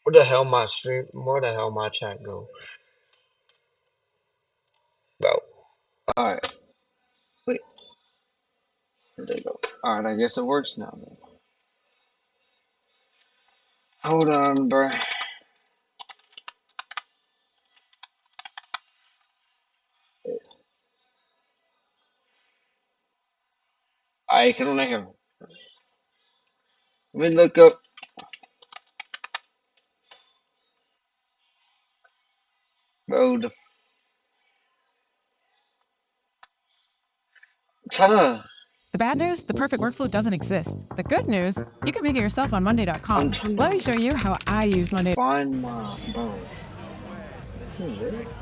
Where the hell my stream? Where the hell my chat go? Bro. Alright. Wait. There they go. Alright, I guess it works now then. Hold on, bro. I can only hear. Let me look up. Bro, the. Ta-da. The bad news, the perfect workflow doesn't exist. The good news, you can make it yourself on Monday.com. Let me show you how I use Monday. Find my. Bro. This is it?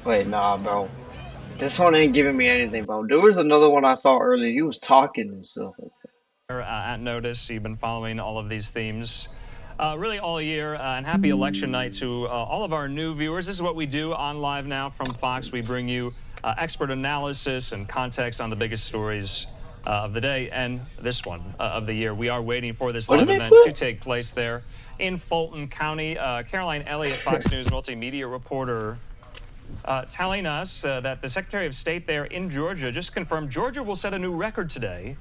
Wait, nah, bro. This one ain't giving me anything, bro. There was another one I saw earlier. He was talking and stuff. At Notice, you've been following all of these themes really all year, and happy election night to all of our new viewers. This is what we do on Live Now from Fox. We bring you expert analysis and context on the biggest stories of the day and this one of the year. We are waiting for this live event to take place there in Fulton County. Caroline Elliott, Fox News multimedia reporter, telling us that the Secretary of State there in Georgia just confirmed Georgia will set a new record today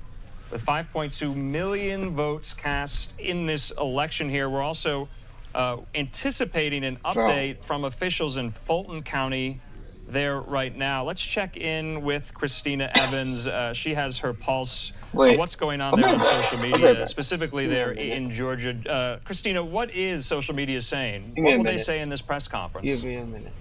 with 5.2 million votes cast in this election here. We're also anticipating an update from officials in Fulton County there right now. Let's check in with Christina Evans. She has her pulse on what's going on there on social media, specifically there in Georgia. Christina, what is social media saying? What will they say in this press conference? Give me a minute.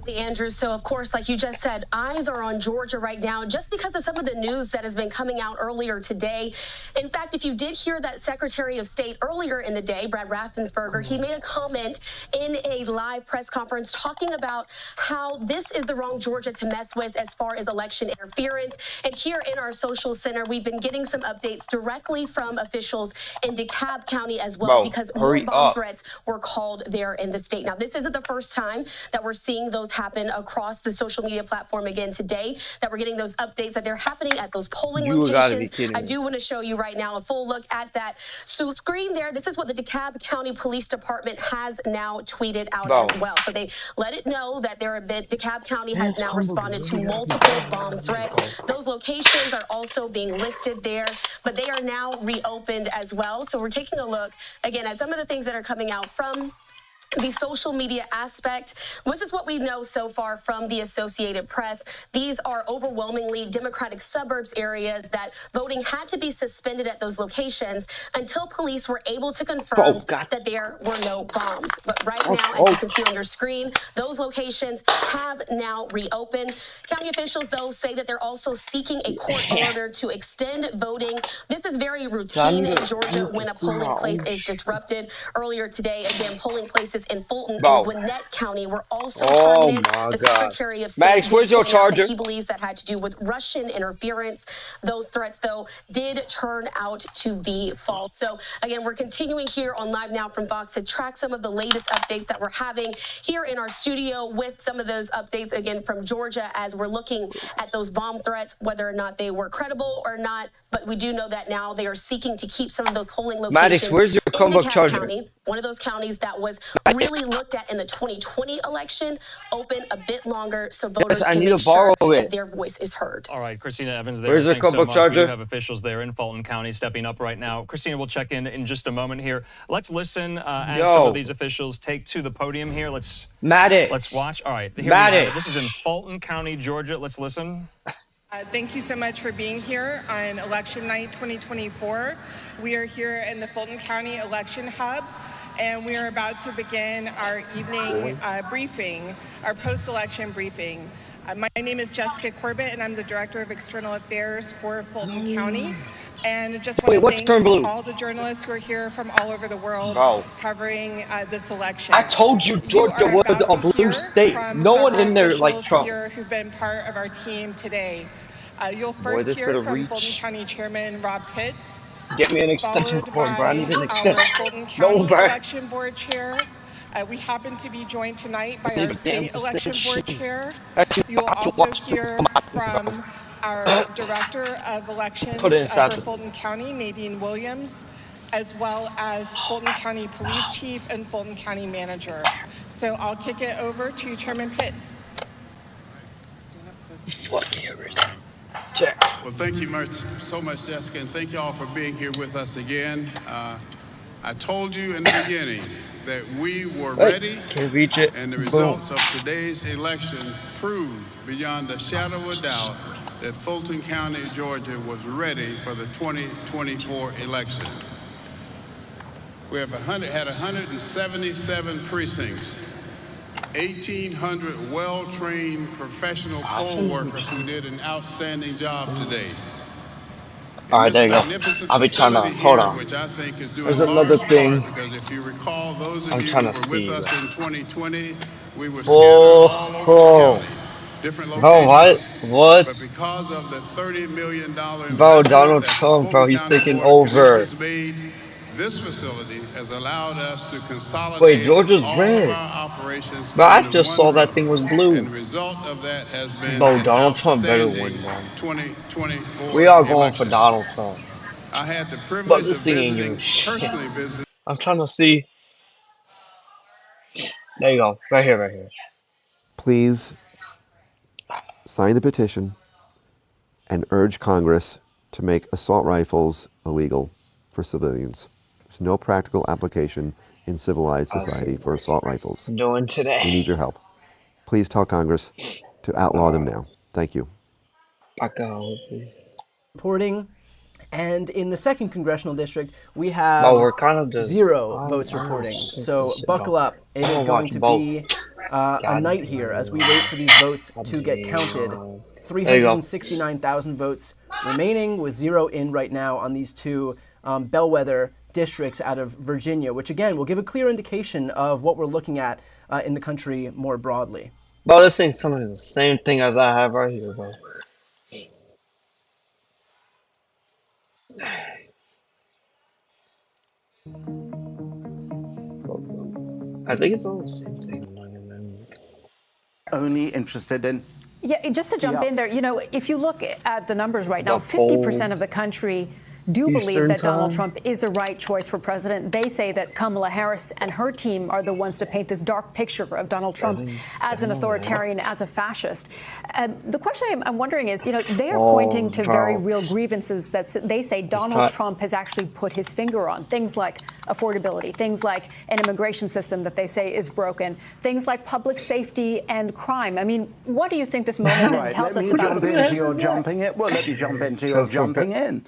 Andrew, so of course, like you just said, eyes are on Georgia right now just because of some of the news that has been coming out earlier today. In fact, if you did hear that Secretary of State earlier in the day, Brad Raffensperger, he made a comment in a live press conference talking about how this is the wrong Georgia to mess with as far as election interference. And here in our social center, we've been getting some updates directly from officials in DeKalb County as well, because more bomb threats were called there in the state. Now, this isn't the first time that we're seeing those happen across the social media platform again today, that we're getting those updates that they're happening at those polling locations. I do want to show you right now a full look at that screen there. This is what the DeKalb County Police Department has now tweeted out as well. So they let it know that DeKalb County has now responded to multiple bomb threats. Those locations are also being listed there, but they are now reopened as well. So we're taking a look again at some of the things that are coming out from the social media aspect. This is what we know so far from the Associated Press. These are overwhelmingly Democratic suburbs areas that voting had to be suspended at those locations until police were able to confirm that there were no bombs. But right now, as you can see on your screen, those locations have now reopened. County officials, though, say that they're also seeking a court order to extend voting. This is very routine in Georgia when a polling place is disrupted. Earlier today, again, polling places in Fulton and Gwinnett County were also targeted. The Secretary of State, Maddox, where's your charger? He believes that had to do with Russian interference. Those threats, though, did turn out to be false. So, again, we're continuing here on Live Now from Fox to track some of the latest updates that we're having here in our studio with some of those updates, again, from Georgia as we're looking at those bomb threats, whether or not they were credible or not. But we do know that now they are seeking to keep some of those polling locations. Maddox, where's your Chromebook charger? County, one of those counties that was really looked at in the 2020 election, open a bit longer so voters can make sure that their voice is heard. All right, Christina Evans there. Where's your Chromebook charger? We do have officials there in Fulton County stepping up right now. Christina, we'll check in just a moment here. Let's listen as some of these officials take to the podium here. Let's watch. All right, here we are. This is in Fulton County, Georgia. Let's listen. Thank you so much for being here on Election Night 2024. We are here in the Fulton County Election Hub, and we are about to begin our evening briefing, our post-election briefing. My name is Jessica Corbett, and I'm the Director of External Affairs for Fulton County. And just want to thank all the journalists who are here from all over the world covering this election. I told you Georgia was a blue state. No one in there like Trump. Here who've been part of our team today. You'll first hear from Fulton County Chairman Rob Pitts. Get me an extension cord, bro. I need an extension. Fulton County Election Board Chair, We happen to be joined tonight by our state election board chair. You will also hear from our director of elections Put it inside for the Fulton County, Nadine Williams, as well as Fulton County Police Chief and Fulton County Manager. So I'll kick it over to Chairman Pitts. check. Well, thank you so much, Jessica, and thank you all for being here with us again. I told you in the beginning that we were ready, Can't reach it. and the Boom. results of today's election proved beyond a shadow of a doubt that Fulton County, Georgia was ready for the 2024 election. We have had 177 precincts, 1,800 well-trained professional poll workers who did an outstanding job today. All right, there you go. I'll be trying to hold on. Which I think is There's another thing. because if you recall, those of I'm you trying who to were with see. us in 2020, we were scattered all over the Oh, county, different bro, locations. what? But because of the $30 million Bro, investment Donald that the Trump, bro, Fulton he's County taking Board of over. Commissioners made, this facility has allowed us to consolidate Wait, Georgia's all red. of our operations Bro, I under just one saw that roof. thing was blue. And the result of that has been Bro, an Donald Trump better outstanding win, bro. 2024 We are going for election. Donald Trump. I had the But privilege this of thing ain't giving personally shit. visiting. I'm trying to see. There you go. Right here, right here. Please sign the petition and urge Congress to make assault rifles illegal for civilians. There's no practical application in civilized society for assault rifles. Doing today. We need your help. Please tell Congress to outlaw them now. Thank you. Reporting. And in the 2nd congressional district, we have Bro, we're kind of just 0 votes reporting. So buckle up. It is going to be a night here as we wait for these votes to get counted. 369,000 votes remaining with 0 in right now on these 2 bellwether districts out of Virginia, which again will give a clear indication of what we're looking at in the country more broadly. Bro, this thing's telling me the same thing as I have right here, bro. I think it's all the same thing. Only interested in. Yeah, just to jump in there, you know, if you look at the numbers right now, The 50% of the country do believe Eastern that Donald time? Trump is the right choice for president. They say that Kamala Harris and her team are the ones to paint this dark picture of Donald Trump as an authoritarian, as a fascist. The question I'm wondering is, you know, they are pointing to very real grievances that they say Donald Trump has actually put his finger on. Things like affordability, things like an immigration system that they say is broken, things like public safety and crime. I mean, what do you think this moment Right, tells let us me about jump the into your jumping in. Well, let me jump into your jumping in.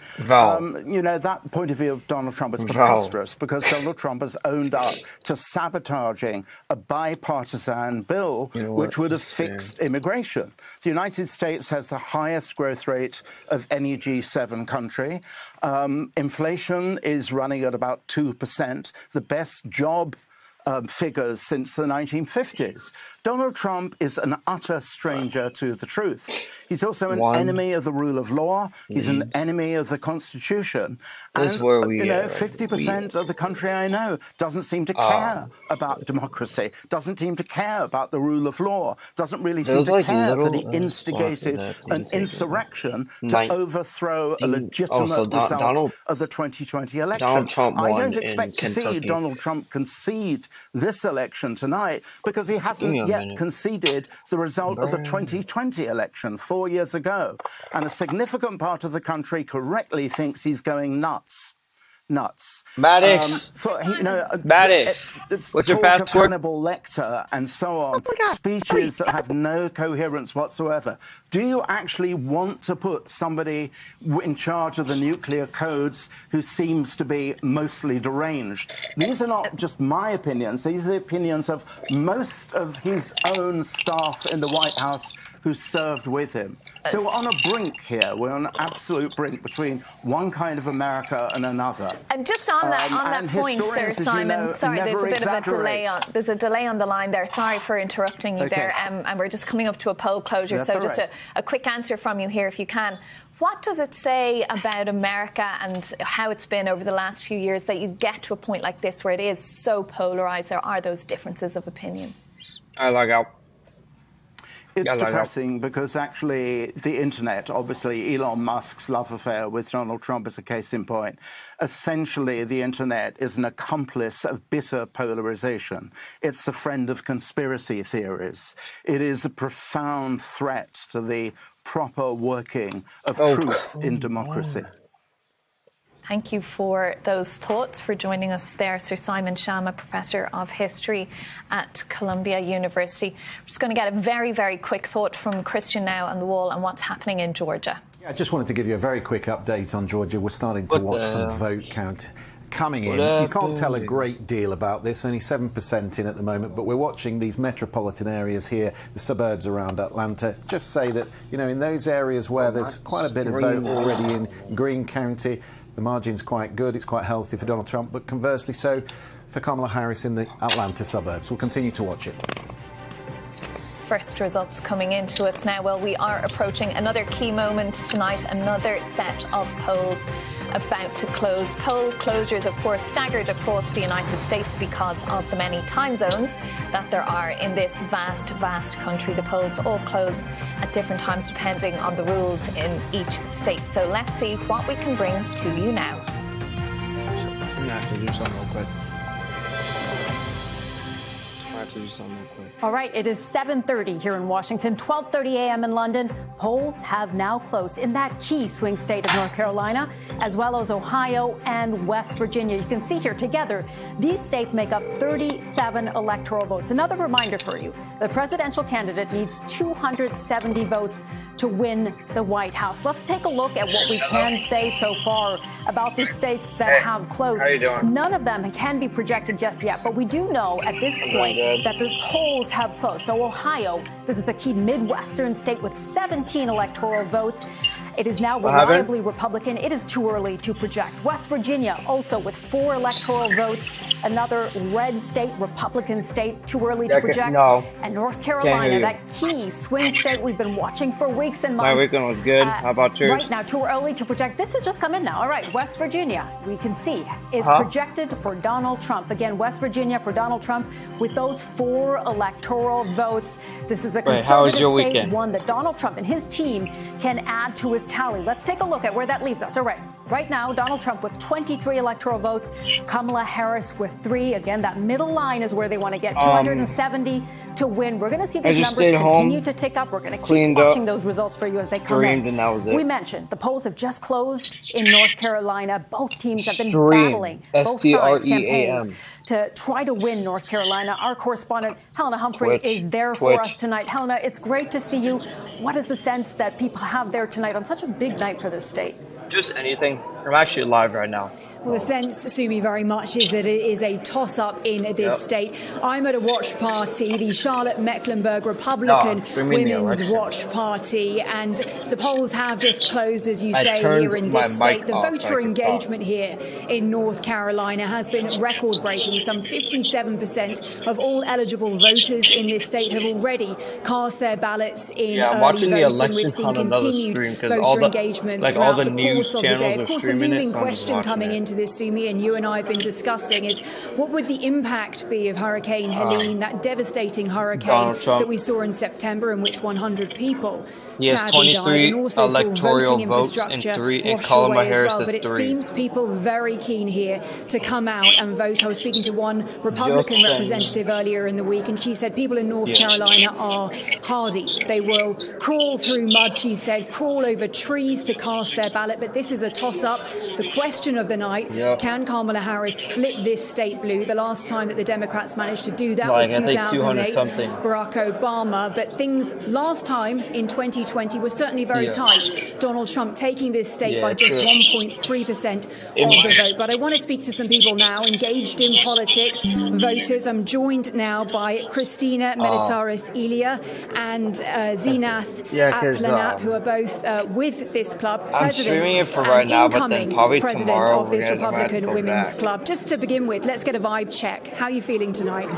You know, that point of view of Donald Trump is preposterous because Donald Trump has owned up to sabotaging a bipartisan bill which would have fixed immigration. The United States has the highest growth rate of any G7 country. Inflation is running at about 2%, the best job figures since the 1950s. Donald Trump is an utter stranger to the truth. He's also an enemy of the rule of law. He's an enemy of the Constitution. And, you know, 50% of the country I know doesn't seem to care about democracy, doesn't seem to care about the rule of law, doesn't really seem to care that he instigated an insurrection to overthrow a legitimate result of the 2020 election. I don't expect to see Donald Trump concede this election tonight because he hasn't yet conceded the result of the 2020 election 4 years ago. And a significant part of the country correctly thinks he's going nuts. Maddox. Maddox. What's your talk password? of Hannibal Lecter and so on, speeches that have no coherence whatsoever. Do you actually want to put somebody in charge of the nuclear codes who seems to be mostly deranged? These are not just my opinions. These are the opinions of most of his own staff in the White House who served with him. So we're on a brink here. We're on an absolute brink between one kind of America and another. And just on that point, Sir Simon, sorry, there's a bit of a delay on the line there. Sorry for interrupting you there. And we're just coming up to a poll closure. That's so just a quick answer from you here, if you can. What does it say about America and how it's been over the last few years that you get to a point like this where it is so polarized? There are those differences of opinion. I log out. It's depressing because actually the internet, obviously Elon Musk's love affair with Donald Trump is a case in point. Essentially, the internet is an accomplice of bitter polarization. It's the friend of conspiracy theories. It is a profound threat to the proper working of truth in democracy. Thank you for those thoughts, for joining us there, Sir Simon Schama, Professor of History at Columbia University. We're just going to get a very, very quick thought from Christian now on the wall on what's happening in Georgia. Yeah, I just wanted to give you a very quick update on Georgia. We're starting to watch some vote count coming in. You can't tell a great deal about this, only 7% in at the moment, but we're watching these metropolitan areas here, the suburbs around Atlanta. Just say that, you know, in those areas where there's quite a bit of vote already in Greene County, the margin's quite good, it's quite healthy for Donald Trump, but conversely so for Kamala Harris in the Atlanta suburbs. We'll continue to watch it. First results coming into us now. Well, we are approaching another key moment tonight, another set of polls about to close. Poll closures, of course, staggered across the United States because of the many time zones that there are in this vast, vast country. The polls all close at different times depending on the rules in each state. So let's see what we can bring to you now. I'm gonna have to do something real quick. All right, it is 7:30 here in Washington, 12:30 a.m. in London. Polls have now closed in that key swing state of North Carolina, as well as Ohio and West Virginia. You can see here together, these states make up 37 electoral votes. Another reminder for you, the presidential candidate needs 270 votes to win the White House. Let's take a look at what we can say so far about the states that have closed. How you doing? None of them can be projected just yet, but we do know at this point that the polls have closed. So Ohio, this is a key Midwestern state with 17 electoral votes. It is now reliably Republican. It is too early to project. West Virginia also with 4 electoral votes. Another red state, Republican state, too early to project. No. And North Carolina, that key swing state we've been watching for weeks and months. My weekend was good. How about yours? Right now, too early to project. This has just come in now. All right, West Virginia, we can see, is projected for Donald Trump. Again, West Virginia for Donald Trump with those 4 electoral votes. This is a conservative state, one that Donald Trump and his team can add to his tally. Let's take a look at where that leaves us. All right. Right now, Donald Trump with 23 electoral votes, Kamala Harris with 3. Again, that middle line is where they want to get 270 to win. We're going to see these numbers continue to tick up. We're going to keep watching those results for you as they come in. And that was it. We mentioned the polls have just closed in North Carolina. Both teams have been battling both sides' campaigns to try to win North Carolina. Our correspondent, Helena Humphrey, is there for us tonight. Helena, it's great to see you. What is the sense that people have there tonight on such a big night for this state? Just anything. I'm actually live right now. Well, the sense, Sumi, very much is that it is a toss-up in this state. I'm at a watch party, the Charlotte-Mecklenburg Republican Women's Watch Party, and the polls have just closed, as you say, here in this state. The voter engagement here in North Carolina has been record-breaking. Some 57% of all eligible voters in this state have already cast their ballots in I'm watching the voting. election on another stream because all the news channels are streaming it. The question coming into this, Sumi, and you and I have been discussing, is what would the impact be of Hurricane Helene, that devastating hurricane that we saw in September, in which 100 people He has 23 electoral votes and 3, and Kamala Harris has 3. But it seems people very keen here to come out and vote. I was speaking to one Republican representative earlier in the week, and she said people in North Carolina are hardy. They will crawl through mud, she said, crawl over trees to cast their ballot. But this is a toss-up. The question of the night, can Kamala Harris flip this state Deep Blue. The last time that the Democrats managed to do that like, was 2008, something. Barack Obama. But things last time in 2020 were certainly very tight. Donald Trump taking this state by just 1.3% of the vote. But I want to speak to some people now engaged in politics, voters. I'm joined now by Christina Melisaris Elia and Zinath Aplanat, who are both with this club, I'm streaming it for right now, but then probably president tomorrow of this I'm gonna have to Republican go Women's back. Club. Just to begin with, let's get a vibe check. How are you feeling tonight?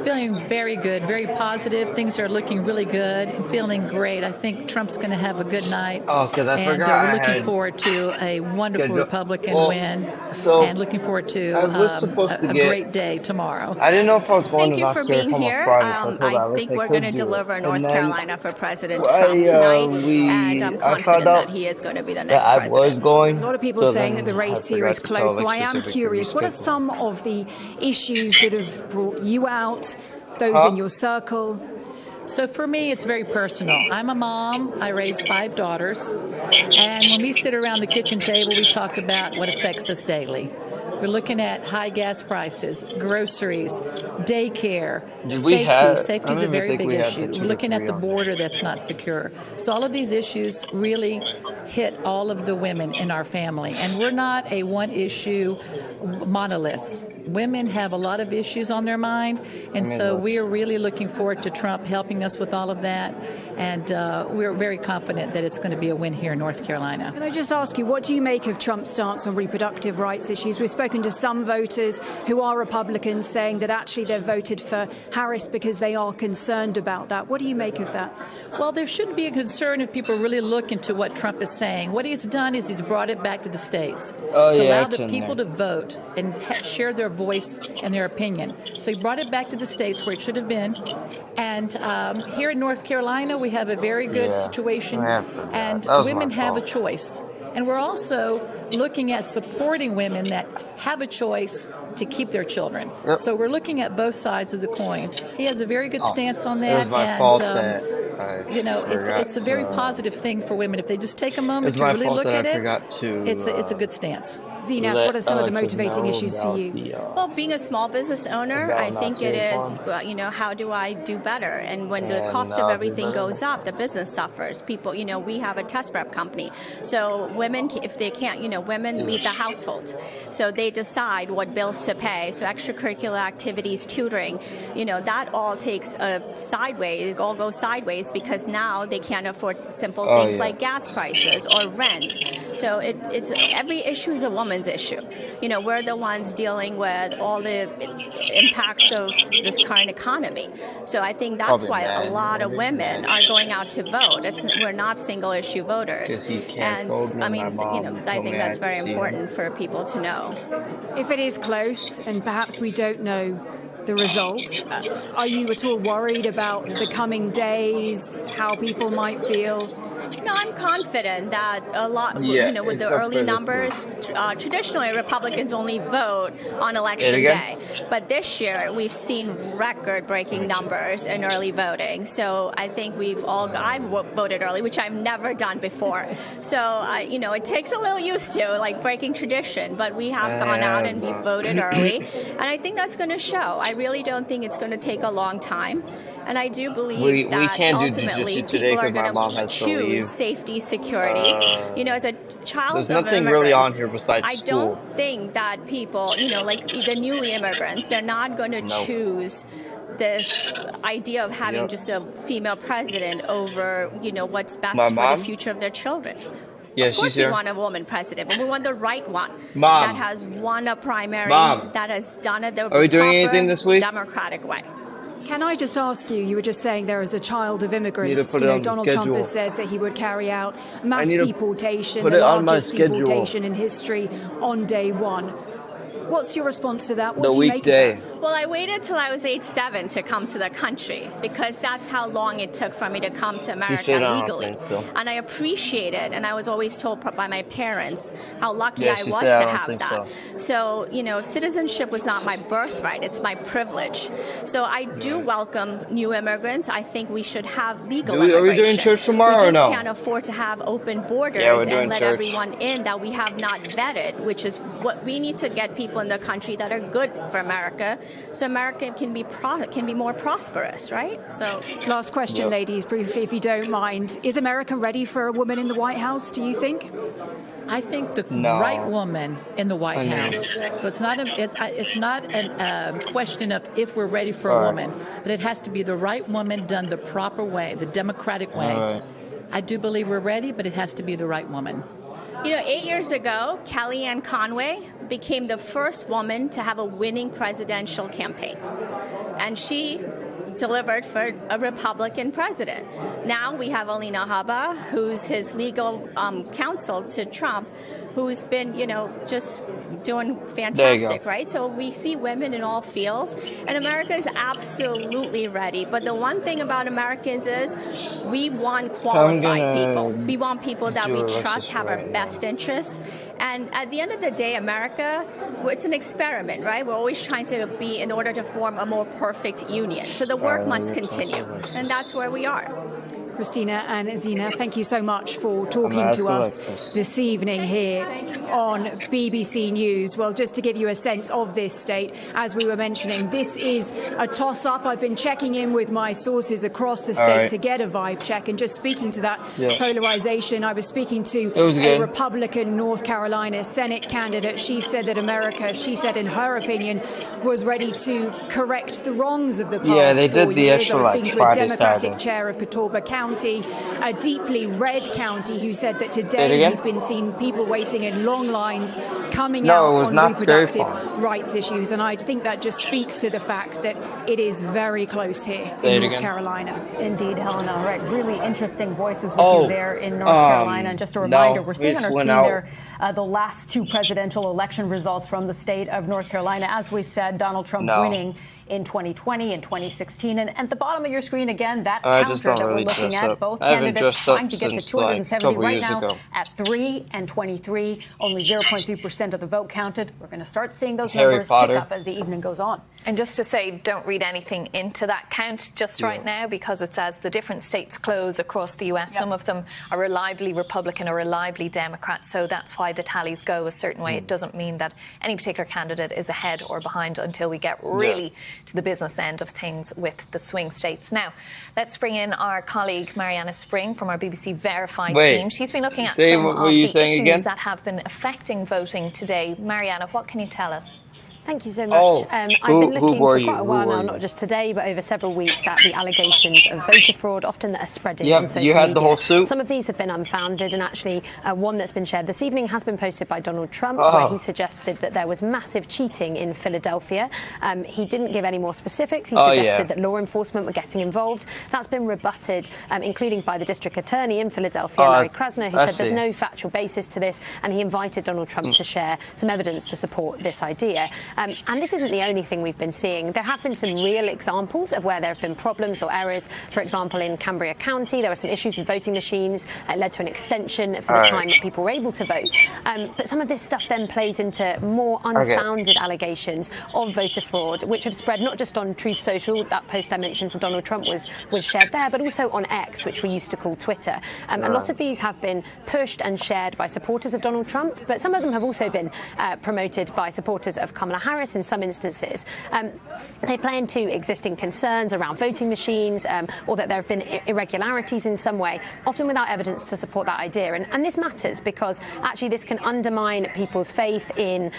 Feeling very good, very positive. Things are looking really good. Feeling great. I think Trump's going to have a good night. Oh, because I and forgot we're looking forward to a wonderful Republican win. So and looking forward to I was supposed to a get great day tomorrow. I didn't know if I was going Thank to you for being Australia here. Friday, so I told I Alex think I we're going could to do deliver it. North And then Carolina for President Trump tonight, and I'm I found confident out that he is going to be the that next I president. was going. A lot of people so saying that then the race I here is forgot to tell close. So Alex I am specifically curious, what are reschedule. some of the issues that have brought you out, those in your circle? So for me, it's very personal. I'm a mom. I raise 5 daughters. And when we sit around the kitchen table, we talk about what affects us daily. We're looking at high gas prices, groceries, daycare, safety. Safety is a very big issue. We're looking at the border that's not secure. So all of these issues really hit all of the women in our family. And we're not a one-issue monolith. Women have a lot of issues on their mind, and so we are really looking forward to Trump helping us with all of that, and we're very confident that it's going to be a win here in North Carolina. Can I just ask you, what do you make of Trump's stance on reproductive rights issues? We've spoken to some voters who are Republicans saying that actually they've voted for Harris because they are concerned about that. What do you make of that? Well, there shouldn't be a concern if people really look into what Trump is saying. What he's done is he's brought it back to the states to allow the people to vote and share their voice and their opinion. So he brought it back to the states where it should have been. And here in North Carolina, we have a very good situation, and women have a choice. And we're also looking at supporting women that have a choice to keep their children. So we're looking at both sides of the coin. He has a very good stance on that. It was my fault that it's a very positive thing for women. If they just take a moment to really look at it, it's a good stance. Zina, what are some of the motivating issues for you? Well, being a small business owner, I think it is, how do I do better? And when the cost of everything goes up, the business suffers. People, we have a test prep company. So women, if they can't, women lead the household. So they decide what bills to pay. So extracurricular activities, tutoring, that all takes sideways. It all goes sideways because now they can't afford simple things like gas prices or rent. So it's every issue is a woman's issue. We're the ones dealing with all the impacts of this current economy. So I think that's why a lot of women are going out to vote. We're not single issue voters. And I think that's very important for people to know. If it is close, and perhaps we don't know the results, are you at all worried about the coming days, how people might feel? No, I'm confident that a lot, with the early numbers, traditionally Republicans only vote on election day. But this year we've seen record-breaking numbers in early voting. So I think I've voted early, which I've never done before. So, it takes a little used to, like breaking tradition. But we have gone out and we voted early. And I think that's going to show. I really don't think it's going to take a long time. And I do believe that ultimately people are going to choose safety, security. As a child There's of nothing immigrants, really on here besides I school. don't think that people, like the newly immigrants, they're not going to choose this idea of having just a female president over, what's best for the future of their children. Yeah, of course we want a woman president, but we want the right one that has won a primary, that has done it the Are we doing anything this week? democratic way. Can I just ask you were just saying there is a child of immigrants. Donald Trump has said that he would carry out mass deportation, the largest deportation in history on day one. What's your response to that? What do you make of that? Well, I waited till I was age 7 to come to the country because that's how long it took for me to come to America legally. And I appreciate it. And I was always told by my parents how lucky I was to have that. So, you know, citizenship was not my birthright. It's my privilege. So I do welcome new immigrants. I think we should have legal immigration. Are we doing church tomorrow or no? We just can't afford to have open borders and let everyone in that we have not vetted, which is what we need to get people in the country that are good for America, so America can be more prosperous, right? So, last question, ladies, briefly, if you don't mind. Is America ready for a woman in the White House, do you think? I think the right woman in the White House. So it's not a question of if we're ready for a woman, but it has to be the right woman done the proper way, the democratic way. I do believe we're ready, but it has to be the right woman. You know, 8 years ago, Kellyanne Conway became the first woman to have a winning presidential campaign. And she delivered for a Republican president. Now we have Alina Habba, who's his legal counsel to Trump, who's been, you know, just doing fantastic, right? So we see women in all fields, and America is absolutely ready. But the one thing about Americans is we want qualified people. We want people that we trust have our best interests. And at the end of the day, America, it's an experiment, right? We're always trying to be in order to form a more perfect union. So the work must continue, and that's where we are. Christina and Zina, thank you so much for talking to us this evening here on BBC News. Well, just to give you a sense of this state, as we were mentioning, this is a toss-up. I've been checking in with my sources across the state to get a vibe check, and just speaking to that polarization, I was speaking to a Republican North Carolina Senate candidate. She said that America, she said in her opinion, was ready to correct the wrongs of the past 4 years. I was speaking to a Democratic chair of Catawba County, a deeply red county, who said that today he's been seeing people waiting in long lines coming out on reproductive rights issues. And I think that just speaks to the fact that it is very close here in North Carolina. Indeed, Helena. Right, really interesting voices with you there in North Carolina. And just a reminder, we're seeing on our screen there the last 2 presidential election results from the state of North Carolina. As we said, Donald Trump winning in 2020 and 2016. And at the bottom of your screen, again, that counter that we're looking at, both candidates trying to get to 270 right now at 3 and 23. Only 0.3% of the vote counted. We're going to start seeing those numbers tick up as the evening goes on. And just to say, don't read anything into that count just right now, because it's as the different states close across the US. Some of them are reliably Republican or reliably Democrat. So that's why the tallies go a certain way. It doesn't mean that any particular candidate is ahead or behind until we get really to the business end of things with the swing states. Now, let's bring in our colleague Mariana Spring from our BBC Verified team. She's been looking at some of the issues that have been affecting voting today. Mariana, what can you tell us? Thank you so much. I've been looking for quite a while now, not just today, but over several weeks, at the allegations of voter fraud, often that are spreading on social media. You had the whole suit. Some of these have been unfounded, and actually one that's been shared this evening has been posted by Donald Trump, where he suggested that there was massive cheating in Philadelphia. He didn't give any more specifics. He suggested that law enforcement were getting involved. That's been rebutted, including by the district attorney in Philadelphia, Mary Krasner, who said there's no factual basis to this, and he invited Donald Trump to share some evidence to support this idea. And this isn't the only thing we've been seeing. There have been some real examples of where there have been problems or errors. For example, in Cambria County, there were some issues with voting machines. It led to an extension for the time that people were able to vote. But some of this stuff then plays into more unfounded allegations of voter fraud, which have spread not just on Truth Social. That post I mentioned from Donald Trump was shared there, but also on X, which we used to call Twitter. A lot of these have been pushed and shared by supporters of Donald Trump, but some of them have also been promoted by supporters of Kamala Harris in some instances. They play into existing concerns around voting machines, or that there have been irregularities in some way, often without evidence to support that idea. And this matters because actually this can undermine people's faith in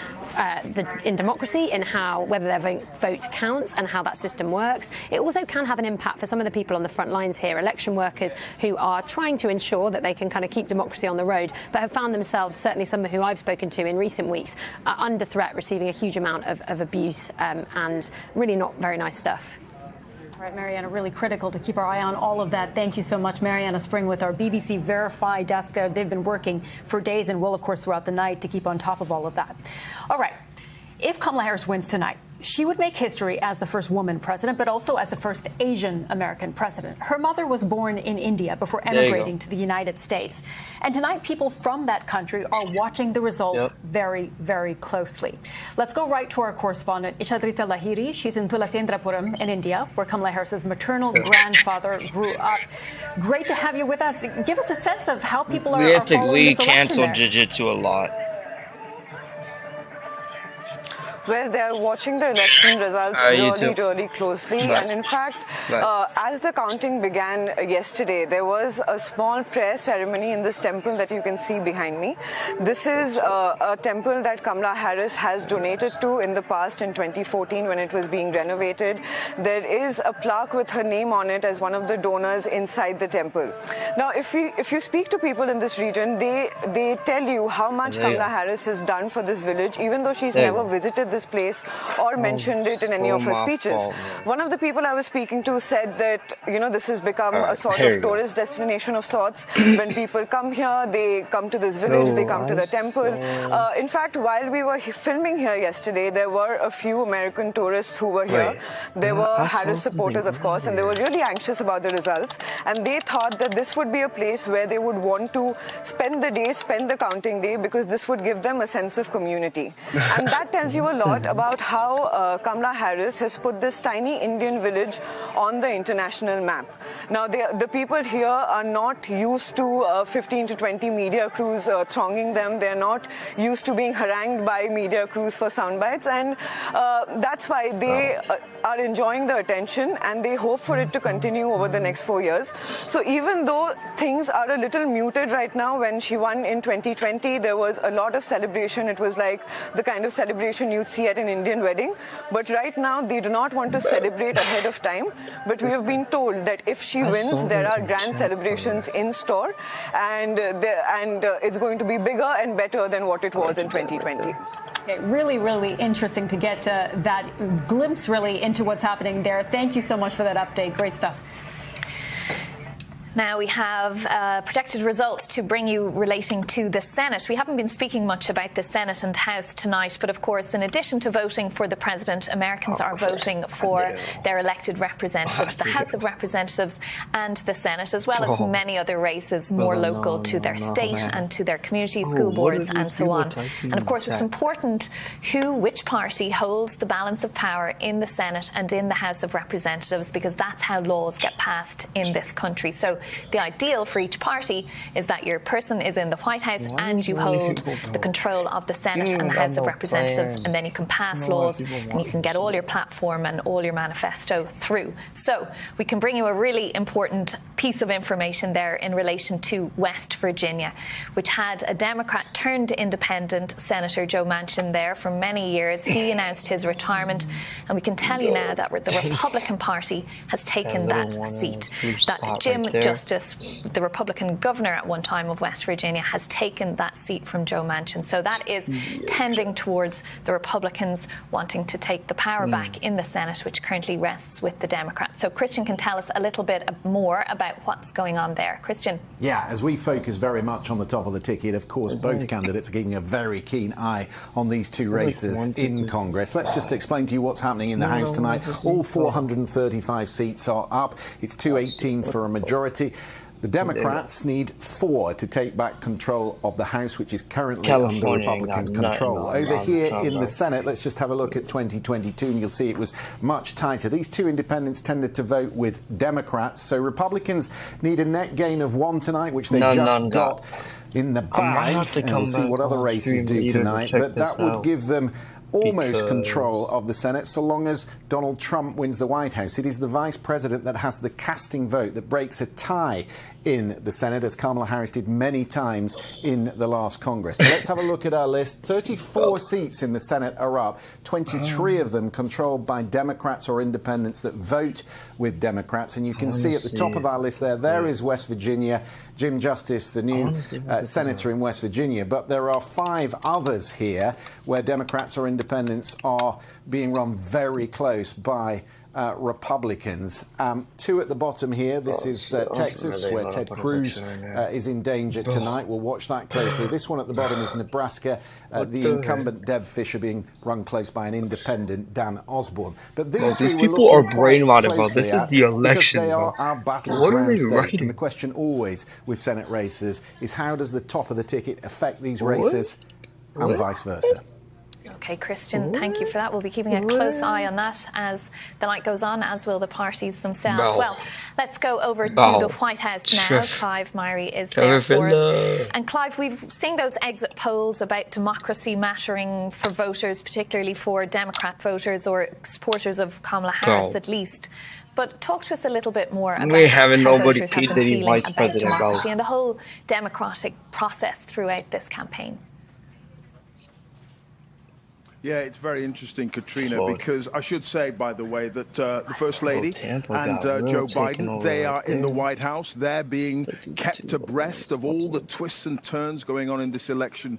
democracy, in whether their vote counts and how that system works. It also can have an impact for some of the people on the front lines here, election workers who are trying to ensure that they can kind of keep democracy on the road, but have found themselves, certainly some who I've spoken to in recent weeks, under threat, receiving a huge amount of abuse, and really not very nice stuff. All right, Mariana, really critical to keep our eye on all of that. Thank you so much, Mariana Spring, with our BBC Verified desk. They've been working for days and will, of course, throughout the night to keep on top of all of that. All right, if Kamala Harris wins tonight, She would make history as the first woman president, but also as the first Asian American president. Her mother was born in India before emigrating to the United States. And tonight, people from that country are watching the results very, very closely. Let's go right to our correspondent, Ishadrita Lahiri. She's in Tulacendrapuram in India, where Kamala Harris's maternal grandfather grew up. Great to have you with us. Give us a sense of how people are following this election there. We cancel jiu-jitsu a lot. Well, they're watching the election results really closely. And in fact, as the counting began yesterday, there was a small prayer ceremony in this temple that you can see behind me. This is a temple that Kamala Harris has donated to in the past in 2014 when it was being renovated. There is a plaque with her name on it as one of the donors inside the temple. Now, if you speak to people in this region, they tell you how much Kamala Harris has done for this village, even though she's never visited this place or mentioned it in any of her speeches. One of the people I was speaking to said that, this has become a sort of tourist destination of sorts. When people come here, they come to this village, they come to the temple. In fact, while we were filming here yesterday, there were a few American tourists who were here. There were Harris supporters, of course, and they were really anxious about the results. And they thought that this would be a place where they would want to spend the counting day, because this would give them a sense of community. And that tells you a lot about how Kamala Harris has put this tiny Indian village on the international map. Now, the people here are not used to 15 to 20 media crews thronging them. They're not used to being harangued by media crews for sound bites, and that's why they are enjoying the attention, and they hope for it to continue over the next 4 years. So even though things are a little muted right now, when she won in 2020, there was a lot of celebration. It was like the kind of celebration you'd see at an Indian wedding. But right now, they do not want to celebrate ahead of time. But we have been told that if she wins, there are grand celebrations in store, and it's going to be bigger and better than what it was in 2020. Okay, really, really interesting to get that glimpse really into what's happening there. Thank you so much for that update. Great stuff. Now we have projected results to bring you relating to the Senate. We haven't been speaking much about the Senate and House tonight, but of course, in addition to voting for the President, Americans are voting for their elected representatives, the House of Representatives and the Senate, as well as many other races more local to their state and to their community, school boards and so on. And of course, it's important which party holds the balance of power in the Senate and in the House of Representatives, because that's how laws get passed in this country. So the ideal for each party is that your person is in the White House and you hold the control of the Senate and the House of Representatives, and then you can pass laws and you can get all your platform and all your manifesto through. So we can bring you a really important piece of information there in relation to West Virginia, which had a Democrat turned independent Senator Joe Manchin there for many years. He announced his retirement, and we can tell you now that the Republican Party has taken that seat. That Jim Justice, the Republican governor at one time of West Virginia, has taken that seat from Joe Manchin. So that is tending towards the Republicans wanting to take the power back in the Senate, which currently rests with the Democrats. So Christian can tell us a little bit more about what's going on there. Christian. Yeah, as we focus very much on the top of the ticket, of course, both candidates are keeping a very keen eye on these two races in Congress. Let's just explain to you what's happening in the House tonight. All 435 seats are up. It's 218 for a majority. The Democrats need 4 to take back control of the House, which is currently under Republican control. Over here in the Senate, let's just have a look at 2022, and you'll see it was much tighter. These two independents tended to vote with Democrats, so Republicans need a net gain of 1 tonight, which they just got in the bag. And we'll see what other races do tonight, but that would give them almost control of the Senate, so long as Donald Trump wins the White House. It is the Vice President that has the casting vote that breaks a tie in the Senate, as Kamala Harris did many times in the last Congress. So let's have a look at our list. 34 seats in the Senate are up, 23 of them controlled by Democrats or independents that vote with Democrats. And you can see at the top of our list there is West Virginia, Jim Justice, the new senator in West Virginia. But there are 5 others here where Democrats or independents are being run very close by Republicans. Two at the bottom here. This is Texas, where Ted Cruz is in danger tonight. We'll watch that closely. This one at the bottom is Nebraska. The incumbent Deb Fischer being run close by an independent, Dan Osborne. But these three people are brainwashed about this. Is the election, they are our battleground states. And the question always with Senate races is how does the top of the ticket affect these races and vice versa. Okay, Christian, thank you for that. We'll be keeping a close eye on that as the night goes on, as will the parties themselves. Well, let's go over to the White House now. Clive Myrie is there for us. And Clive, we've seen those exit polls about democracy mattering for voters, particularly for Democrat voters or supporters of Kamala Harris at least. But talk to us a little bit more about how voters have been feeling about democracy and the whole democratic process throughout this campaign. Yeah, it's very interesting, Katrina, because I should say, by the way, that the First Lady and Joe Biden, they are in the White House. They're being kept abreast of all the twists and turns going on in this election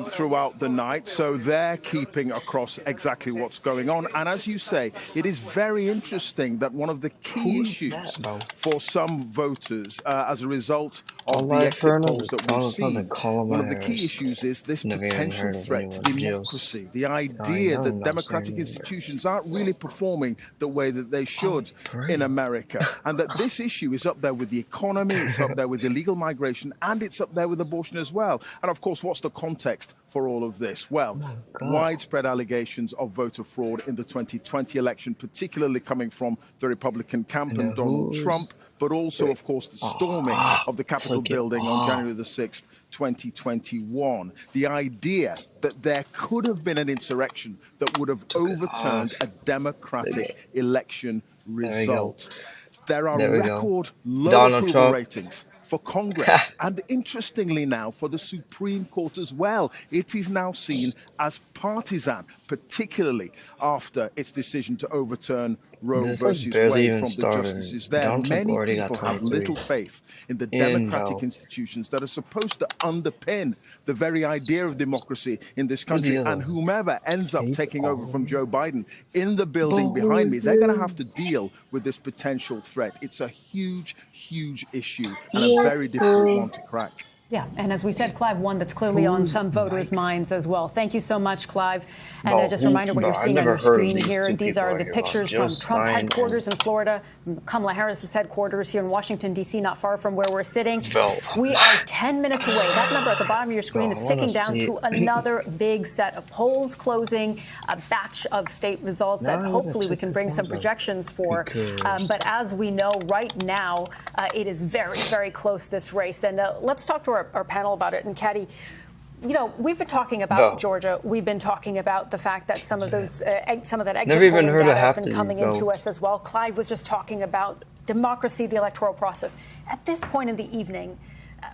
throughout the night. So they're keeping across exactly what's going on. And as you say, it is very interesting that one of the key issues for some voters as a result of the exit polls that we've seen, one of the key issues is this potential threat to democracy. The idea that democratic institutions aren't really performing the way that they should in America, and that this issue is up there with the economy, it's up there with illegal migration, and it's up there with abortion as well. And of course, what's the context for all of this? Well, widespread allegations of voter fraud in the 2020 election, particularly coming from the Republican camp and Donald Trump, but also, of course, the storming of the Capitol building on January the 6th, 2021. The idea that there could have been an insurrection that would have overturned a democratic election result. There are record low approval ratings for Congress, and interestingly now for the Supreme Court as well. It is now seen as partisan, particularly after its decision to overturn Roe versus Wade from the justices there. Many people have little faith in the democratic institutions that are supposed to underpin the very idea of democracy in this country. And whomever ends up taking over from Joe Biden in the building behind me, they're going to have to deal with this potential threat. It's a huge, huge issue and a very difficult one to crack. Yeah, and as we said, Clive, one that's clearly on some voters' minds as well. Thank you so much, Clive. And just a reminder what you're seeing on your screen here. These are the pictures from Trump headquarters in Florida, Kamala Harris's headquarters here in Washington, D.C., not far from where we're sitting. We are 10 minutes away. That number at the bottom of your screen is ticking down to another big set of polls closing, a batch of state results that hopefully we can bring some projections for. But as we know right now, it is very, very close, this race. And let's talk to our panel about it. And Caddy, you know, we've been talking about Georgia. We've been talking about the fact that some of those, some of that exit polling data has been coming into us as well. Clive was just talking about democracy, the electoral process. At this point in the evening,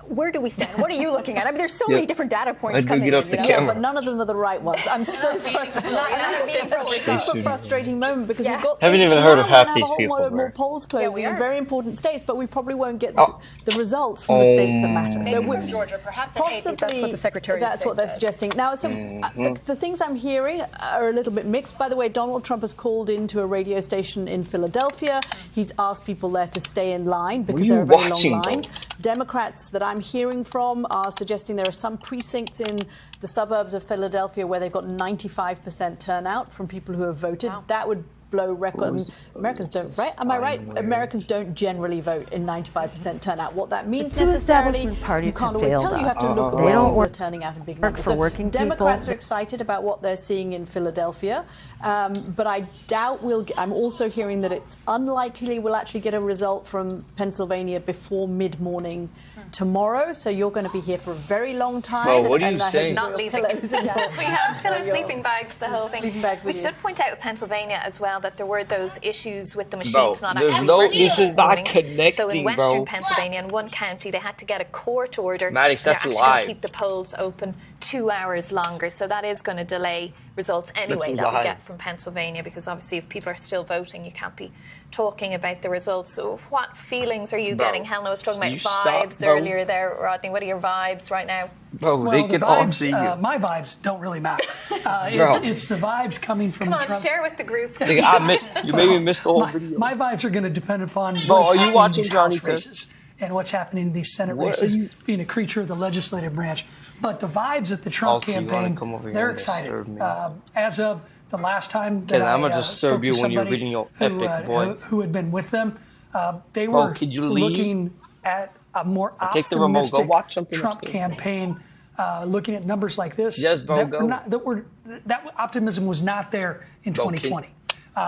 where do we stand? What are you looking at? I mean, there's so many different data points coming in, but none of them are the right ones. I'm so frustrated. That's a super frustrating moment because we've got. Haven't even heard of half these people. More polls closing in very important states, but we probably won't get the results from the states that matter. So from Georgia, perhaps possibly that's what the Secretary of State what they're said. suggesting. Now, so the things I'm hearing are a little bit mixed. By the way, Donald Trump has called into a radio station in Philadelphia. He's asked people there to stay in line because there are very long lines. Democrats that I'm hearing from are suggesting there are some precincts in the suburbs of Philadelphia where they've got 95% turnout from people who have voted. Wow. That would blow records. Americans don't, right? Am I right? Americans don't generally vote in 95% turnout. What that means necessarily, you can't always tell. You have to look at where people are turning out in big numbers. So Democrats are excited about what they're seeing in Philadelphia, but I doubt I'm also hearing that it's unlikely we'll actually get a result from Pennsylvania before mid-morning tomorrow. So you're going to be here for a very long time. Well, what are you saying? Not leaving. We have pillows, sleeping bags, the whole thing. We should point out with Pennsylvania as well that there were those issues with the machines not actually working. This is not connecting, so in western Pennsylvania, in one county, they had to get a court order. Maddox, that's live. To keep the polls open 2 hours longer. So that is going to delay results anyway that we get from Pennsylvania, because obviously if people are still voting, you can't be talking about the results. So what feelings are you getting? Helen was talking about vibes earlier there, Rodney. What are your vibes right now? Bro, well, they can all see you. My vibes don't really matter. It's the vibes coming from Come on, Trump. share with the group. You made me miss the whole video. My vibes are going to depend upon Bro, what's are you happening in watching these Johnny House races and what's happening in these Senate What are races, you- being a creature of the legislative branch. But the vibes at the Trump Also, you wanna campaign, come over here they're and disturb excited. me? As of the last time that Because I'm I gonna spoke disturb to you when you're somebody reading your epic, boy. who had been with them, they Bro, were could you leave? looking at a more Take the remote. Go optimistic watch something Trump upstairs. campaign, looking at numbers like this. Yes, bro, go. That optimism was not there in Bro, 2020.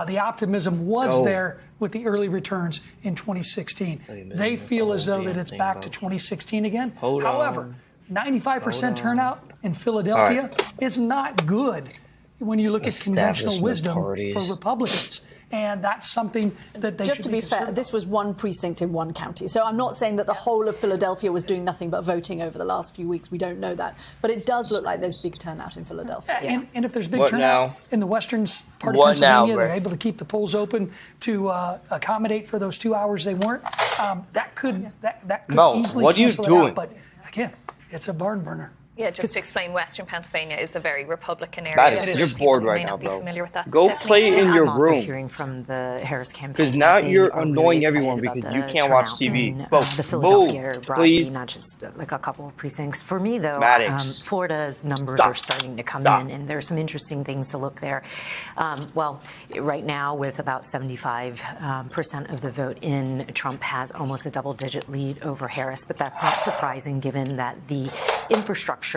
The optimism was Go. there with the early returns in 2016. They feel as though that it's back to 2016 again. Hold However, on. 95% turnout in Philadelphia is not good when you look at conventional wisdom for Republicans. And that's something that they Just should to be fair, this was one precinct in one county. So I'm not saying that the whole of Philadelphia was doing nothing but voting over the last few weeks. We don't know that. But it does look like there's big turnout in Philadelphia. And if there's big What turnout now? in the western part of What Pennsylvania, now, they're Rick? able to keep the polls open to accommodate for those 2 hours they weren't. That could Mo, easily what are you cancel it doing? out. But again, it's a barn burner. Yeah, just to explain, Western Pennsylvania is a very Republican area. That is, so you're bored people right may now, not be bro. familiar with that. Go Stephanie? play in your I'm also room. hearing from the Harris campaign. Because now that they you're are really annoying excited everyone about because the you can't watch turnout TV. in, Bro, the Philadelphia area broadly, please. not just like a couple of precincts. For me, though, Maddox. Florida's numbers Stop. are starting to come Stop. in, and there's some interesting things to look there. Well, right now, with about 75% of the vote in, Trump has almost a double-digit lead over Harris, but that's not surprising given that the infrastructure,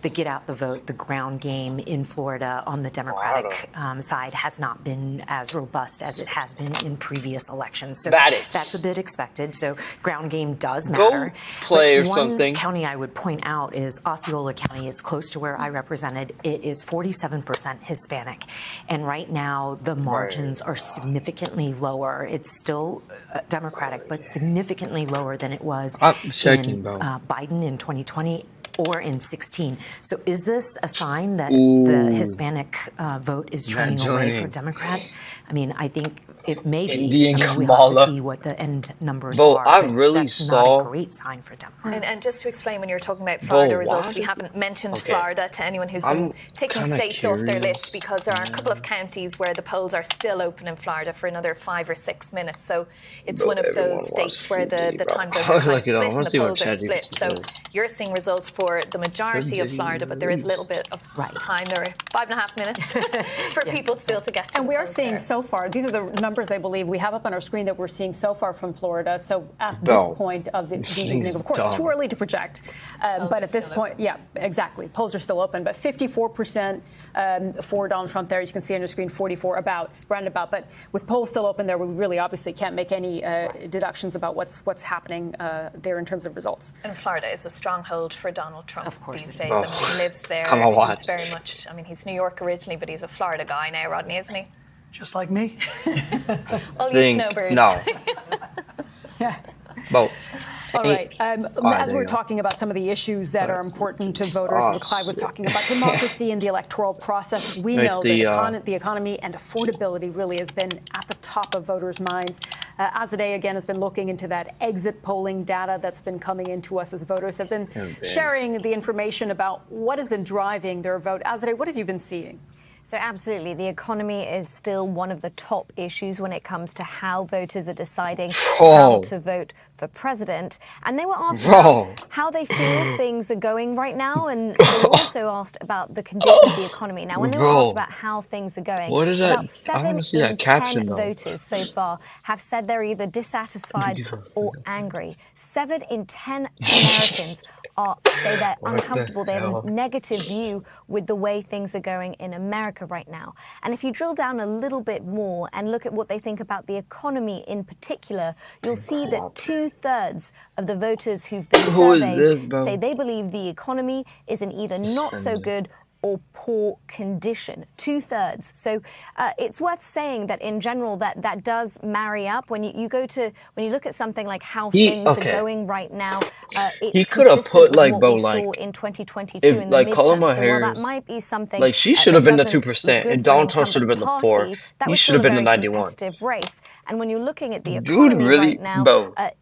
the get out the vote, the ground game in Florida on the Democratic side has not been as robust as it has been in previous elections. So that's a bit expected. So ground game does matter. Go play but or one something. county I would point out is Osceola County. It's close to where I represented. It is 47% Hispanic. And right now, the margins are significantly lower. It's still Democratic, but significantly lower than it was in Biden in 2020 or in 16. So is this a sign that the Hispanic vote is trending away for Democrats? I mean, I think it may be. Indian I mean, we have to Kamala. see what the end numbers Bro, are. I but really that's saw. not a great sign for Democrats. And just to explain, when you're talking about Florida results, we haven't mentioned Okay. Florida to anyone who's I'm been taking kinda states off their curious. list, because there are a couple of counties where the polls are still open in Florida for another 5 or 6 minutes. So it's one of those states where the time zones are kind of split and the polls are split. So you're seeing results for the majority of Florida, but there is a little bit of time. There are 5.5 minutes for people still to get to. And we are seeing so far, these are the numbers I believe we have up on our screen that we're seeing so far from Florida. So at this point of the evening, of course, too early to project. But at this point, yeah, exactly. Polls are still open, but 54% for Donald Trump there. As you can see on your screen, 44 roundabout. But with polls still open there, we really obviously can't make any deductions about what's happening there in terms of results. And Florida is a stronghold for Donald Trump these days. Oh, I mean, he lives there. come on, He's what? very much, I mean, he's New York originally, but he's a Florida guy now, Rodney, isn't he? Just like me. All you snowbirds. No. Yeah. Well, all right. As we're talking about some of the issues that are important to voters, Clive was talking about democracy and the electoral process. We know that the economy and affordability really has been at the top of voters' minds. Azadeh, again, has been looking into that exit polling data that's been coming into us as voters, have been sharing the information about what has been driving their vote. Azadeh, what have you been seeing? So absolutely, the economy is still one of the top issues when it comes to how voters are deciding how to vote for president. And they were asked about how they feel things are going right now, and they were also asked about the condition of the economy. Now, when they were asked about how things are going, about 7 in 10 voters so far have said they're either dissatisfied or angry. 7 in 10 Americans say they're uncomfortable. They have a negative view with the way things are going in America right now. And if you drill down a little bit more and look at what they think about the economy in particular, you'll see that 2/3 of the voters who've been surveyed say they believe the economy is in either not so good or poor condition. 2/3. So it's worth saying that in general that does marry up when you look at something like how things are going right now. He could have put like Bo in 2022 if in the like Kamala midterms. So Harris, while that might be something like she should have been the that doesn't 2% look and good for Donald Trump should have been the 4. incumbent party, that He was should still have a been the very 91. competitive race. And when you're looking at the economy right now,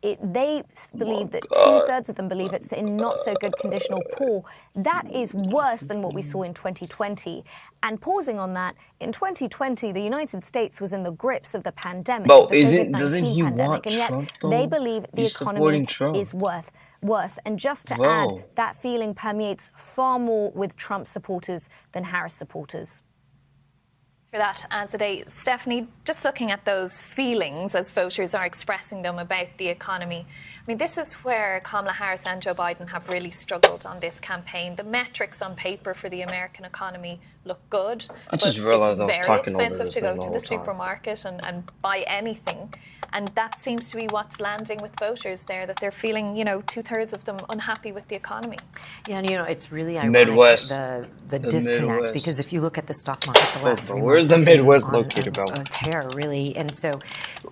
they believe that 2/3 of them believe it's in not so good condition or poor. That is worse than what we saw in 2020. And pausing on that, in 2020, the United States was in the grips of the pandemic, the COVID-19 pandemic, and yet they believe the economy is worse. And just to add, that feeling permeates far more with Trump supporters than Harris supporters. For that, Azadeh. Stephanie, just looking at those feelings as voters are expressing them about the economy, I mean, this is where Kamala Harris and Joe Biden have really struggled on this campaign. The metrics on paper for the American economy look good, I just realized I was talking over this. It's very expensive to go to the supermarket and buy anything. And that seems to be what's landing with voters there, that they're feeling, 2/3 of them unhappy with the economy. Yeah, and it's really ironic, the disconnect, Midwest. Because if you look at the stock market the last 3 months, where's the Midwest located, bro? A tear, really. And so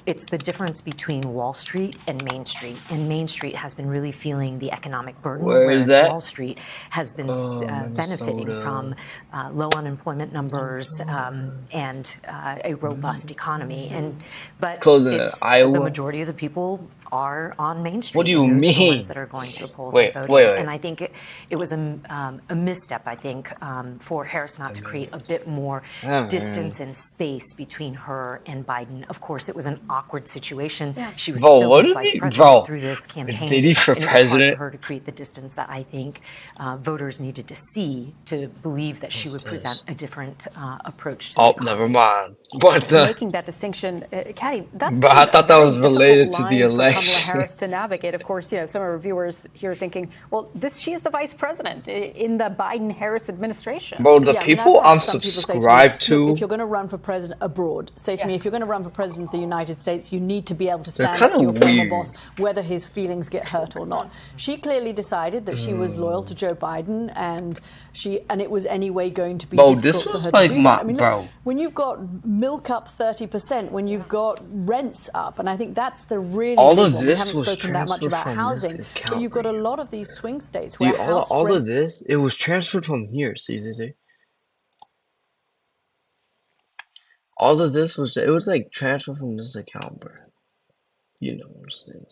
it's the difference between Wall Street and Main Street. And Main Street has been really feeling the economic burden, whereas Wall Street has been benefiting from low unemployment numbers and a robust economy. But the majority of the people are on Main Street. What do you mean? Those are the ones that are going to the polls and voting. And I think it was a misstep, I think, for Harris not to create a bit more distance and space between her and Biden. Of course, it was an awkward situation. She was still the vice president through this campaign. Did he for and president? It was hard for her to create the distance that I think voters needed to see to believe that she would present a different approach to the economy. Never mind. What the? Making that distinction, Caddy, that's but I thought that was related to the election. Kamala Harris to navigate. Of course, some of our viewers here thinking, well, she is the vice president in the Biden-Harris administration. Well, the people I'm subscribed to. If you're going to run for president abroad, say to me, if you're going to run for president of the United States, you need to be able to stand up to your former boss, whether his feelings get hurt or not. She clearly decided that she was loyal to Joe Biden, and it was anyway going to be difficult for her to do that. I mean, look, when you've got milk up 30%, when you've got rents up, and I think that's the really all big of one. this We haven't spoken that much about housing, but you've got a lot of these swing states where all of this, it was transferred from here, CZZ. All of this was, it was like transferred from this account, bro. You know what I'm saying.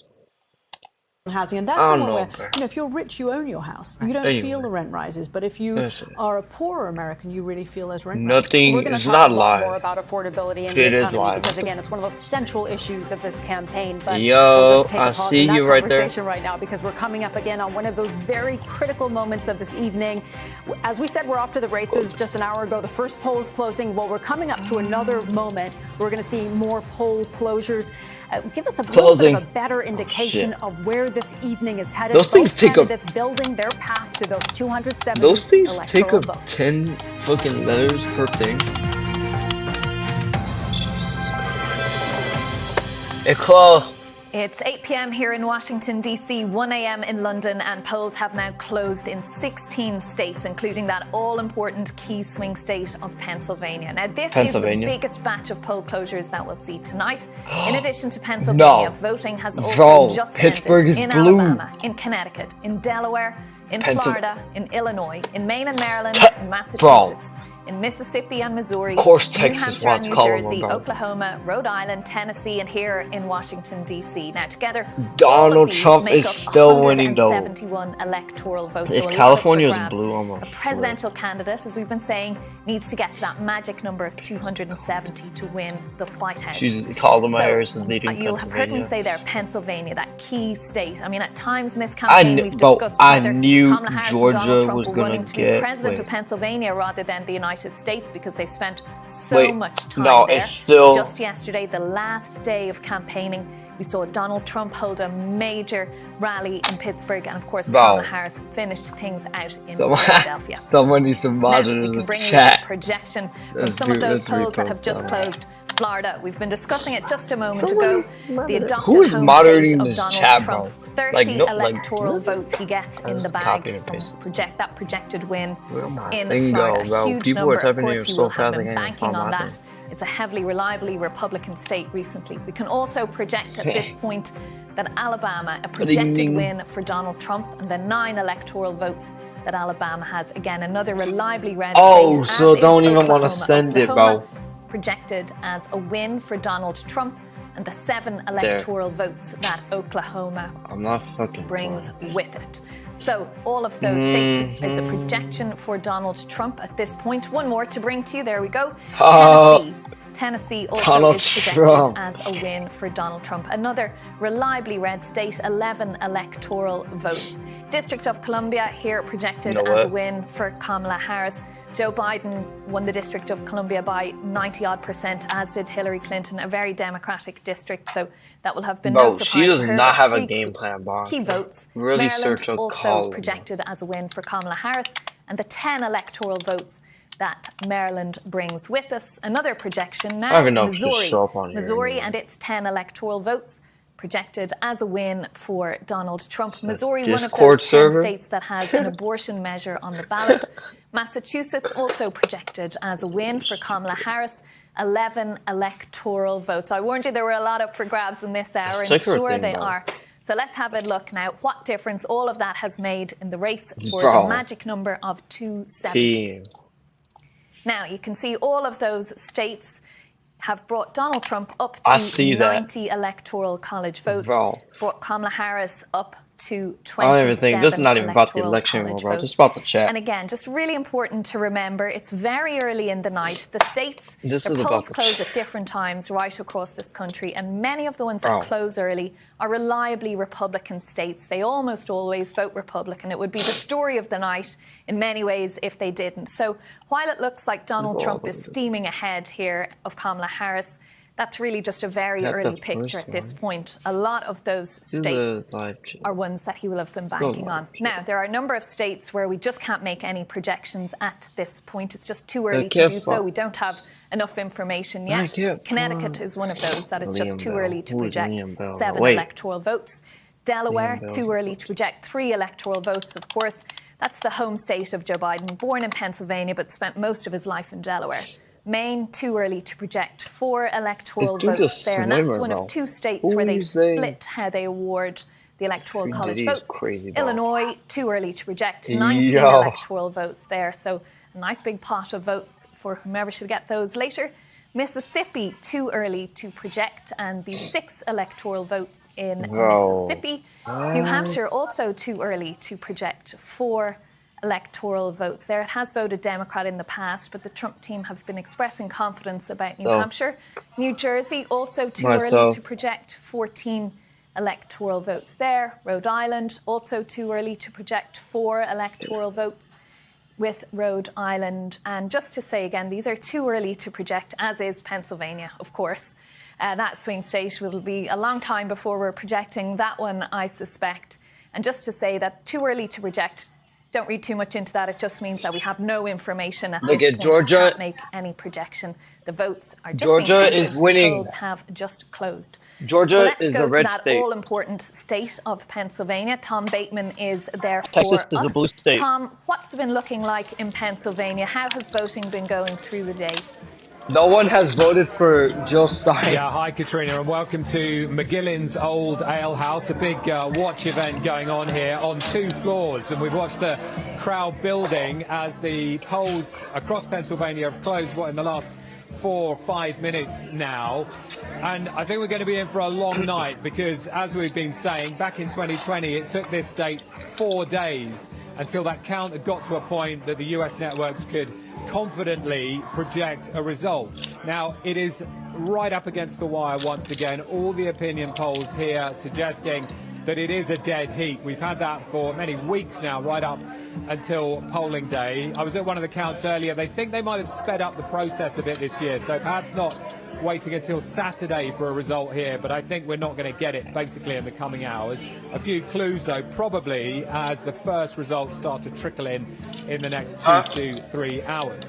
Housing, and that's somewhere where, if you're rich, you own your house. You don't feel the rent rises, but if you are a poorer American, you really feel those rent rises. We're going to talk a lot more about affordability and the economy because, again, it's one of those central issues of this campaign. But yo, I see you right there. Right now, because we're coming up again on one of those very critical moments of this evening. As we said, we're off to the races just an hour ago. The first poll is closing. Well, we're coming up to another moment. We're going to see more poll closures. Give us a little bit of a better indication of where this evening is headed. Those things take up. That's building their path to those 270. Those things take up 10 fucking letters per thing. It's 8 p.m. here in Washington, D.C., 1 a.m. in London, and polls have now closed in 16 states, including that all-important key swing state of Pennsylvania. Now, this is the biggest batch of poll closures that we'll see tonight. In addition to Pennsylvania, voting has also just ended in Alabama, in Connecticut, in Delaware, in Florida, in Illinois, in Maine and Maryland, in Massachusetts, in Mississippi and Missouri, of course, Texas wants New Jersey, Oklahoma, Rhode Island, Tennessee, and here in Washington, D.C. Now, together, Donald Trump is still winning, though. 171 electoral votes. If California is blue, almost. A presidential candidate, as we've been saying, needs to get to that magic number of 270 to win the White House. She's called him Harris is leading Pennsylvania. You'll have heard me say there, Pennsylvania, that key state. I mean, at times in this campaign, we've discussed whether Kamala Harris and Donald Trump were running to be president of Pennsylvania rather than the United States because they've spent so much time there. It's still... Just yesterday, the last day of campaigning, we saw Donald Trump hold a major rally in Pittsburgh, and of course, Kamala Harris finished things out in Philadelphia. Someone needs to monitor the chat. Projection from some of those polls that have just closed. Florida, we've been discussing it just a moment ago. The adopted who is monitoring this chat, Trump, 30 electoral votes he gets in the bag from that projected win in Florida. A huge number, of course, he will have been banking on that. It's a heavily, reliably Republican state recently. We can also project at this point that Alabama, a projected win for Donald Trump, and the 9 electoral votes that Alabama has. Again, another reliably red state. So don't even want to send it, bro. Projected as a win for Donald Trump. and the 7 electoral votes that Oklahoma brings with it. So all of those states is a projection for Donald Trump at this point. One more to bring to you. There we go. Tennessee also is projected as a win for Donald Trump. Another reliably red state, 11 electoral votes. District of Columbia here projected as a win for Kamala Harris. Joe Biden won the District of Columbia by 90-odd%, as did Hillary Clinton, a very Democratic district, so that will have been no surprise she does to her. not have a game plan, Bob. Key votes. Really Maryland search a also column. projected as a win for Kamala Harris, and the 10 electoral votes that Maryland brings with us. Another projection now, Missouri and its 10 electoral votes projected as a win for Donald Trump. Missouri, one of those 10 states that has an abortion measure on the ballot. Massachusetts also projected as a win for Kamala Harris. 11 electoral votes. I warned you there were a lot up for grabs in this hour, and sure they are. So let's have a look now. What difference all of that has made in the race for the magic number of 270. Now, you can see all of those states have brought Donald Trump up to 90 electoral college votes, brought Kamala Harris up to 27 I don't even think this is not even about the election anymore, bro. Just about the chat. And again, just really important to remember, it's very early in the night. The states, the polls close at different times right across this country, and many of the ones that close early are reliably Republican states. They almost always vote Republican. It would be the story of the night in many ways if they didn't. So while it looks like Donald Trump is steaming ahead here of Kamala Harris, that's really just a very early picture at this point. A lot of those states are ones that he will have been banking on. Now, there are a number of states where we just can't make any projections at this point. It's just too early to do so. We don't have enough information yet. Connecticut is one of those that it's just too early to project 7 electoral votes. Delaware, too early to project 3 electoral votes, of course. That's the home state of Joe Biden, born in Pennsylvania but spent most of his life in Delaware. Maine, too early to project 4 electoral votes there, and that's one of 2 states where they split how they award the electoral college votes. Illinois, too early to project 19 electoral votes there, so a nice big pot of votes for whomever should get those later. Mississippi, too early to project, and the 6 electoral votes in Mississippi. New Hampshire, also too early to project 4 electoral votes there. It has voted Democrat in the past, but the Trump team have been expressing confidence about New Hampshire. New Jersey, also too early to project 14 electoral votes there. Rhode Island, also too early to project 4 electoral votes with Rhode Island. And just to say again, these are too early to project, as is Pennsylvania, of course. That swing state will be a long time before we're projecting that one, I suspect. And just to say that too early to project, don't read too much into that. It just means that we have no information at this point. Georgia. We can't make any projection. The votes are just Georgia is winning. The polls have just closed. Georgia is a red state. Let's go to that all-important state of Pennsylvania. Tom Bateman is there for Texas is a blue state. Tom, what's it been looking like in Pennsylvania? How has voting been going through the day? No one has voted for Jill Stein. Yeah, hi Katrina, and welcome to McGillen's Old Ale House, a big watch event going on here on 2 floors. And we've watched the crowd building as the polls across Pennsylvania have closed, in the last 4 or 5 minutes now. And I think we're going to be in for a long night because, as we've been saying, back in 2020, it took this state 4 days until that count had got to a point that the US networks could confidently project a result. Now, it is right up against the wire once again. All the opinion polls here suggesting that it is a dead heat. We've had that for many weeks now, right up until polling day. I was at one of the counts earlier. They think they might have sped up the process a bit this year, so perhaps not waiting until Saturday for a result here, but I think we're not going to get it basically in the coming hours. A few clues though, probably as the first results start to trickle in the next 2 to 3 hours.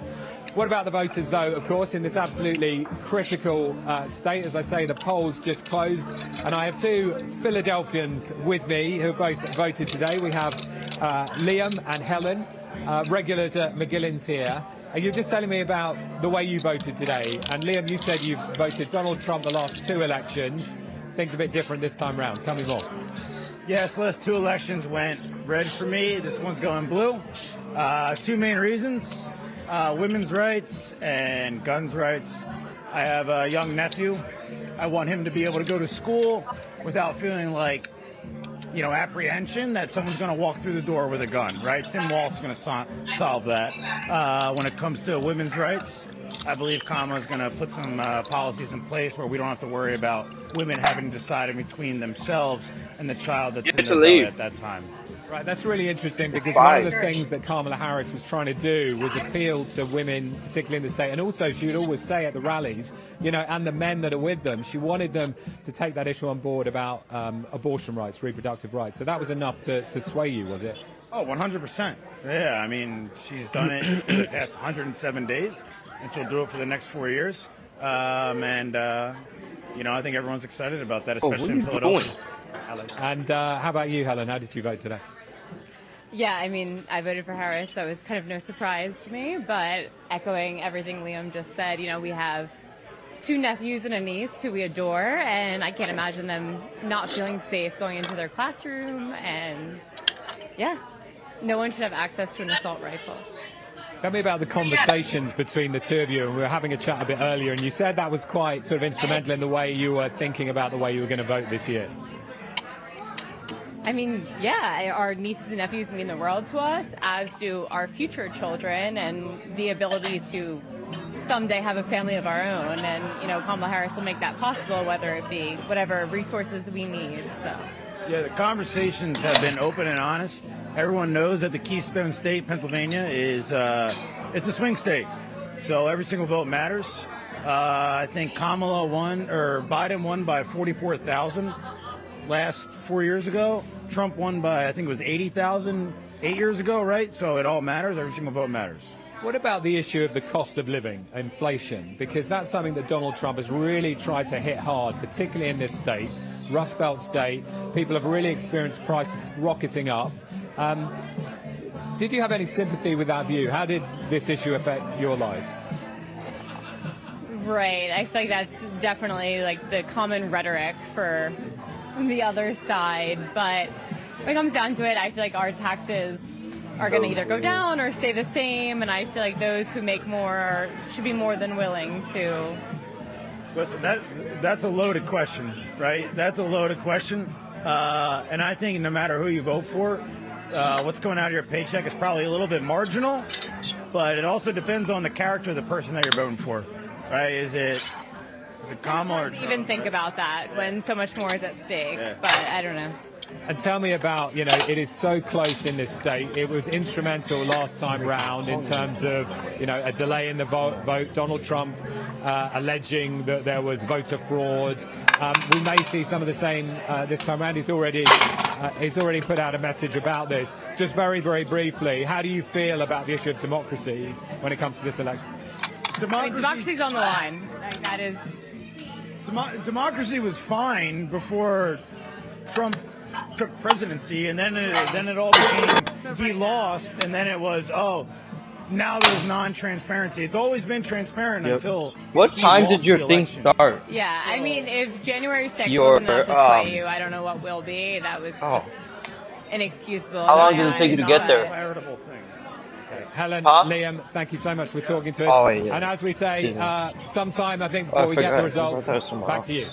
What about the voters, though, of course, in this absolutely critical state? As I say, the polls just closed, and I have 2 Philadelphians with me who both voted today. We have Liam and Helen, regulars at McGillen's here. And you're just telling me about the way you voted today. And Liam, you said you've voted Donald Trump the last 2 elections. Things a bit different this time round. Tell me more. Yes, the last 2 elections went red for me. This one's going blue. 2 main reasons. Women's rights and guns rights. I have a young nephew. I want him to be able to go to school without feeling like, you know, apprehension that someone's going to walk through the door with a gun, right? Tim Walz is going to solve that. When it comes to women's rights, I believe Kamala is going to put some policies in place where we don't have to worry about women having to decide between themselves and the child that's in their belly at that time. Right, that's really interesting because one of the things that Kamala Harris was trying to do was appeal to women, particularly in the state, and also she would always say at the rallies, you know, and the men that are with them, she wanted them to take that issue on board about abortion rights, reproductive rights. So that was enough to sway you, was it? Oh, 100%. Yeah, I mean, she's done it for the past 107 days, and she'll do it for the next 4 years. You know, I think everyone's excited about that, especially in Philadelphia. And how about you, Helen? How did you vote today? Yeah, I mean, I voted for Harris, so it was kind of no surprise to me, but echoing everything Liam just said, you know, we have 2 nephews and a niece who we adore, and I can't imagine them not feeling safe going into their classroom, and yeah, no one should have access to an assault rifle. Tell me about the conversations between the two of you, and we were having a chat a bit earlier, and you said that was quite sort of instrumental in the way you were thinking about the way you were going to vote this year. I mean, yeah, our nieces and nephews mean the world to us, as do our future children, and the ability to someday have a family of our own. And, you know, Kamala Harris will make that possible, whether it be whatever resources we need. So. Yeah, the conversations have been open and honest. Everyone knows that the Keystone State, Pennsylvania, is it's a swing state, so every single vote matters. I think Biden won by 44,000 last 4 years ago. Trump won by, I think it was 80,000 8 years ago, right? So it all matters. Every single vote matters. What about the issue of the cost of living, inflation? Because that's something that Donald Trump has really tried to hit hard, particularly in this state, Rust Belt state. People have really experienced prices rocketing up. Did you have any sympathy with that view? How did this issue affect your lives? Right. I feel like that's definitely like the common rhetoric for the other side. But when it comes down to it, I feel like our taxes are going to either go down or stay the same. And I feel like those who make more should be more than willing to. Listen, that's a loaded question, right? That's a loaded question. And I think no matter who you vote for, what's coming out of your paycheck is probably a little bit marginal. But it also depends on the character of the person that you're voting for. Right? Is it Kamala or Trump? Even think about that when so much more is at stake. Yeah. But I don't know. And tell me about, it is so close in this state. It was instrumental last time round in terms of, a delay in the vote. Donald Trump alleging that there was voter fraud. We may see some of the same this time around. He's already put out a message about this. Just very, very briefly, how do you feel about the issue of democracy when it comes to this election? Democracy's on the line. Like, that is. Democracy was fine before Trump took presidency, and then it all became he lost, and then it was now there's non-transparency. It's always been transparent until. What time did your thing start? Yeah, I mean, if January 6th wasn't enough to sway you, I don't know what will be. That was just inexcusable. How long did it take you to get there? Helen, Liam, thank you so much for talking to us. And as we say, sometime I think before we get the results, back to you.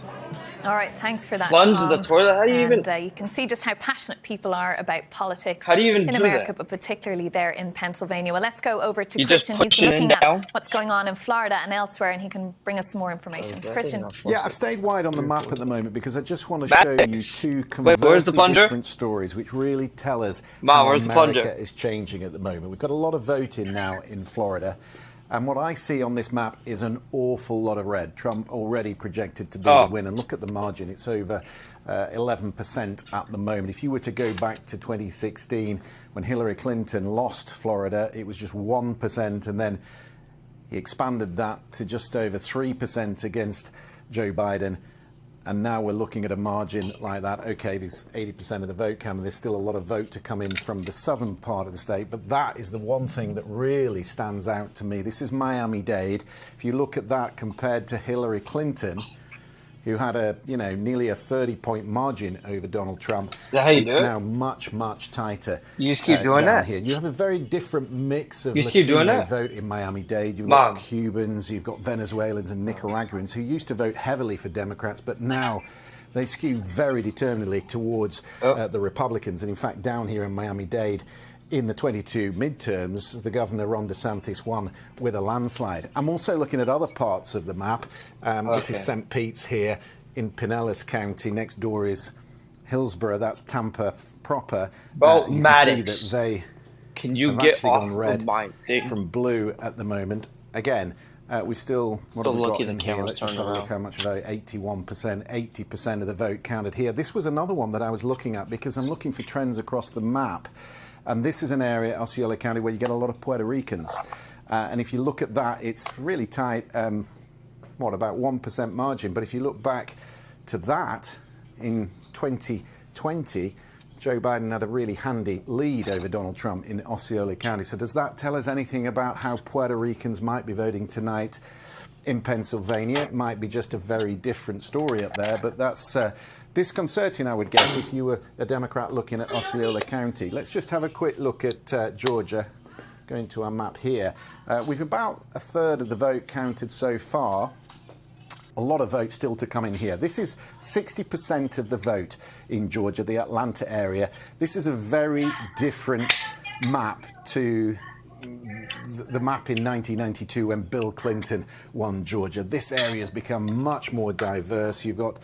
All right, thanks for that. Plunge the toilet? How do you even? You can see just how passionate people are about politics in America, but particularly there in Pennsylvania. Well, let's go over to Christian. He's looking at what's going on in Florida and elsewhere, and he can bring us some more information. Christian. Yeah, I've stayed wide on the map at the moment because I just want to show you two completely different stories which really tell us how America is changing at the moment. We've got a lot of voting now in Florida. And what I see on this map is an awful lot of red. Trump already projected to be the winner. Look at the margin. It's over 11% at the moment. If you were to go back to 2016, when Hillary Clinton lost Florida, it was just 1%. And then he expanded that to just over 3% against Joe Biden. And now we're looking at a margin like that. OK, there's 80% of the vote count, and there's still a lot of vote to come in from the southern part of the state. But that is the one thing that really stands out to me. This is Miami-Dade. If you look at that compared to Hillary Clinton, who had nearly a 30-point margin over Donald Trump. It's now much tighter. You just keep doing down that. Here. You have a very different mix of you just keep doing Latino that. vote in Miami-Dade. You've got Cubans, you've got Venezuelans and Nicaraguans who used to vote heavily for Democrats, but now they skew very determinedly towards the Republicans. And in fact, down here in Miami-Dade, in the 22 midterms, the governor, Ron DeSantis, won with a landslide. I'm also looking at other parts of the map. This is St. Pete's here in Pinellas County. Next door is Hillsborough. That's Tampa proper. You can see that can you have get actually off gone red of my thing? From blue at the moment. Again, we still what have we got in here? Let's just have a look how much vote. 81%, 80% of the vote counted here. This was another one that I was looking at because I'm looking for trends across the map. And this is an area, Osceola County, where you get a lot of Puerto Ricans. And if you look at that, it's really tight, about 1% margin. But if you look back to that in 2020, Joe Biden had a really handy lead over Donald Trump in Osceola County. So does that tell us anything about how Puerto Ricans might be voting tonight in Pennsylvania? It might be just a very different story up there, but that's disconcerting, I would guess, if you were a Democrat looking at Osceola County. Let's just have a quick look at Georgia, going to our map here. We've about a third of the vote counted so far. A lot of votes still to come in here. This is 60% of the vote in Georgia, the Atlanta area. This is a very different map to the map in 1992 when Bill Clinton won Georgia. This area has become much more diverse. You've got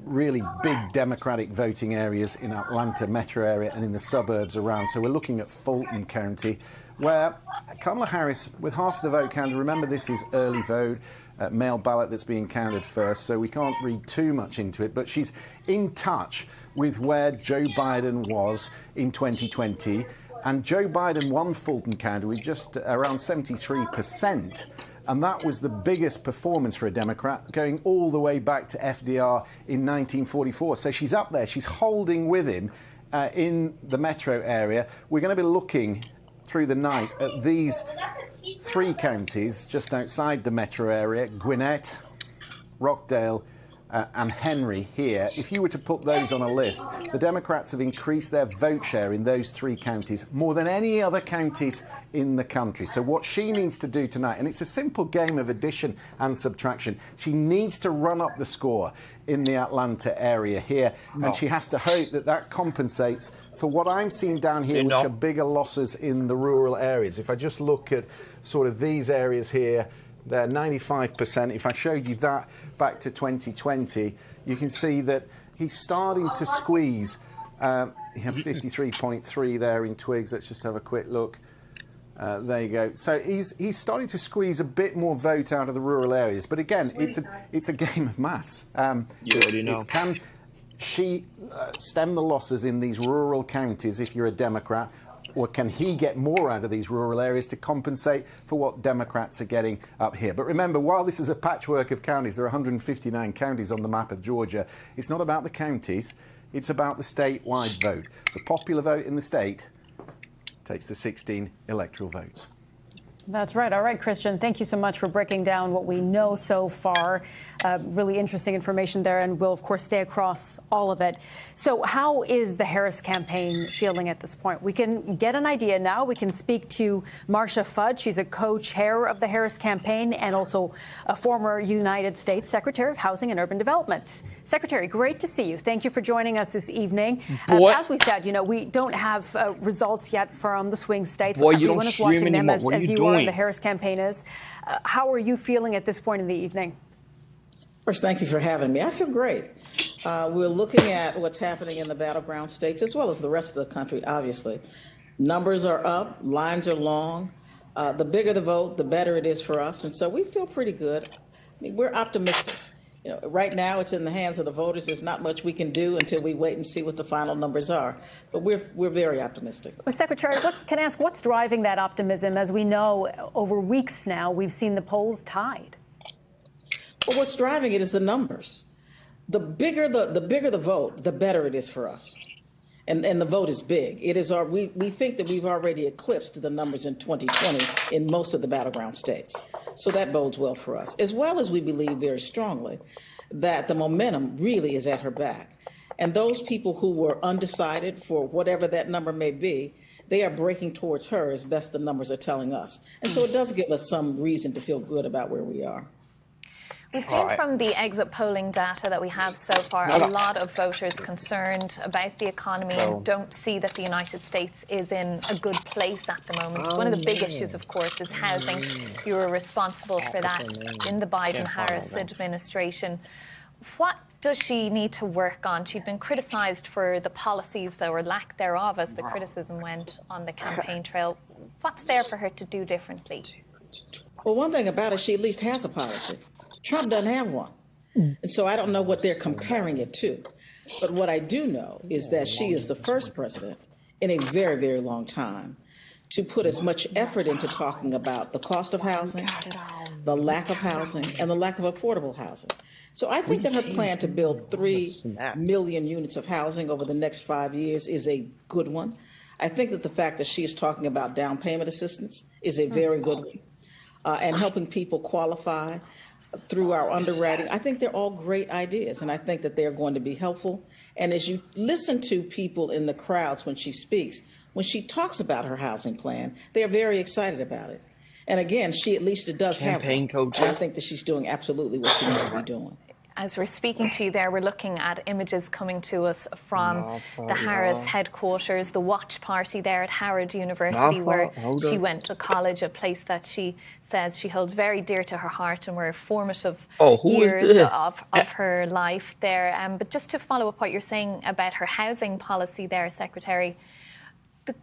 really big Democratic voting areas in Atlanta metro area and in the suburbs around. So we're looking at Fulton County, where Kamala Harris, with half the vote counted, remember this is early vote, mail ballot that's being counted first, so we can't read too much into it, but she's in touch with where Joe Biden was in 2020. And Joe Biden won Fulton County with just around 73%. And that was the biggest performance for a Democrat, going all the way back to FDR in 1944. So she's up there. She's holding with him in the metro area. We're going to be looking through the night at these three counties just outside the metro area, Gwinnett, Rockdale, and Henry here. If you were to put those on a list, the Democrats have increased their vote share in those three counties more than any other counties in the country. So what she needs to do tonight, and it's a simple game of addition and subtraction, she needs to run up the score in the Atlanta area here, and she has to hope that that compensates for what I'm seeing down here, which are bigger losses in the rural areas. If I just look at sort of these areas here, they're 95%. If I showed you that back to 2020, you can see that he's starting to squeeze. You have 53.3 there in Twigs. Let's just have a quick look. There you go. So he's starting to squeeze a bit more vote out of the rural areas. But again, it's a game of maths. You already know. Can she stem the losses in these rural counties if you're a Democrat? Or can he get more out of these rural areas to compensate for what Democrats are getting up here? But remember, while this is a patchwork of counties, there are 159 counties on the map of Georgia. It's not about the counties. It's about the statewide vote. The popular vote in the state takes the 16 electoral votes. That's right. All right, Christian, thank you so much for breaking down what we know so far. Really interesting information there, and we'll, of course, stay across all of it. So how is the Harris campaign feeling at this point? We can get an idea now. We can speak to Marcia Fudge. She's a co-chair of the Harris campaign and also a former United States Secretary of Housing and Urban Development. Secretary, great to see you. Thank you for joining us this evening. As we said, we don't have results yet from the swing states. Everyone is watching them as you are. The Harris campaign is. How are you feeling at this point in the evening? First, thank you for having me. I feel great. We're looking at what's happening in the battleground states as well as the rest of the country, obviously. Numbers are up, lines are long. The bigger the vote, the better it is for us. And so we feel pretty good. I mean, we're optimistic. Right now it's in the hands of the voters. There's not much we can do until we wait and see what the final numbers are. But we're very optimistic. Well, Secretary, can I ask what's driving that optimism? As we know, over weeks now, we've seen the polls tied. Well, what's driving it is the numbers. The bigger the vote, the better it is for us. And the vote is big. It is we think that we've already eclipsed the numbers in 2020 in most of the battleground states. So that bodes well for us, as well as we believe very strongly that the momentum really is at her back. And those people who were undecided for whatever that number may be, they are breaking towards her as best the numbers are telling us. And so it does give us some reason to feel good about where we are. We've seen from the exit polling data that we have so far a lot of voters concerned about the economy and don't see that the United States is in a good place at the moment. One of the big issues, of course, is housing. You were responsible for that in the Biden-Harris administration. What does she need to work on? She'd been criticised for the policies, or lack thereof, as the criticism went on the campaign trail. What's there for her to do differently? Well, one thing about it, she at least has a policy. Trump doesn't have one. And so I don't know what they're comparing it to. But what I do know is that she is the first president in a very, very long time to put as much effort into talking about the cost of housing, the lack of housing, and the lack of affordable housing. So I think that her plan to build 3 million units of housing over the next 5 years is a good one. I think that the fact that she is talking about down payment assistance is a very good one. And helping people qualify through our underwriting. I think they're all great ideas, and I think that they're going to be helpful. And as you listen to people in the crowds when she speaks, when she talks about her housing plan, they are very excited about it. And again, she at least does have one. And I think that she's doing absolutely what she needs to be doing. As we're speaking to you there, we're looking at images coming to us from the Harris headquarters, the watch party there at Howard University, where she went to college, a place that she says she holds very dear to her heart and were formative years of her life there. But just to follow up what you're saying about her housing policy there, Secretary,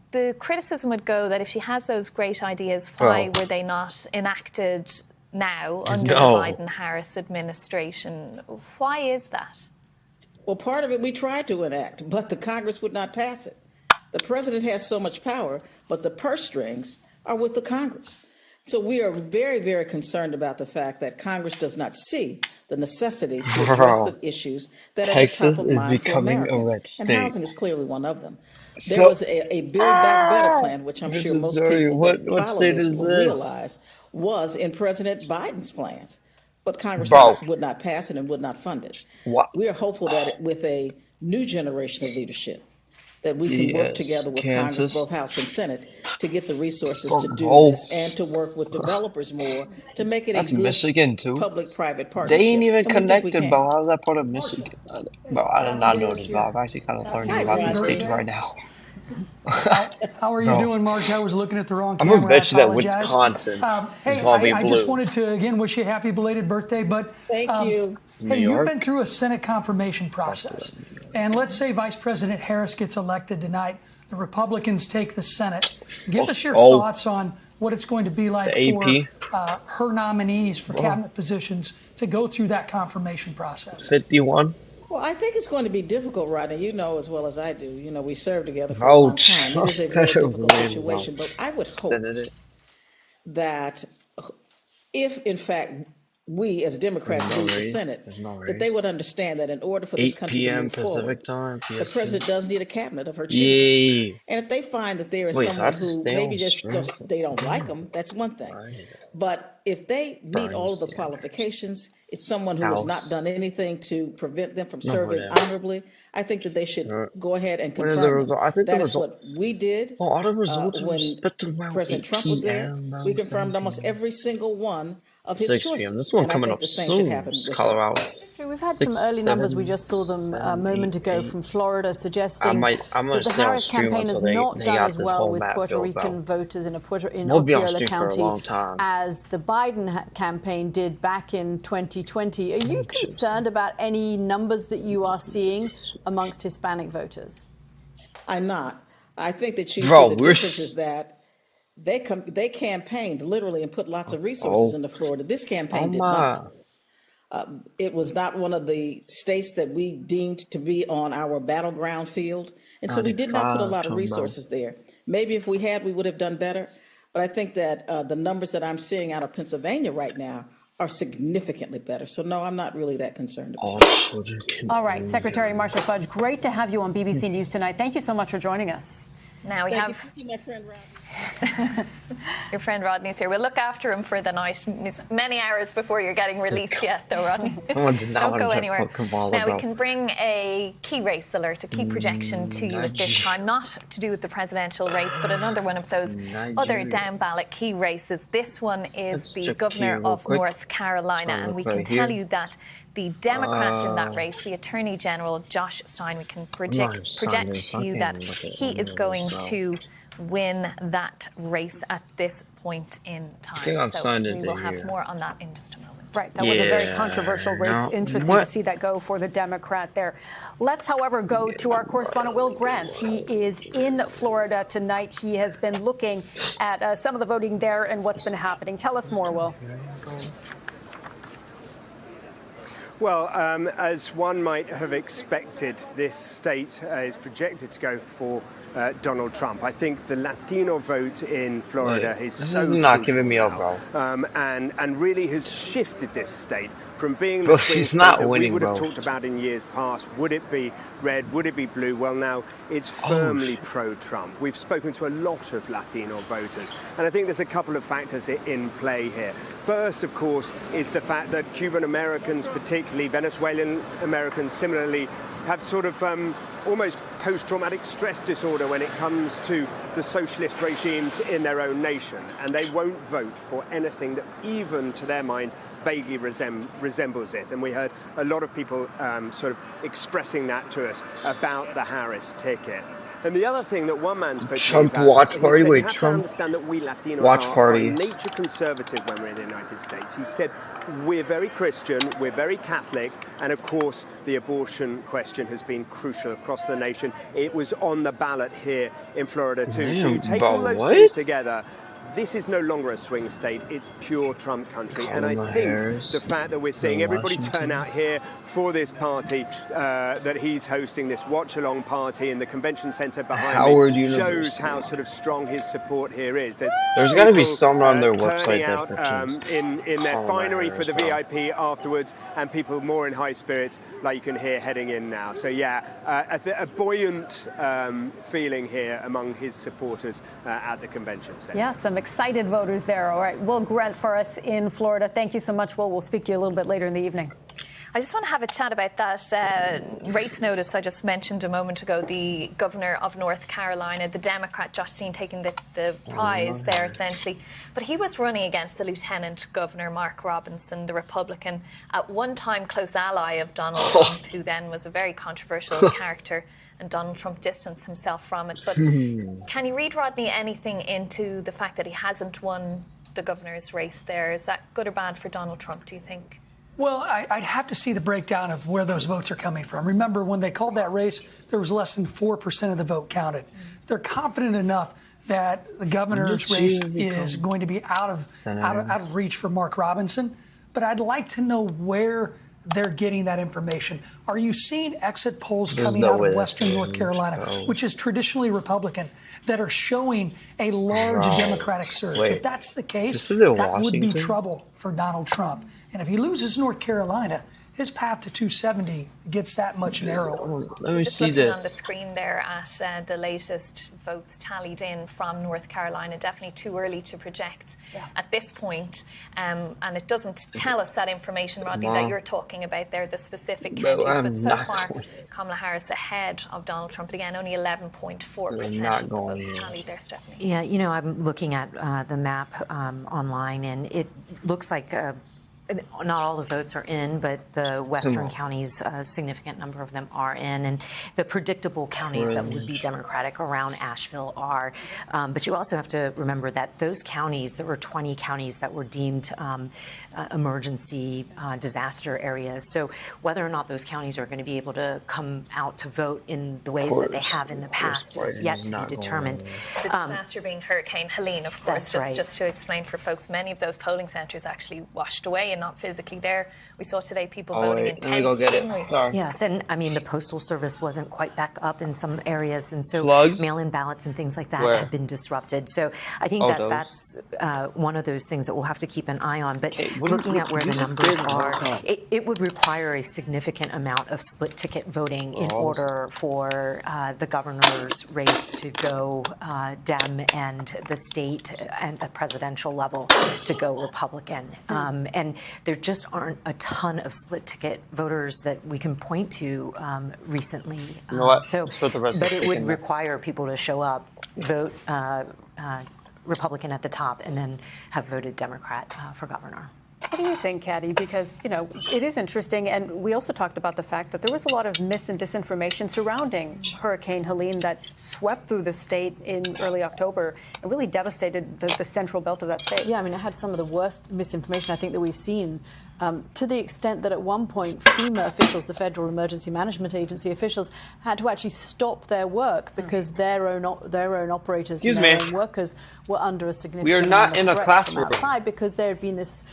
the criticism would go that if she has those great ideas, why were they not enacted now under the Biden-Harris administration? Why is that? Well, part of it we tried to enact, but the Congress would not pass it. The president has so much power, but the purse strings are with the Congress. So we are very, very concerned about the fact that Congress does not see the necessity to address the issues that are at the top of mind for Americans. And housing is clearly one of them. There was a Build Back Better plan, which I'm sure most people that follow this will realize was in President Biden's plans, but Congress would not pass it and would not fund it. We are hopeful that with a new generation of leadership, that we can work together with Congress, both House and Senate, to get the resources to do this and to work with developers more to make it a good public-private partnership. They ain't even connected, bro. How's that part of Michigan? Bro, I did not know this, bro. I'm actually kind of learning about these states right now. How are you doing, Mark? I was looking at the wrong I'm camera. gonna bet you that Wisconsin is gonna be blue. I just wanted to again wish you a happy belated birthday, but thank you. Hey, you've been through a Senate confirmation process, and let's say Vice President Harris gets elected tonight. The Republicans take the Senate. Give us your thoughts on what it's going to be like for her nominees for cabinet positions to go through that confirmation process. 51. Well, I think it's going to be difficult, Rodney. You know as well as I do. You know, we served together for a long time. It is a very difficult situation, but I would hope that if, in fact, we as Democrats lead the Senate, that they would understand that in order for this country to move forward, the president does need a cabinet of her choosing. And if they find that there is someone who maybe just they don't like them, that's one thing. But if they meet all of the qualifications, it's someone who has not done anything to prevent them from serving honorably. I think that they should go ahead and confirm that is what we did when President Trump was there. We confirmed almost every single one of his 6 choices. p.m. This one coming up soon. Colorado. We've had some early numbers. We just saw them a moment ago from Florida, suggesting that the Harris campaign has not done as well with Puerto Rican voters in Osceola County as the Biden campaign did back in 2020. Are you concerned about any numbers that you are seeing amongst Hispanic voters? I'm not. I think that you see the difference is that they campaigned literally and put lots of resources into Florida. This campaign did not. It was not one of the states that we deemed to be on our battleground field. And so we did not put a lot of resources there. Maybe if we had, we would have done better. But I think that the numbers that I'm seeing out of Pennsylvania right now are significantly better. So no, I'm not really that concerned about it. All right, Secretary Marcia Fudge, great to have you on BBC News tonight. Thank you so much for joining us. Now we have my friend Rodney. Your friend Rodney's here. We'll look after him for the night. It's many hours before you're getting released yet, though, Rodney. Don't go anywhere. Now, we can bring a key race alert, a key projection to you at this time, not to do with the presidential race, but another one of those other down-ballot key races. This one is the governor of North Carolina, and we can tell you that the Democrat in that race, the Attorney General Josh Stein, we can project to you that he is going to win that race at this point in time. So we will have more on that in just a moment. Right, that was a very controversial race. Interesting to see that go for the Democrat there. Let's, however, go to our correspondent, Will Grant. He is in Florida tonight. He has been looking at some of the voting there and what's been happening. Tell us more, Will. Well, as one might have expected, this state is projected to go for Donald Trump. I think the Latino vote in Florida is so not giving me up, bro. And really has shifted this state from being the swing state that we would have talked about in years past. Would it be red? Would it be blue? Well, now it's firmly pro-Trump. We've spoken to a lot of Latino voters, and I think there's a couple of factors in play here. First, of course, is the fact that Cuban Americans, particularly Venezuelan Americans, similarly have sort of almost post-traumatic stress disorder when it comes to the socialist regimes in their own nation, and they won't vote for anything that even to their mind vaguely resembles it. And we heard a lot of people sort of expressing that to us about the Harris ticket. And the other thing that one man spoke Trump to me about, watch party. Wait, Trump to understand that we Latinos watch are party. by nature conservative when we're in the United States. He said we're very Christian, we're very Catholic, and of course the abortion question has been crucial across the nation. It was on the ballot here in Florida too. So you take all those things together. This is no longer a swing state, it's pure Trump country. And I think the fact that we're seeing everybody turn out here for this party that he's hosting, this watch-along party in the convention center behind me, shows how sort of strong his support here is. There's got to be someone on their website out that in their finery for the VIP afterwards, and people more in high spirits, like you can hear heading in now. So yeah, a buoyant feeling here among his supporters at the convention center. Yeah, some excited voters there. All right, Will Grant for us in Florida. Thank you so much, Will. We'll speak to you a little bit later in the evening. I just want to have a chat about that race notice I just mentioned a moment ago. The governor of North Carolina, the Democrat, Josh Stein, taking the prize there, essentially. But he was running against the Lieutenant Governor, Mark Robinson, the Republican, at one time close ally of Donald Trump, who then was a very controversial character, and Donald Trump distanced himself from it. But can you read, Rodney, anything into the fact that he hasn't won the governor's race there? Is that good or bad for Donald Trump, do you think? Well, I'd have to see the breakdown of where those votes are coming from. Remember, when they called that race, there was less than 4% of the vote counted. They're confident enough that the governor's race is going to be out of reach for Mark Robinson. But I'd like to know where they're getting that information. Are you seeing exit polls coming out of Western North Carolina, which is traditionally Republican, that are showing a large Democratic surge? If that's the case, that would be trouble for Donald Trump. And if he loses North Carolina, his path to 270 gets that much narrower. Let me see looking this. on the screen there at the latest votes tallied in from North Carolina. Definitely too early to project at this point. And it doesn't tell us that information, Rodney, that you're talking about there, the specific counties. But so far, Kamala Harris ahead of Donald Trump. But again, only 11.4% of the votes tallied there, Stephanie. Yeah, you know, I'm looking at the map online, and it looks like not all the votes are in, but the western counties, a significant number of them are in, and the predictable counties that would be Democratic around Asheville are. But you also have to remember that those counties, there were 20 counties that were deemed emergency disaster areas. So whether or not those counties are going to be able to come out to vote in the ways that they have in the past is yet to be determined. The disaster being Hurricane Helene, of course. Just to explain for folks, many of those polling centers actually washed away in and not physically there. We saw today people voting in tents. Let me go get it. Sorry. Yes, and I mean the postal service wasn't quite back up in some areas, and so mail-in ballots and things like that have been disrupted. So I think that's one of those things that we'll have to keep an eye on. But looking at where the numbers are, it would require a significant amount of split ticket voting in order for the governor's race to go Dem and the state and the presidential level to go Republican. And there just aren't a ton of split ticket voters that we can point to recently. But it would require people to show up, vote Republican at the top, and then have voted Democrat for governor. What do you think, Caddy? Because, you know, it is interesting, and we also talked about the fact that there was a lot of mis and disinformation surrounding Hurricane Helene that swept through the state in early October and really devastated the central belt of that state. Yeah, I mean, it had some of the worst misinformation I think that we've seen, to the extent that at one point FEMA officials, the Federal Emergency Management Agency officials, had to actually stop their work because their own operators and their own workers were under a significant amount of threat from outside because there had been this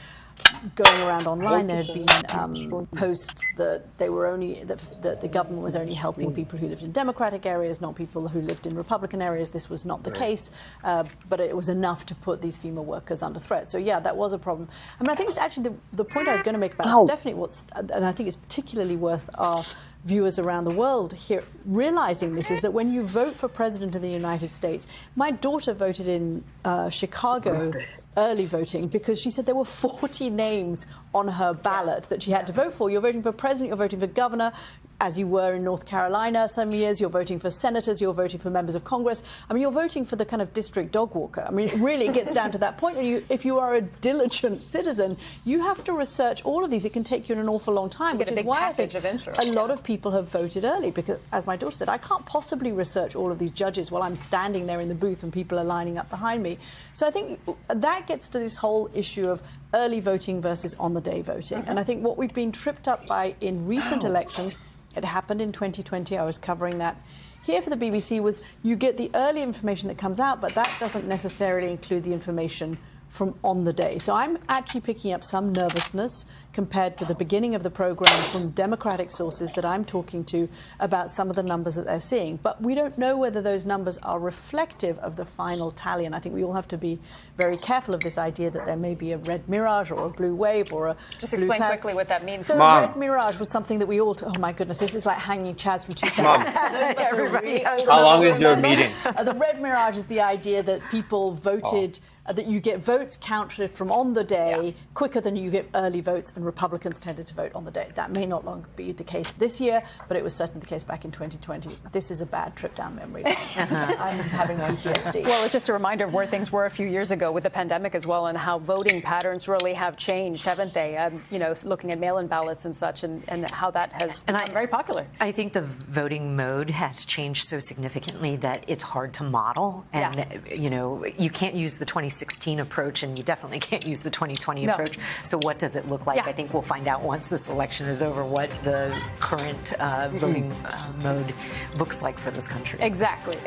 going around online. There had been posts that they were only that the government was only helping people who lived in Democratic areas, not people who lived in Republican areas. This was not the case, but it was enough to put these FEMA workers under threat. So yeah, that was a problem. I mean, I think it's actually the point I was going to make about Stephanie, and I think it's particularly worth our viewers around the world here realizing this, is that when you vote for president of the United States, my daughter voted in Chicago early voting because she said there were 40 names on her ballot that she had to vote for. You're voting for president, you're voting for governor, as you were in North Carolina some years, you're voting for senators, you're voting for members of Congress. I mean, you're voting for the kind of district dog walker. I mean, it really gets down to that point. And if you are a diligent citizen, you have to research all of these. It can take you an awful long time, which is why I think a lot of people have voted early, because, as my daughter said, I can't possibly research all of these judges while I'm standing there in the booth and people are lining up behind me. So I think that gets to this whole issue of early voting versus on-the-day voting. And I think what we've been tripped up by in recent elections, it happened in 2020, I was covering that here for the BBC, was you get the early information that comes out, but that doesn't necessarily include the information from on the day. So I'm actually picking up some nervousness compared to the beginning of the program from Democratic sources that I'm talking to about some of the numbers that they're seeing. But we don't know whether those numbers are reflective of the final tally. And I think we all have to be very careful of this idea that there may be a red mirage or a blue wave or a Just explain quickly what that means. So a red mirage was something that we all, oh my goodness, this is like hanging chads from two cats. How long is your meeting? The red mirage is the idea that people voted, that you get votes counted from on the day quicker than you get early votes, and Republicans tended to vote on the day. That may not longer be the case this year, but it was certainly the case back in 2020. This is a bad trip down memory lane. I'm having PTSD. Well, it's just a reminder of where things were a few years ago with the pandemic as well, and how voting patterns really have changed, haven't they? You know, looking at mail-in ballots and such, and how that has become very popular. I think the voting mode has changed so significantly that it's hard to model. And, you know, you can't use the 2016 approach, and you definitely can't use the 2020 approach. So what does it look like? I think we'll find out once this election is over what the current voting mode looks like for this country. Exactly.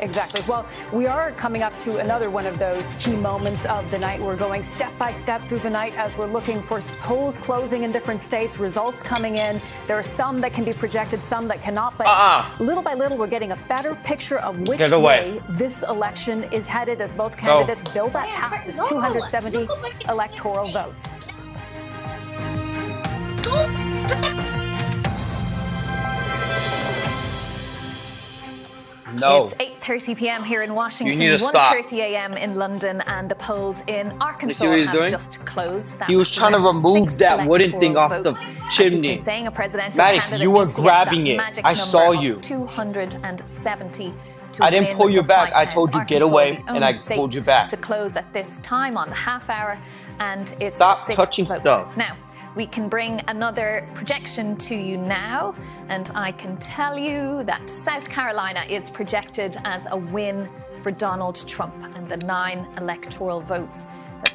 Well, we are coming up to another one of those key moments of the night. We're going step by step through the night as we're looking for polls closing in different states, results coming in. There are some that can be projected, some that cannot, but little by little we're getting a better picture of which way this election is headed as both candidates build that path to 270 electoral votes. No. It's 8:30 p.m. here in Washington, 1:30 a.m. in London, and the polls in Arkansas have just closed. He was trying to remove that wooden thing off the chimney. Saying a presidential Maddox, you were grabbing it. I saw you. 270. I didn't pull you back. I told you get away, and I pulled you back. To close at this time on the half hour, and it's stop touching stuff. Now, we can bring another projection to you now, and I can tell you that South Carolina is projected as a win for Donald Trump, and the 9 electoral votes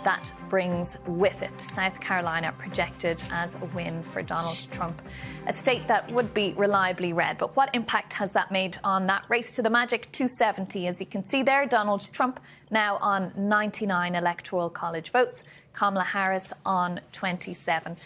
that brings with it. South Carolina projected as a win for Donald Trump, a state that would be reliably red. But what impact has that made on that race to the magic 270? As you can see there, Donald Trump now on 99 electoral college votes, Kamala Harris on 27.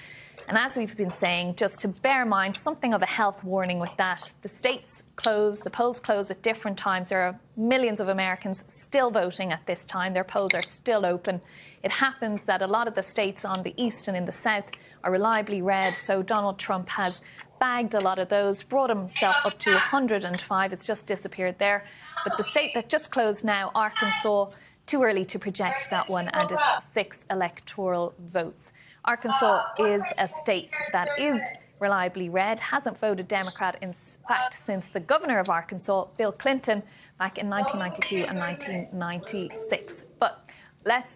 And as we've been saying, just to bear in mind, something of a health warning with that. The states close, the polls close at different times. There are millions of Americans still voting at this time. Their polls are still open. It happens that a lot of the states on the east and in the south are reliably red, so Donald Trump has bagged a lot of those, brought himself up to 105. It's just disappeared there. But the state that just closed now, Arkansas, too early to project that one, and it's 6 electoral votes. Arkansas is a state that is reliably red, hasn't voted Democrat, in fact, since the governor of Arkansas, Bill Clinton, back in 1992 and 1996. But let's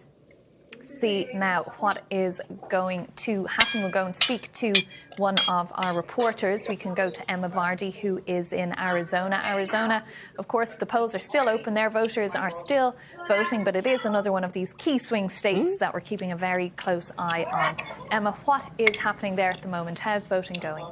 see now what is going to happen. We'll go and speak to one of our reporters. We can go to Emma Vardy, who is in Arizona. Arizona, of course, the polls are still open there. Voters are still voting, but it is another one of these key swing states that we're keeping a very close eye on. Emma, what is happening there at the moment? How's voting going?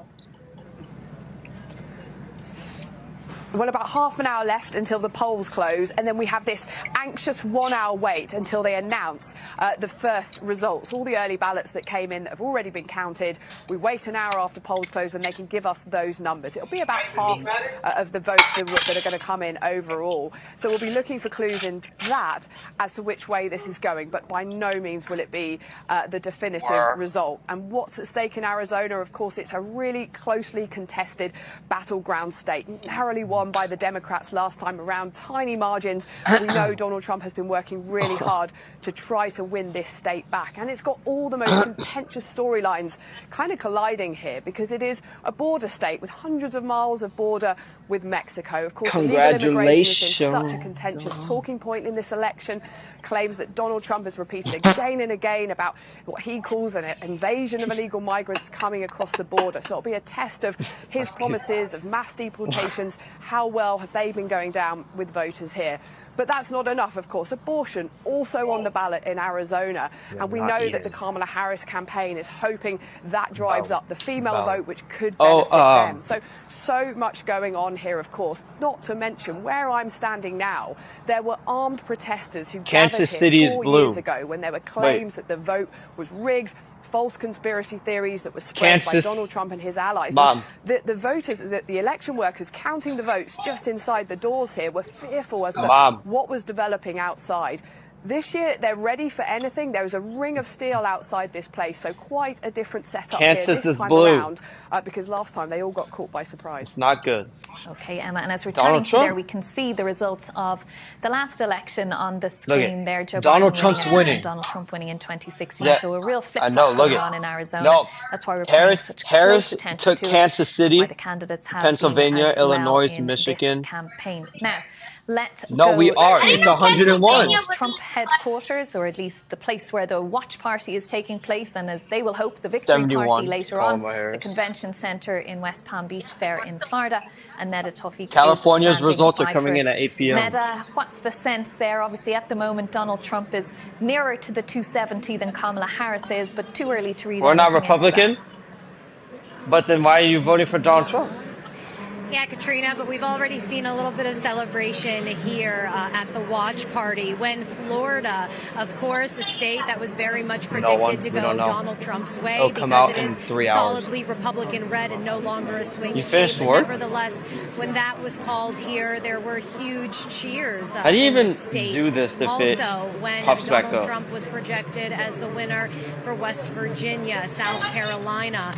Well, about half an hour left until the polls close, and then we have this anxious 1 hour wait until they announce the first results. All the early ballots that came in that have already been counted, we wait an hour after polls close and they can give us those numbers. It'll be about half of the votes that are going to come in overall. So we'll be looking for clues in that as to which way this is going, but by no means will it be the definitive result. And what's at stake in Arizona? Of course, it's a really closely contested battleground state, narrowly won by the Democrats last time around, tiny margins. We know Donald Trump has been working really hard to try to win this state back, and it's got all the most contentious storylines kind of colliding here, because it is a border state with hundreds of miles of border with Mexico. Of course, illegal immigration has been such a contentious talking point in this election. Claims that Donald Trump has repeated again and again about what he calls an invasion of illegal migrants coming across the border. So it'll be a test of his promises of mass deportations. How well have they been going down with voters here? But that's not enough, of course. Abortion also on the ballot in Arizona. And we know that the Kamala Harris campaign is hoping that drives up the female vote, which could benefit them. So much going on here, of course. Not to mention, where I'm standing now, there were armed protesters who gathered here 4 years ago when there were claims that the vote was rigged, false conspiracy theories that were spread by Donald Trump and his allies. The voters, the election workers counting the votes just inside the doors here were fearful as to what was developing outside. This year, they're ready for anything. There is a ring of steel outside this place, so quite a different setup here this time around, because last time they all got caught by surprise. It's not good. Okay, Emma, and as we're turning to there, we can see the results of the last election on the screen there. Joe Donald Biden Trump's winning. Donald Trump winning in 2016, so a real flip-flop going on in Arizona. That's why we're paying such close attention to Kansas City, why the candidates have Pennsylvania, been as Illinois, well in Michigan. This campaign. Now, let's No, go we are. to It's 101. Donald Trump headquarters, or at least the place where the watch party is taking place, and as they will hope, the victory party later on, the convention center in West Palm Beach there in Florida. And Neda Tawfiq. California's results are coming in at 8 p.m. Neda, what's the sense there? Obviously, at the moment, Donald Trump is nearer to the 270 than Kamala Harris is, but too early to read. We're not Republican, but then why are you voting for Donald Trump? Yeah, Katrina, but we've already seen a little bit of celebration here at the watch party when Florida, of course, a state that was very much predicted to go Donald Trump's way because it is solidly Republican red and no longer a swing state. But nevertheless, when that was called here, there were huge cheers. How do you even do this if it pops back up? Donald Trump was projected as the winner for West Virginia, South Carolina,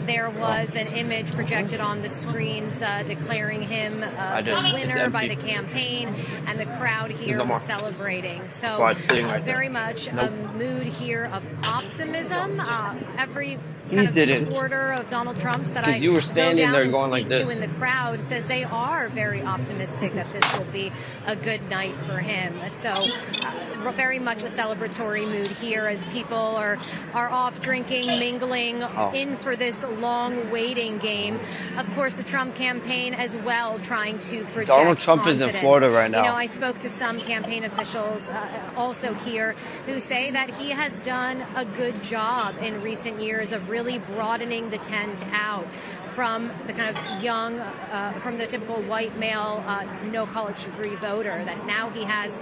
there was an image projected on the screens declaring him the winner by the campaign, and the crowd here was celebrating. So very much a mood here of optimism. Every He didn't. supporter of Donald Trump's that Because you were standing there going like this. in the crowd says they are very optimistic that this will be a good night for him. So very much a celebratory mood here as people are off drinking, mingling, in for this long waiting game. Of course, the Trump campaign as well trying to project Donald Trump confidence. is in Florida right now. You know, I spoke to some campaign officials also here who say that he has done a good job in recent years of really broadening the tent out from the kind of young, from the typical white male, no college degree voter, that now he has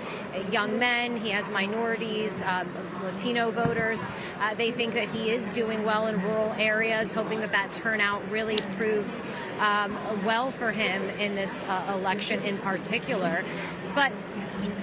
young men, he has minorities, Latino voters. They think that he is doing well in rural areas, hoping that that turnout really proves well for him in this election in particular. But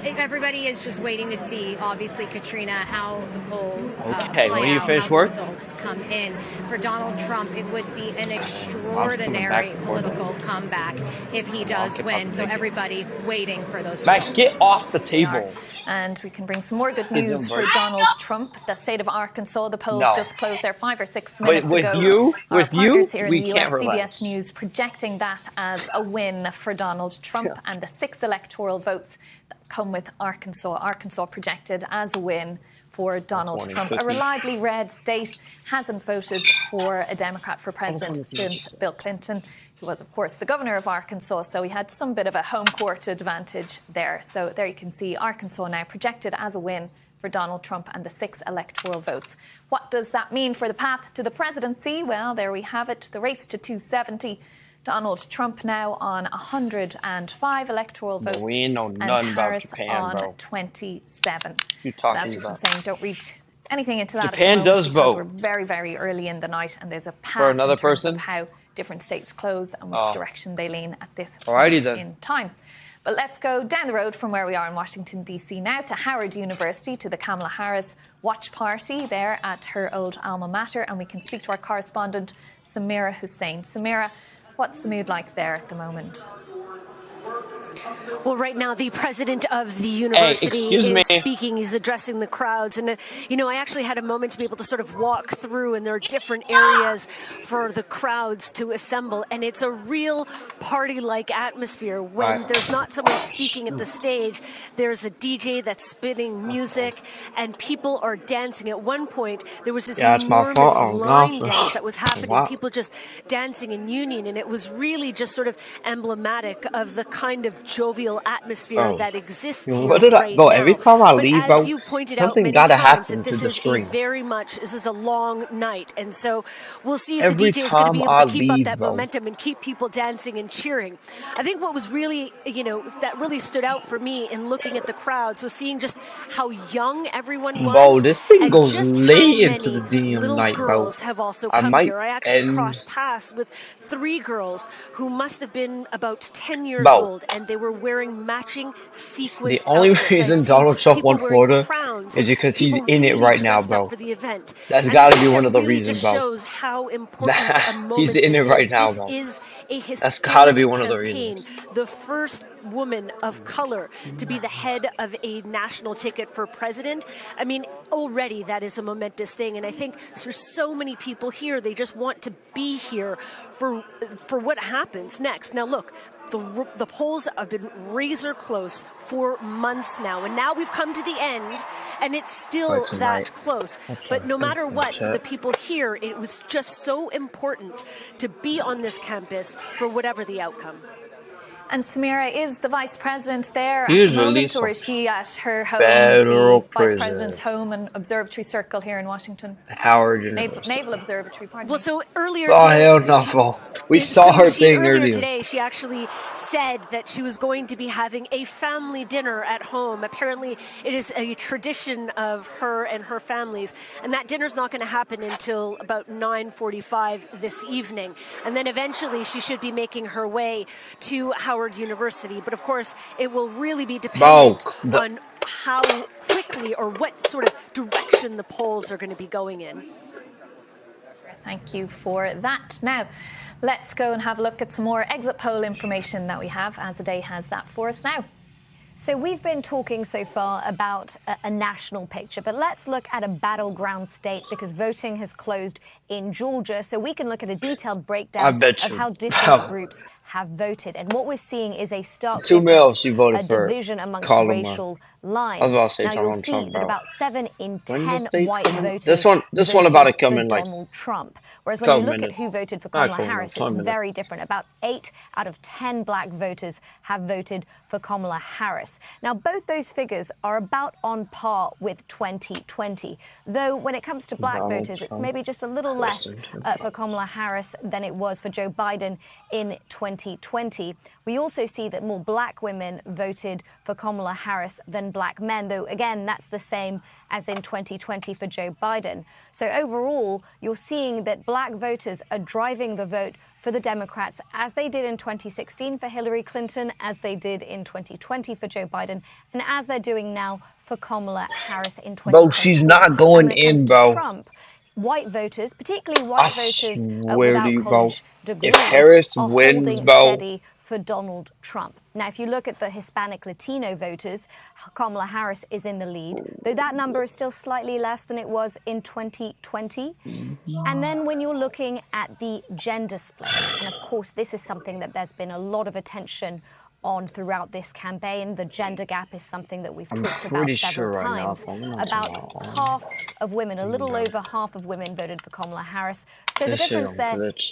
everybody is just waiting to see, obviously, Katrina, how the polls play when you out, finish how work? the results come in. For Donald Trump, it would be an extraordinary political comeback if he does win. So everybody waiting for those Max, results. get off the table. And we can bring some more good news for Donald Trump. The state of Arkansas, the polls just closed there 5 or 6 minutes ago. Our partners here in the US, CBS News, projecting that as a win for Donald Trump and the 6 electoral votes that come with Arkansas. Arkansas projected as a win for Donald Trump. A reliably red state, hasn't voted for a Democrat for president since Bill Clinton, who was, of course, the governor of Arkansas, so he had some bit of a home court advantage there. So there you can see Arkansas now projected as a win for Donald Trump and the 6 electoral votes. What does that mean for the path to the presidency? Well, there we have it, the race to 270. Donald Trump now on 105 electoral votes, we ain't know none and about Harris Japan, on bro. 27. You're talking That's about. saying don't read anything into that Japan at the moment does because vote. we're very, very early in the night, and there's a path For another in terms person? of how different states close and which direction they lean at this Alrighty point then. in time. But let's go down the road from where we are in Washington, D.C. now to Howard University, to the Kamala Harris watch party there at her old alma mater, and we can speak to our correspondent, Samira Hussein. Samira, what's the mood like there at the moment? Well, right now, the president of the university is speaking. He's addressing the crowds. And, you know, I actually had a moment to be able to sort of walk through, and there are different areas for the crowds to assemble. And it's a real party-like atmosphere. When there's not someone speaking at the stage, there's a DJ that's spinning music, and people are dancing. At one point, there was this enormous line dance that was happening. People just dancing in union, and it was really just sort of emblematic of the kind of jovial atmosphere that exists here right now. Every time I leave, as you pointed out many times, that this is this is a long night, and so we'll see if the DJ is going to be able to keep up that momentum and keep people dancing and cheering. I think what was really, you know, that really stood out for me in looking at the crowds was seeing just how young everyone was. Bro, this thing and goes just late how into the many damn little night, girls bro. have also I come might here. I actually crossed paths with 3 girls who must have been about 10 years old, and they were wearing matching sequins. The only reason Donald Trump won Florida is because he's in it right now, bro. That's got to be one of the reasons, bro. Shows how important a moment He's in it right now, bro. That's got to be one of the reasons. The first woman of color to be the head of a national ticket for president. I mean, already that is a momentous thing, and I think there's so many people here. They just want to be here for what happens next. Now, look. The polls have been razor close for months now, and now we've come to the end, and it's still that close. But no matter what, for the people here, it was just so important to be on this campus for whatever the outcome. And Samira, is the vice president there at the moment, or is she at her home, the vice president's home and observatory circle here in Washington? Howard University. Naval Observatory, pardon me. Well, so earlier we saw her thing earlier today. She actually said that she was going to be having a family dinner at home. Apparently, it is a tradition of her and her family's, and that dinner's not going to happen until about 9:45 this evening. And then eventually, she should be making her way to Howard University. But of course, it will really be dependent on how quickly or what sort of direction the polls are going to be going in. Thank you for that. Now, let's go and have a look at some more exit poll information that we have, as the day has that for us now. So we've been talking so far about a national picture, but let's look at a battleground state because voting has closed in Georgia. So we can look at a detailed breakdown of how different groups have voted. And what we're seeing is a stark difference, a division amongst racial lines. Now you'll see that about 7 in 10 white voters voted for Donald Trump. Whereas when you look at who voted for Kamala Harris, it's very different. About 8 out of 10 black voters have voted for Kamala Harris. Now, both those figures are about on par with 2020, though when it comes to black voters, it's maybe just a little less for Kamala Harris than it was for Joe Biden in 2020. We also see that more black women voted for Kamala Harris than black men, though, again, that's the same as in 2020 for Joe Biden. So overall, you're seeing that black voters are driving the vote for the Democrats, as they did in 2016 for Hillary Clinton, as they did in 2020 for Joe Biden, and as they're doing now for Kamala Harris in 2020. Bro, she's not going in, bro. Trump, white voters, particularly white voters without college degrees, if Harris are wins, holding bro, steady for Donald Trump. Now, if you look at the Hispanic Latino voters, Kamala Harris is in the lead, though that number is still slightly less than it was in 2020. And then when you're looking at the gender split, and of course this is something that there's been a lot of attention on throughout this campaign. The gender gap is something that we've talked about several times. About half of women, a little over half of women voted for Kamala Harris. So the difference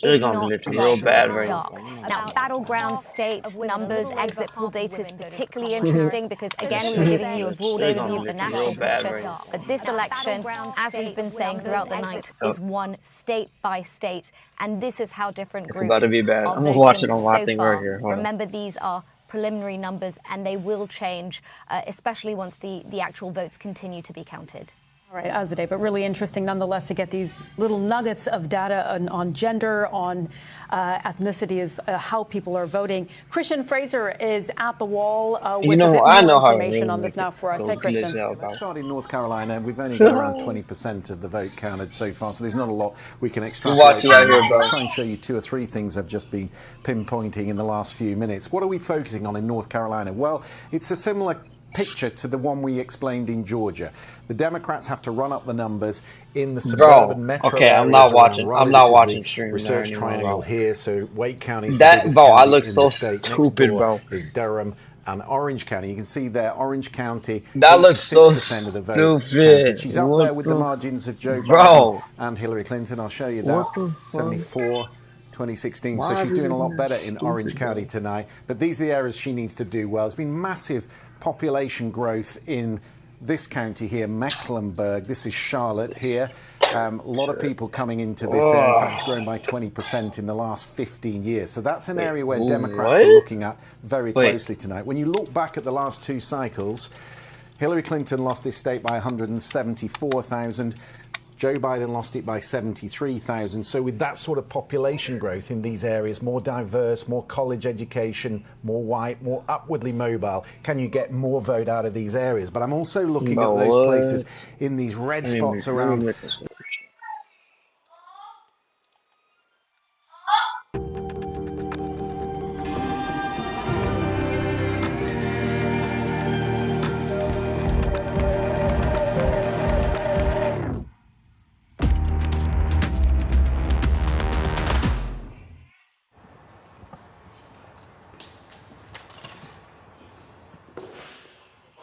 there is not real bad right now. Battleground state numbers, exit poll data is particularly interesting because, again, we were giving you a broad overview of the national picture. But this election, as we've been saying throughout the night, is won state by state. And this is how different groups are voting so far. Remember, these are preliminary numbers, and they will change, especially once the actual votes continue to be counted. All right, Azadeh, but really interesting nonetheless to get these little nuggets of data on gender, on ethnicity, is how people are voting. Christian Fraser is at the wall with a bit more information on this now for us. Hey, Christian. Let's start in North Carolina. We've only got around 20% of the vote counted so far, so there's not a lot we can extrapolate. I'll try and show you 2 or 3 things I've just been pinpointing in the last few minutes. What are we focusing on in North Carolina? Well, it's a similar picture to the one we explained in Georgia. The Democrats have to run up the numbers in the suburban metro areas. I'm not watching stream research triangle here. So Wake County is that, the biggest bro, county I look in so the state. stupid, bro. Is Durham and Orange County. You can see there, Orange County. That looks so of the vote stupid. Counted. She's up there with the margins of Joe Biden and Hillary Clinton. I'll show you that. 74. 2016, so she's doing a lot better in Orange County tonight. But these are the areas she needs to do well. There's been massive population growth in this county here, Mecklenburg. This is Charlotte here. A lot of people coming into this area. In fact, it's grown by 20% in the last 15 years. So that's an area where Democrats are looking at very closely tonight. When you look back at the last 2 cycles, Hillary Clinton lost this state by 174,000. Joe Biden lost it by 73,000. So with that sort of population growth in these areas, more diverse, more college education, more white, more upwardly mobile, can you get more vote out of these areas? But I'm also looking at those places in these red spots around.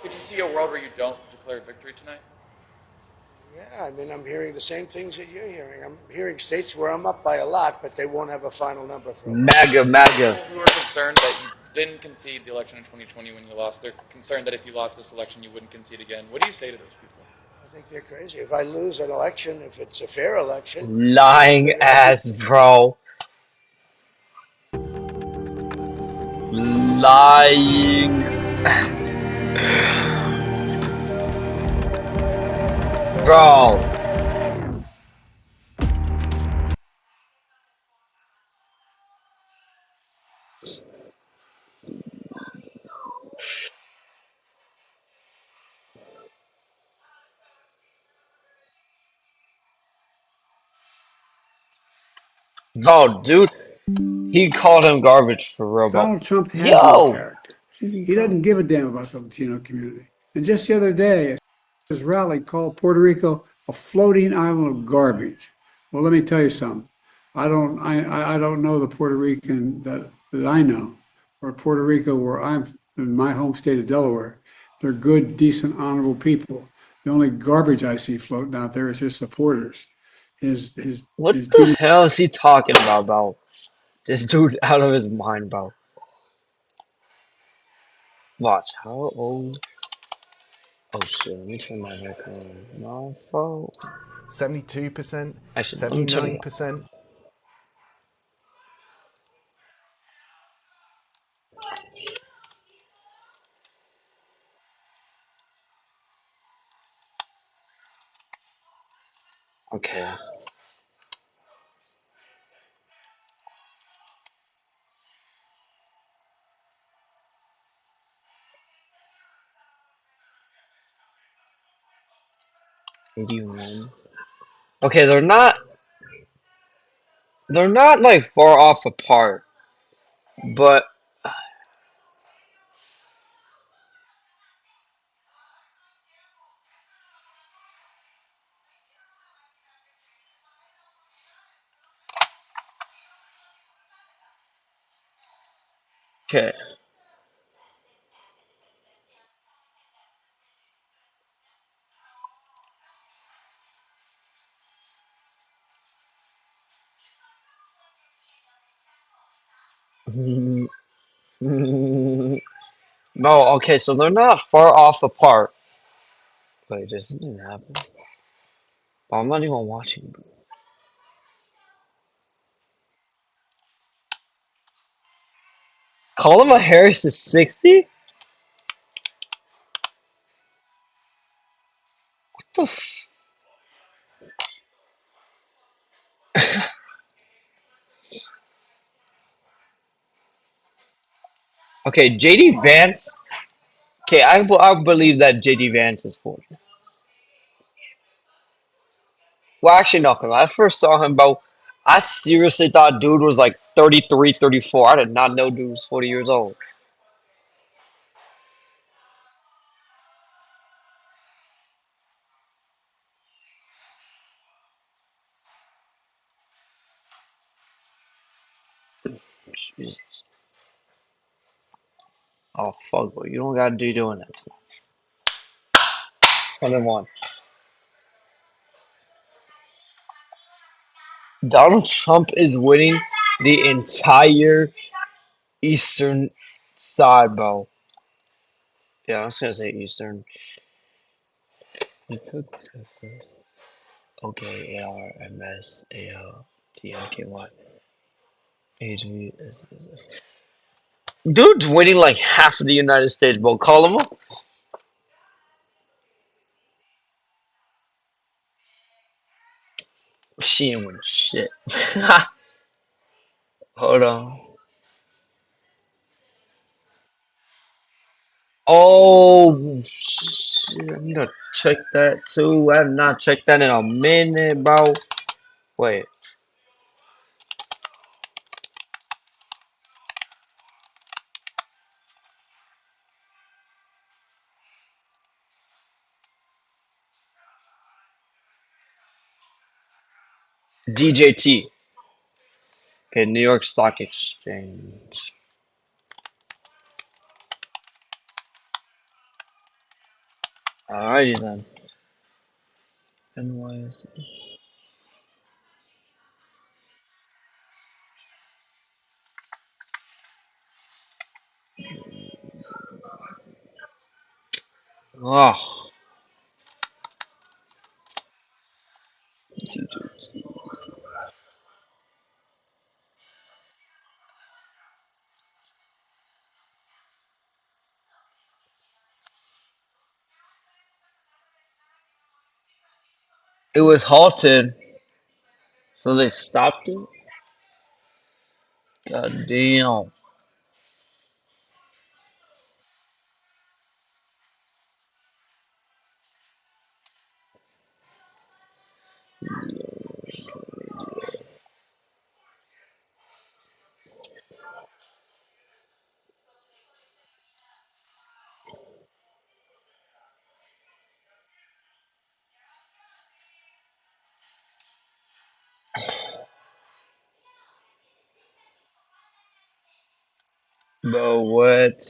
Could you see a world where you don't declare victory tonight? Yeah, I mean, I'm hearing the same things that you're hearing. I'm hearing states where I'm up by a lot, but they won't have a final number for MAGA. People who are concerned that you didn't concede the election in 2020 when you lost, they're concerned that if you lost this election, you wouldn't concede again. What do you say to those people? I think they're crazy. If I lose an election, if it's a fair election... Lying ass, bro. Lying. Bro. Bro, dude, he called him garbage for real, bro. Donald Trump has no character. He's He doesn't give a damn about the Latino community. And just the other day, his rally called Puerto Rico a floating island of garbage. Well, let me tell you something. I don't know the Puerto Rican that I know, or Puerto Rico where I'm in my home state of Delaware. They're good, decent, honorable people. The only garbage I see floating out there is his supporters. What the hell is he talking about, bro? This dude's out of his mind, bro. Watch, how old? Oh shit, let me turn that back on. My fault. 72%, Actually, let me turn it off. 79%. Okay. Okay, they're not like far off apart, but okay. No, okay, so they're not far off apart. Wait, does something happen? Oh, I'm not even watching. Kamala Harris is 60? What the Okay, JD Vance. Okay, I believe that JD Vance is 40. Well, actually, no, 'cause I first saw him, bro. I seriously thought dude was like 33, 34. I did not know dude was 40 years old. Jesus. Oh, fuck, bro. You don't gotta do doing that to me. 21. Donald Trump is winning the entire eastern side, bro. Yeah, I was gonna say eastern. He took Texas. Okay, AR, MS, AL, TMKY, HV, Dude's winning like half of the United States, bro. Call him up. She ain't winning shit. Hold on. Oh, shit. I need to check that too. I have not checked that in a minute, bro. Wait. DJT. Okay, New York Stock Exchange. Alrighty then. NYSE. Oh. DJT. It was halted, so they stopped it. God damn. Bro, what?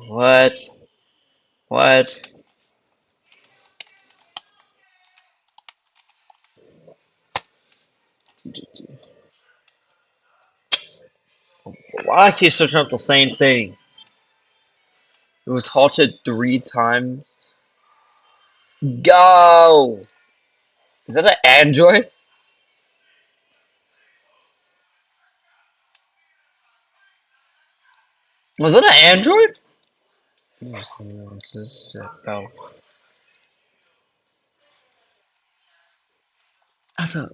What? What? Why do I keep searching up the same thing? It was halted 3 times. Go! Is that an Android? Was that an Android? No. That's a.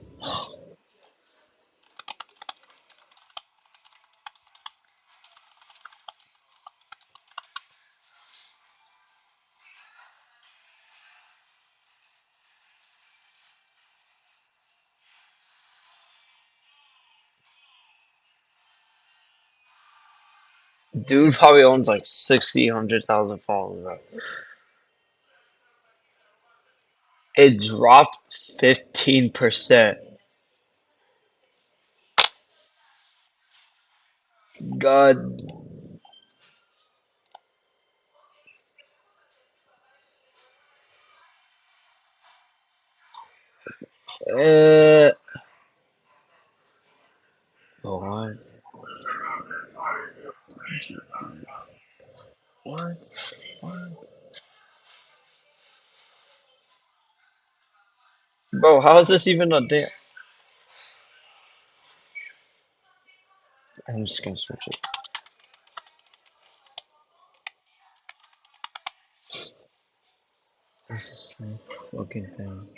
Dude probably owns like 60, 100,000 followers. It dropped 15%. God. What? What? Bro, how is this even a damn? I'm just gonna switch it. It's the same fucking thing.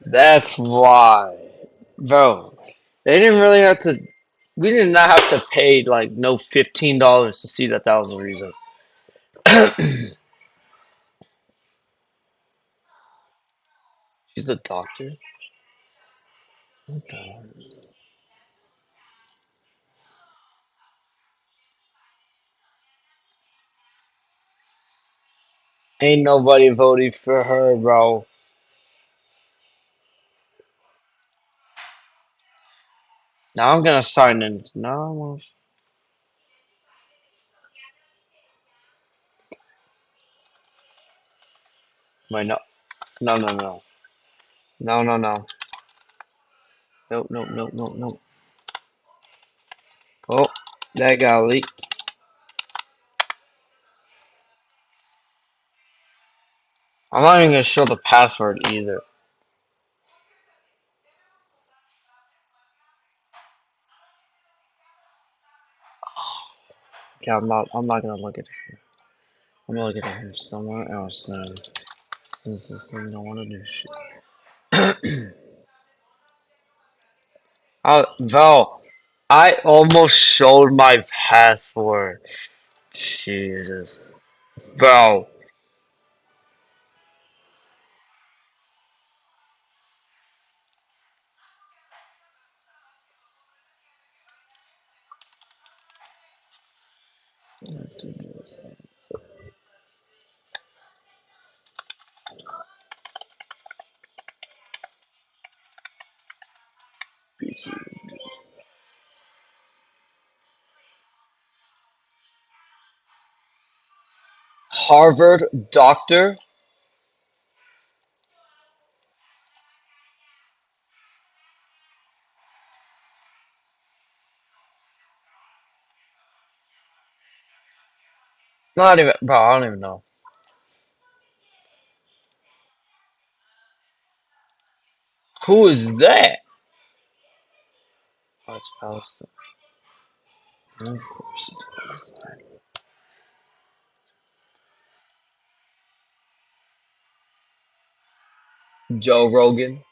That's why. Bro, they didn't really have to. We did not have to pay like no $15 to see that was the reason. She's a doctor? What the? Ain't nobody voting for her, bro. Now I'm gonna sign in. No, wait, no, no, no, no, no, no, no, nope, nope, nope, nope, nope. Oh, that got leaked. I'm not even gonna show the password either. Okay, I'm not. I'm not gonna look at it. I'm gonna look at it somewhere else. Since this thing don't want to do shit. Val, I almost showed my password. Jesus, bro. Harvard doctor. Not even, bro. I don't even know. Who is that? Oh, it's Palestine. Of course, it's Palestine. Joe Rogan.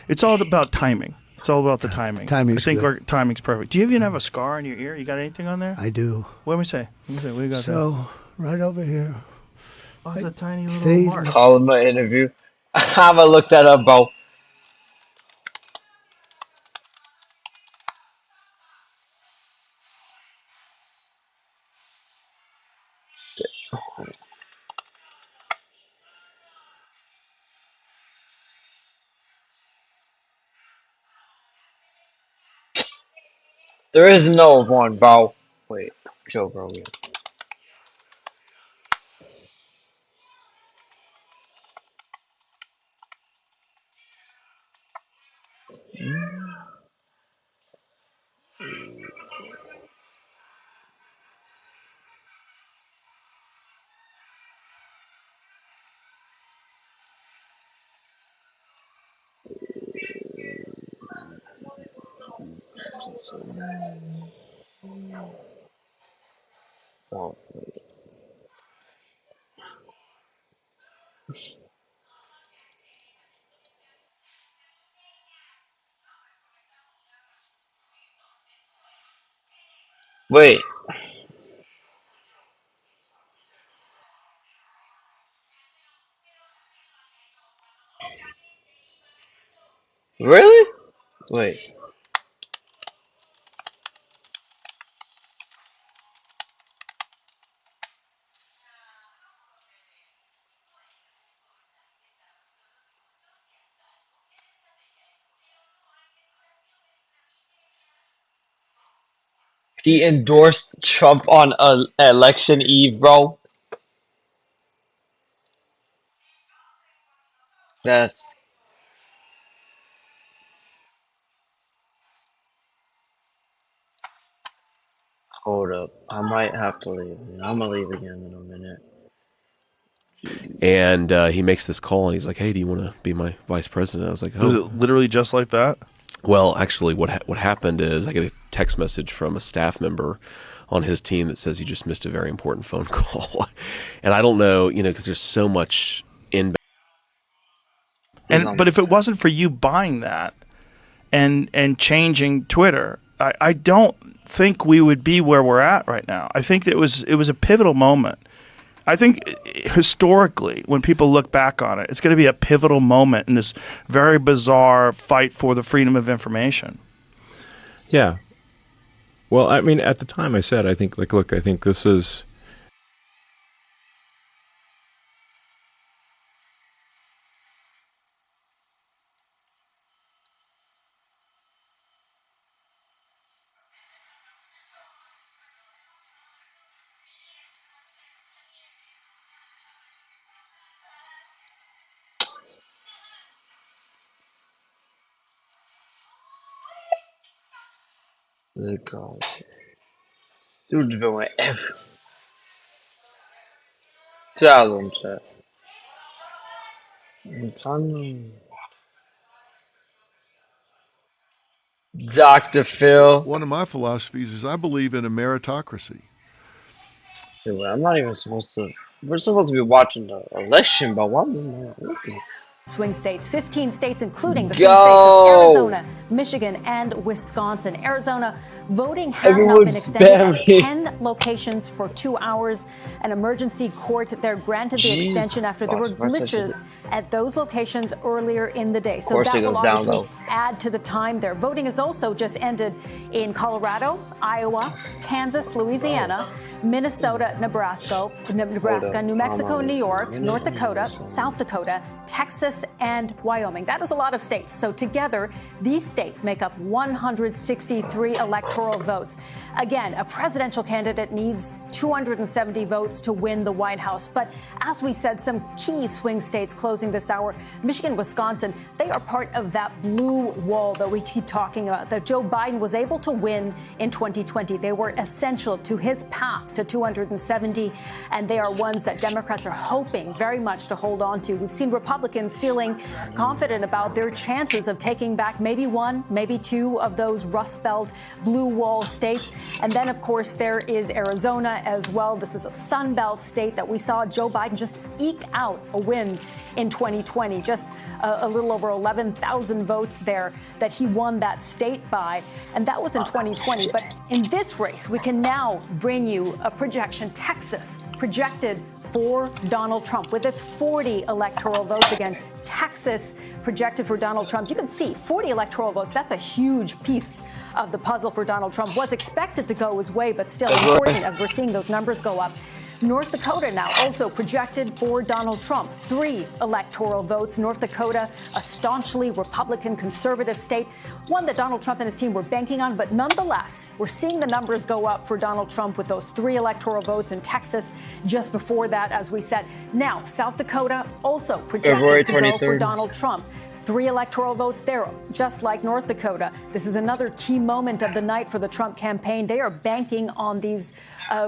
It's all about timing. It's all about the timing. Timing's I think good. our timing's perfect. Do you even have a scar on your ear? You got anything on there? I do. What do we say? What do you got So, right over here. Oh, it's a tiny little See? mark. Call him an interview. I'm gonna look that up, bro. There is no one, bro. Wait, Joe Rogan. So, wait. Really? Wait. He endorsed Trump on election eve, bro. That's. Hold up. I might have to leave. I'm gonna leave again in a minute. And he makes this call, and he's like, "Hey, do you want to be my vice president?" I was like, "Oh." Was it literally just like that? Well, actually, what happened is I get a text message from a staff member on his team that says you just missed a very important phone call, and I don't know, because there's so much inbound. But if it wasn't for you buying that and changing Twitter, I don't think we would be where we're at right now. I think it was a pivotal moment. I think historically, when people look back on it, it's going to be a pivotal moment in this very bizarre fight for the freedom of information. Yeah. Well, I mean, at the time I said, I think, look, I think this is... The God. Dude's doing everything. Tell him, chat. I'm trying to... Dr. Phil. One of my philosophies is I believe in a meritocracy. Dude, I'm not even supposed to... We're supposed to be watching the election, but why am I not looking? swing states, 15 states, including the swing states of Arizona, Michigan, and Wisconsin. Arizona voting has now been extended at 10 locations for 2 hours. An emergency court there granted the extension after there were glitches at those locations earlier in the day. So that will obviously add to the time there. Voting has also just ended in Colorado, Iowa, Kansas, Louisiana, Minnesota, Nebraska, New Mexico, New York, North Dakota, South Dakota, Texas, and Wyoming. That is a lot of states. So together, these states make up 163 electoral votes. Again, a presidential candidate needs 270 votes to win the White House. But as we said, some key swing states closing this hour, Michigan, Wisconsin, they are part of that blue wall that we keep talking about, that Joe Biden was able to win in 2020. They were essential to his path to 270, and they are ones that Democrats are hoping very much to hold on to. We've seen Republicans feeling confident about their chances of taking back maybe one, maybe two of those Rust Belt blue wall states. And then, of course, there is Arizona as well. This is a Sun Belt state that we saw Joe Biden just eke out a win in 2020, just a little over 11,000 votes there that he won that state by. And that was in 2020. But in this race, we can now bring you a projection. Texas projected for Donald Trump with its 40 electoral votes. Again, Texas projected for Donald Trump. You can see 40 electoral votes. That's a huge piece of the puzzle for Donald Trump. Was expected to go his way, but still important as we're seeing those numbers go up. North Dakota now also projected for Donald Trump. 3 electoral votes. North Dakota, a staunchly Republican conservative state, one that Donald Trump and his team were banking on. But nonetheless, we're seeing the numbers go up for Donald Trump with those 3 electoral votes in Texas just before that, as we said. Now, South Dakota also projected to go for Donald Trump. 3 electoral votes there, just like North Dakota. This is another key moment of the night for the Trump campaign. They are banking on these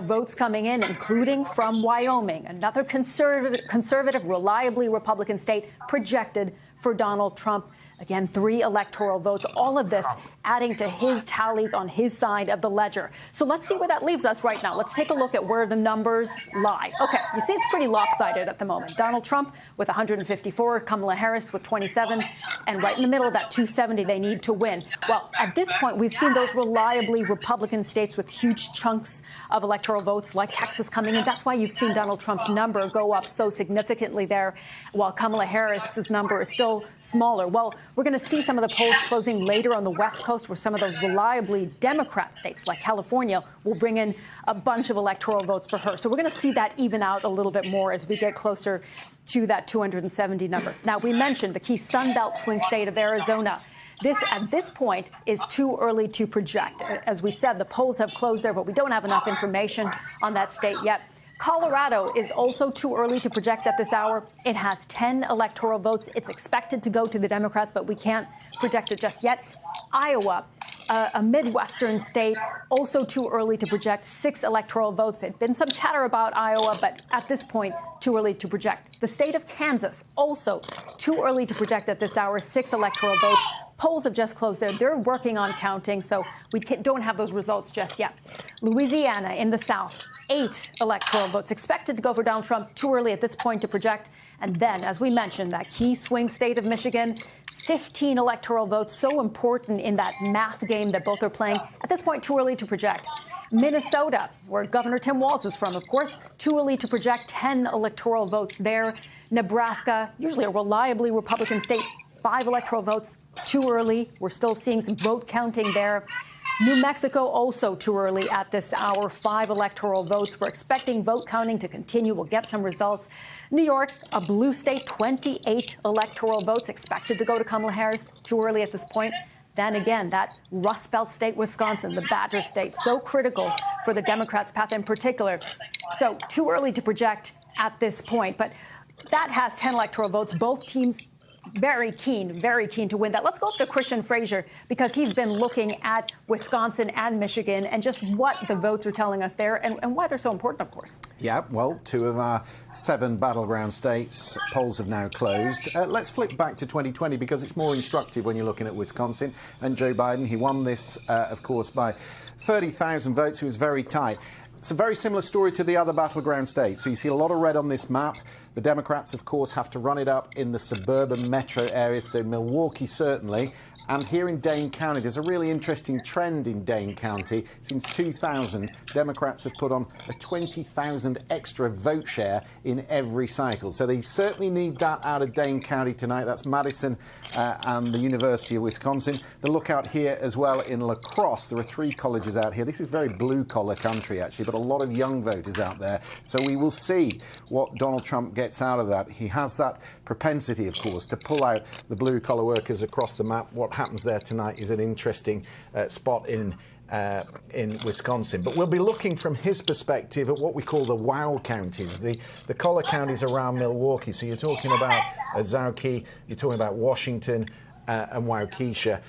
votes coming in, including from Wyoming, another conservative, reliably Republican state projected for Donald Trump. Again, 3 electoral votes, all of this adding to his tallies on his side of the ledger. So let's see where that leaves us right now. Let's take a look at where the numbers lie. Okay, you see it's pretty lopsided at the moment. Donald Trump with 154, Kamala Harris with 27, and right in the middle of that 270 they need to win. Well, at this point, we've seen those reliably Republican states with huge chunks of electoral votes like Texas coming in. That's why you've seen Donald Trump's number go up so significantly there, while Kamala Harris's number is still smaller. Well, we're going to see some of the polls closing later on the West Coast, where some of those reliably Democrat states like California will bring in a bunch of electoral votes for her. So we're going to see that even out a little bit more as we get closer to that 270 number. Now, we mentioned the key Sun Belt swing state of Arizona. This, at this point, is too early to project. As we said, the polls have closed there, but we don't have enough information on that state yet. Colorado is also too early to project at this hour. It has 10 electoral votes. It's expected to go to the Democrats, but we can't project it just yet. Iowa, a Midwestern state, also too early to project, 6 electoral votes. There's been some chatter about Iowa, but at this point, too early to project. The state of Kansas, also too early to project at this hour, 6 electoral votes. Polls have just closed there. They're working on counting, so we don't have those results just yet. Louisiana in the South, 8 electoral votes expected to go for Donald Trump. Too early at this point to project. And then, as we mentioned, that key swing state of Michigan, 15 electoral votes, so important in that math game that both are playing. At this point, too early to project. Minnesota, where Governor Tim Walz is from, of course, too early to project, 10 electoral votes there. Nebraska, usually a reliably Republican state, 5 electoral votes, too early. We're still seeing some vote counting there. New Mexico, also too early at this hour, 5 electoral votes. We're expecting vote counting to continue. We'll get some results. New York, a blue state, 28 electoral votes expected to go to Kamala Harris. Too early at this point. Then again, that Rust Belt state, Wisconsin, the Badger state, so critical for the Democrats' path in particular. So too early to project at this point. But that has 10 electoral votes. Both teams very keen to win that. Let's go up to Christian Frazier, because he's been looking at Wisconsin and Michigan and just what the votes are telling us there and why they're so important, of course. Yeah, well, 2 of our 7 battleground states, polls have now closed. Let's flip back to 2020, because it's more instructive when you're looking at Wisconsin and Joe Biden. He won this, of course, by 30,000 votes. It was very tight. It's a very similar story to the other battleground states. So you see a lot of red on this map. The Democrats, of course, have to run it up in the suburban metro areas, so Milwaukee certainly. And here in Dane County, there's a really interesting trend in Dane County. Since 2000, Democrats have put on a 20,000 extra vote share in every cycle. So they certainly need that out of Dane County tonight. That's Madison and the University of Wisconsin. The lookout here as well in La Crosse. There are 3 colleges out here. This is very blue-collar country, actually, but a lot of young voters out there. So we will see what Donald Trump gets out of that. He has that propensity, of course, to pull out the blue-collar workers across the map. What happens there tonight is an interesting spot in Wisconsin. But we'll be looking from his perspective at what we call the wow counties, the collar counties around Milwaukee. So you're talking about Zauke, you're talking about Washington, and Waukesha.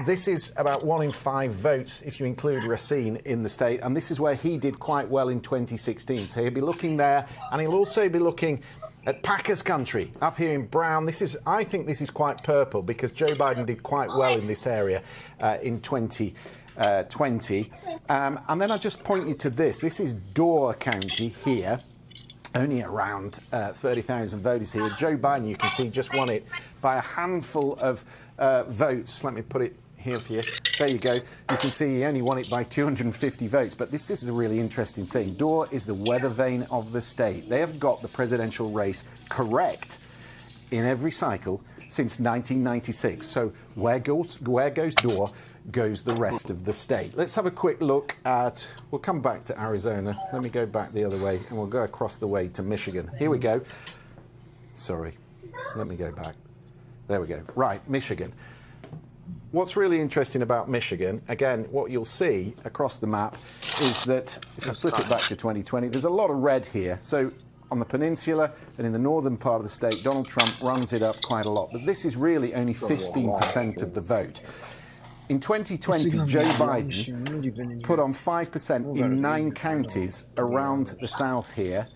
This is about 1 in 5 votes if you include Racine in the state, and this is where he did quite well in 2016. So he'll be looking there, and he'll also be looking at Packers country up here in Brown. I think this is quite purple because Joe Biden did quite well in this area in 2020. And then I'll just point you to this. This is Door County here. Only around 30,000 voters here. Joe Biden, you can see, just won it by a handful of votes. Let me put it here for you. There you go. You can see he only won it by 250 votes. But this is a really interesting thing. Door is the weather vane of the state. They have got the presidential race correct in every cycle since 1996. So where goes Door, goes the rest of the state. Let's have a quick look at, we'll come back to Arizona. Let me go back the other way and we'll go across the way to Michigan. Here we go. Sorry, let me go back. There we go. Right, Michigan. What's really interesting about Michigan, again, what you'll see across the map is that, if I flip it back to 2020, there's a lot of red here. So on the peninsula and in the northern part of the state, Donald Trump runs it up quite a lot. But this is really only 15% of the vote. In 2020, Joe Biden put on 5% in 9 counties around the south here,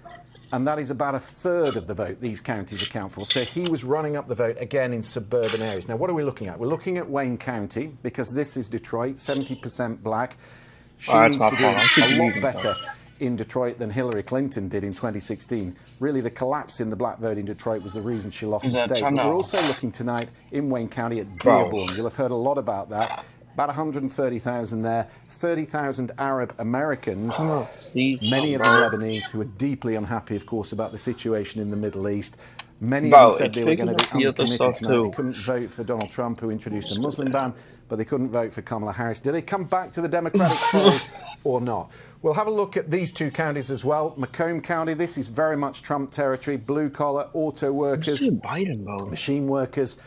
and that is about 1/3 of the vote these counties account for. So he was running up the vote again in suburban areas. Now, what are we looking at? We're looking at Wayne County, because this is Detroit, 70% black. She needs to do a lot better in Detroit than Hillary Clinton did in 2016. Really, the collapse in the black vote in Detroit was the reason she lost the state. But we're also looking tonight in Wayne County at Dearborn. You'll have heard a lot about that. About 130,000 there, 30,000 Arab Americans, many of them Lebanese, who are deeply unhappy, of course, about the situation in the Middle East. Many of them said they were going to be uncommitted tonight. They couldn't vote for Donald Trump, who introduced a Muslim ban, but they couldn't vote for Kamala Harris. Do they come back to the Democratic fold or not? We'll have a look at these 2 counties as well. Macomb County, this is very much Trump territory. Blue-collar, auto workers, machine workers,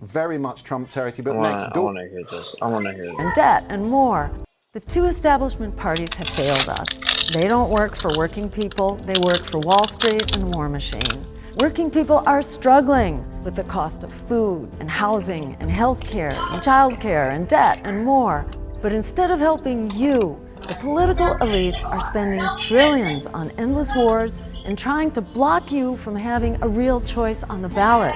very much Trump territory. But next door, I want to hear this. I want to hear this. And debt and more. The 2 establishment parties have failed us. They don't work for working people. They work for Wall Street and War Machine. Working people are struggling with the cost of food and housing and health care and child care and debt and more. But instead of helping you, the political elites are spending trillions on endless wars and trying to block you from having a real choice on the ballot.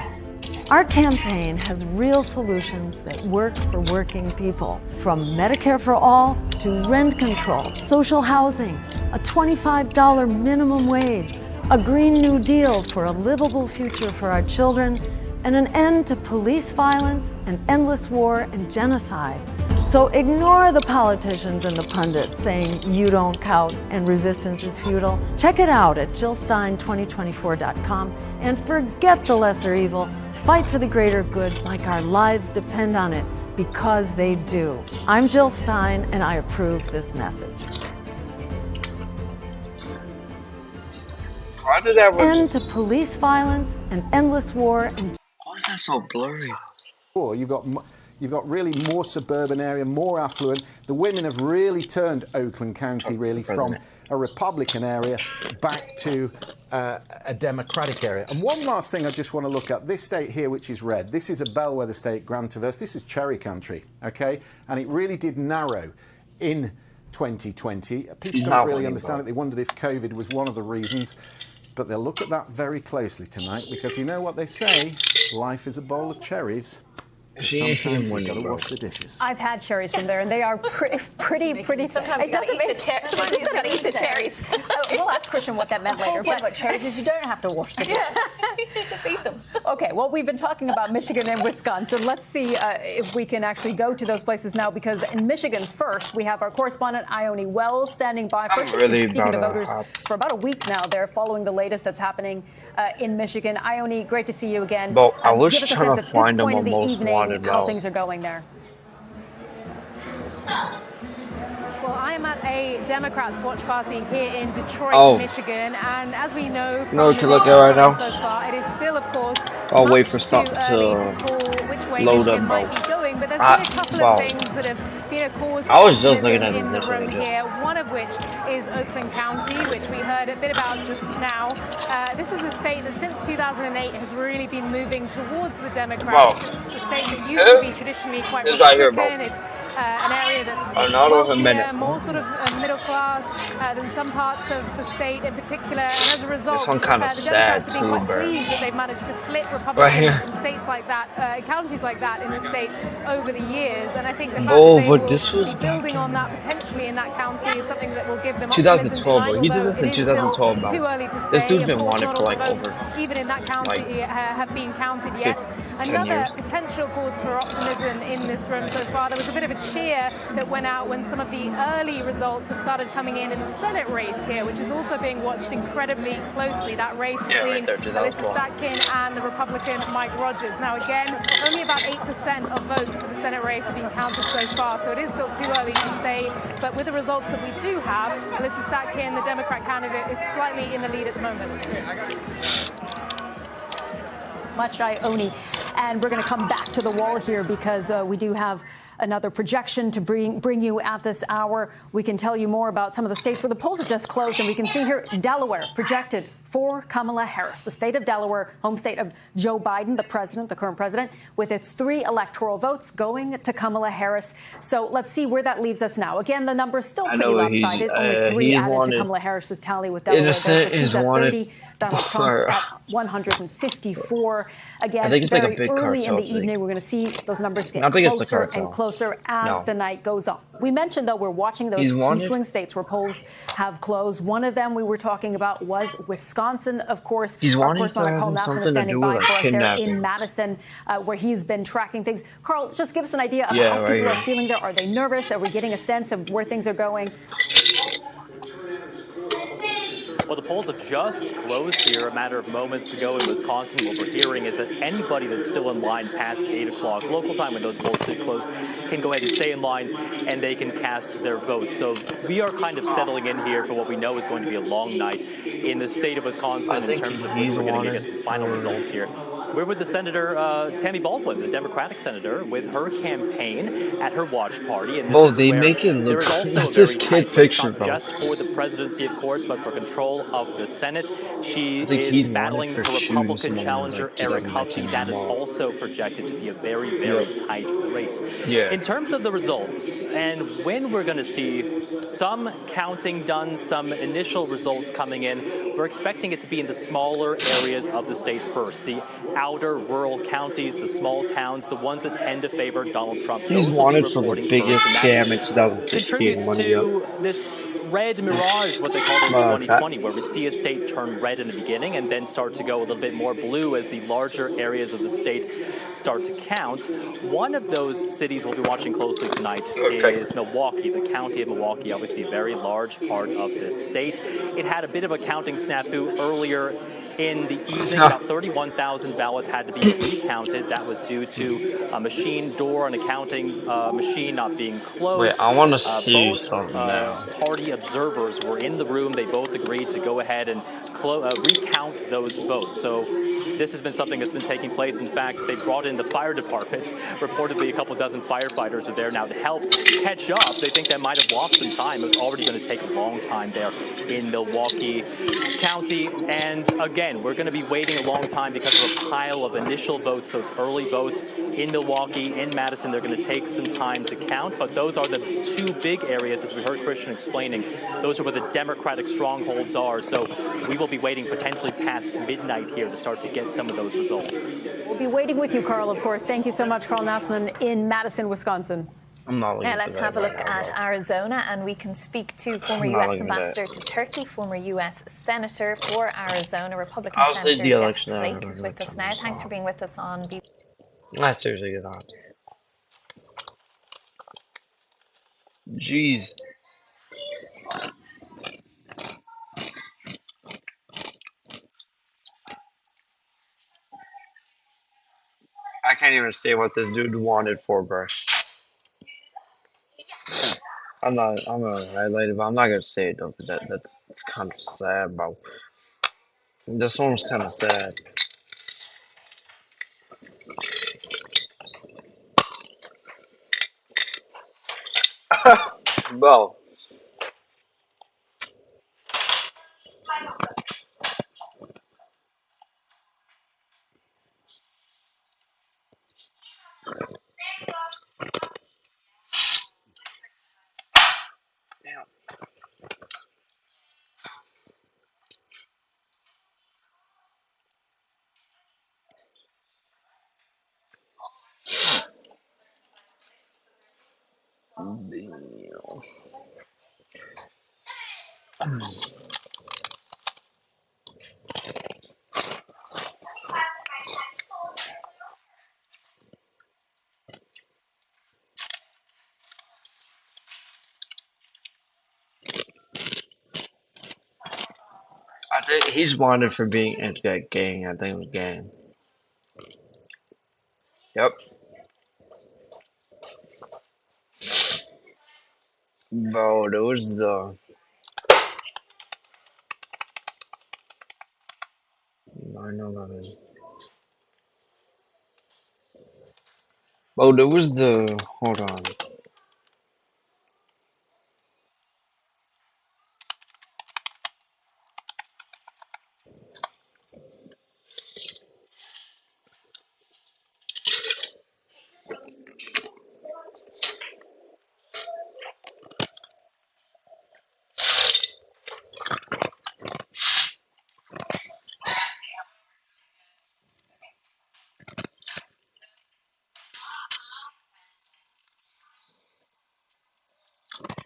Our campaign has real solutions that work for working people, from Medicare for all to rent control, social housing, a $25 minimum wage, a Green New Deal for a livable future for our children, and an end to police violence and endless war and genocide. So ignore the politicians and the pundits saying you don't count and resistance is futile. Check it out at JillStein2024.com and forget the lesser evil. Fight for the greater good like our lives depend on it, because they do. I'm Jill Stein and I approve this message. Why did that end to police violence and endless war and... Why is that so blurry? You've got really more suburban area, more affluent. The women have really turned Oakland County really from a Republican area back to a Democratic area. And one last thing I just want to look at, this state here, which is red, this is a bellwether state, Grand Traverse. This is cherry country, okay? And it really did narrow in 2020. People don't really understand it. They wondered if COVID was one of the reasons. But they'll look at that very closely tonight, because you know what they say, life is a bowl of cherries. She ain't even winning, bro. Wash the dishes. I've had cherries from there, and they are pretty. Sometimes you gotta eat the cherries. Sometimes you gotta eat the cherries. We'll ask Christian what that meant later. But what cherries is you don't have to wash the dishes. Just eat them. Okay, well, we've been talking about Michigan and Wisconsin. Let's see if we can actually go to those places now, because in Michigan first, we have our correspondent Ione Wells standing by. First, she's been speaking to voters for about a week now. They're following the latest that's happening in Michigan. Ione, great to see you again. But I was give us a trying sense to at find this him point a in the most evening wanted how role. things are going there. Well, I am at a Democrats watch party here in Detroit, Michigan, and as we know from the look at right now. so far, it is still, of course, I'll wait much for too something early to to call which way load Michigan up, might bro. be going, but there's been a couple of things that have been a cause for I was just optimism looking at in the this room yesterday. here, one of which is Oakland County, which we heard a bit about just now. This is a state that since 2008 has really been moving towards the Democrats. It's a state that used to be traditionally quite Republican. It's an area that's wealthier, more sort of middle class than some parts of the state in particular, and as a result, This one kind of the sad Democrats have been too, quite bro. pleased that they've managed to flip Right Republicans here. in states like that, counties like that in the state over the years, and I think the fact Bro, that they but will this was be back building on that potentially in that county is something that will give them optimism 2012, tonight, bro. He did although this it in is still 2012, bro. too early to This say. dude's Of been course, wanted not for all the like votes, over even in that county, have been counted yet. 10 Another years. potential cause for optimism in this room so far, there was a bit of a cheer that went out when some of the early results have started coming in the Senate race here, which is also being watched incredibly closely, that race between Alyssa Satkin and the Republican Mike Rogers. Now, again, only about 8% of votes for the Senate race have been counted so far, so it is still too early to say, but with the results that we do have, Alyssa Satkin, the Democrat candidate, is slightly in the lead at the moment. Much, Ione. And we're going to come back to the wall here because we do have another projection to bring you at this hour. We can tell you more about some of the states where the polls have just closed, and we can see here Delaware projected for Kamala Harris, the state of Delaware, home state of Joe Biden, the president, the current president, with its 3 electoral votes going to Kamala Harris. So let's see where that leaves us now. Again, the number's still pretty lopsided. Only 3 added to Kamala Harris's tally with Delaware. Innocent she's is at wanted. 30. Donald Trump at 154. Again, I think it's very like a big early cartel in the thing. evening, we're going to see those numbers get I think it's the closer cartel. and closer as the night goes on. We mentioned, though, we're watching those key swing states where polls have closed. One of them we were talking about was Wisconsin, of course. He's Our wanted for correspondent Carl Nassman is something to standing do by with for like us there in kidnapping. Madison, where he's been tracking things. Carl, just give us an idea of how people are feeling there. Are they nervous? Are we getting a sense of where things are going? Well, the polls have just closed here a matter of moments ago in Wisconsin. What we're hearing is that anybody that's still in line past 8 o'clock local time when those polls did close can go ahead and stay in line and they can cast their vote. So we are kind of settling in here for what we know is going to be a long night in the state of Wisconsin in terms of when we're going to get some final results here. We're with the Senator Tammy Baldwin, the Democratic senator, with her campaign at her watch party. And this is where there is also a very tight race, not just for the presidency, of course, but for control of the Senate. She is battling her Republican challenger, Eric Hovde. That is also projected to be a very, very tight race. In terms of the results and when we're going to see some counting done, some initial results coming in, we're expecting it to be in the smaller areas of the state first. The outer rural counties, the small towns, the ones that tend to favor Donald Trump. He's Those will be wanted for the reporting biggest first, and scam in that 2016. contributes Money up. to this red mirage, what they called it in 2020, where we see a state turn red in the beginning and then start to go a little bit more blue as the larger areas of the state start to count. One of those cities we'll be watching closely tonight is Milwaukee, the county of Milwaukee, obviously a very large part of this state. It had a bit of a counting snafu earlier in the evening. About 31,000 ballots had to be recounted. That was due to a machine door on a counting machine not being closed. Wait, I want to see Both something now. party observers were in the room. They both agreed to go ahead and recount those votes. So this has been something that's been taking place. In fact, they brought in the fire department. Reportedly, a couple dozen firefighters are there now to help catch up. They think that might have lost some time. It was already going to take a long time there in Milwaukee County. And again, we're going to be waiting a long time because of a pile of initial votes, those early votes in Milwaukee, in Madison. They're going to take some time to count, but those are the 2 big areas, as we heard Christian explaining. Those are where the Democratic strongholds are. So we will be waiting potentially past midnight here to start to get some of those results. We'll be waiting with you, Carl, of course. Thank you so much, Carl Nassman in Madison, Wisconsin. I'm not looking Now let's have a look at Arizona, and we can speak to former U.S. ambassador to Turkey, former U.S. senator for Arizona, Republican Senator Jeff Flake is with us now. Thanks for being with us on BBC. I seriously get on. Jeez. I can't even say what this dude wanted for, bro. I'm gonna highlight it, but I'm not gonna say it though, because that's kind of sad, bro. This one's kind of sad. Bro. I think he's wanted for being into that gang. I think it was gang. Yep. Bro, there was the. I know that is. Bro, there was the. Hold on.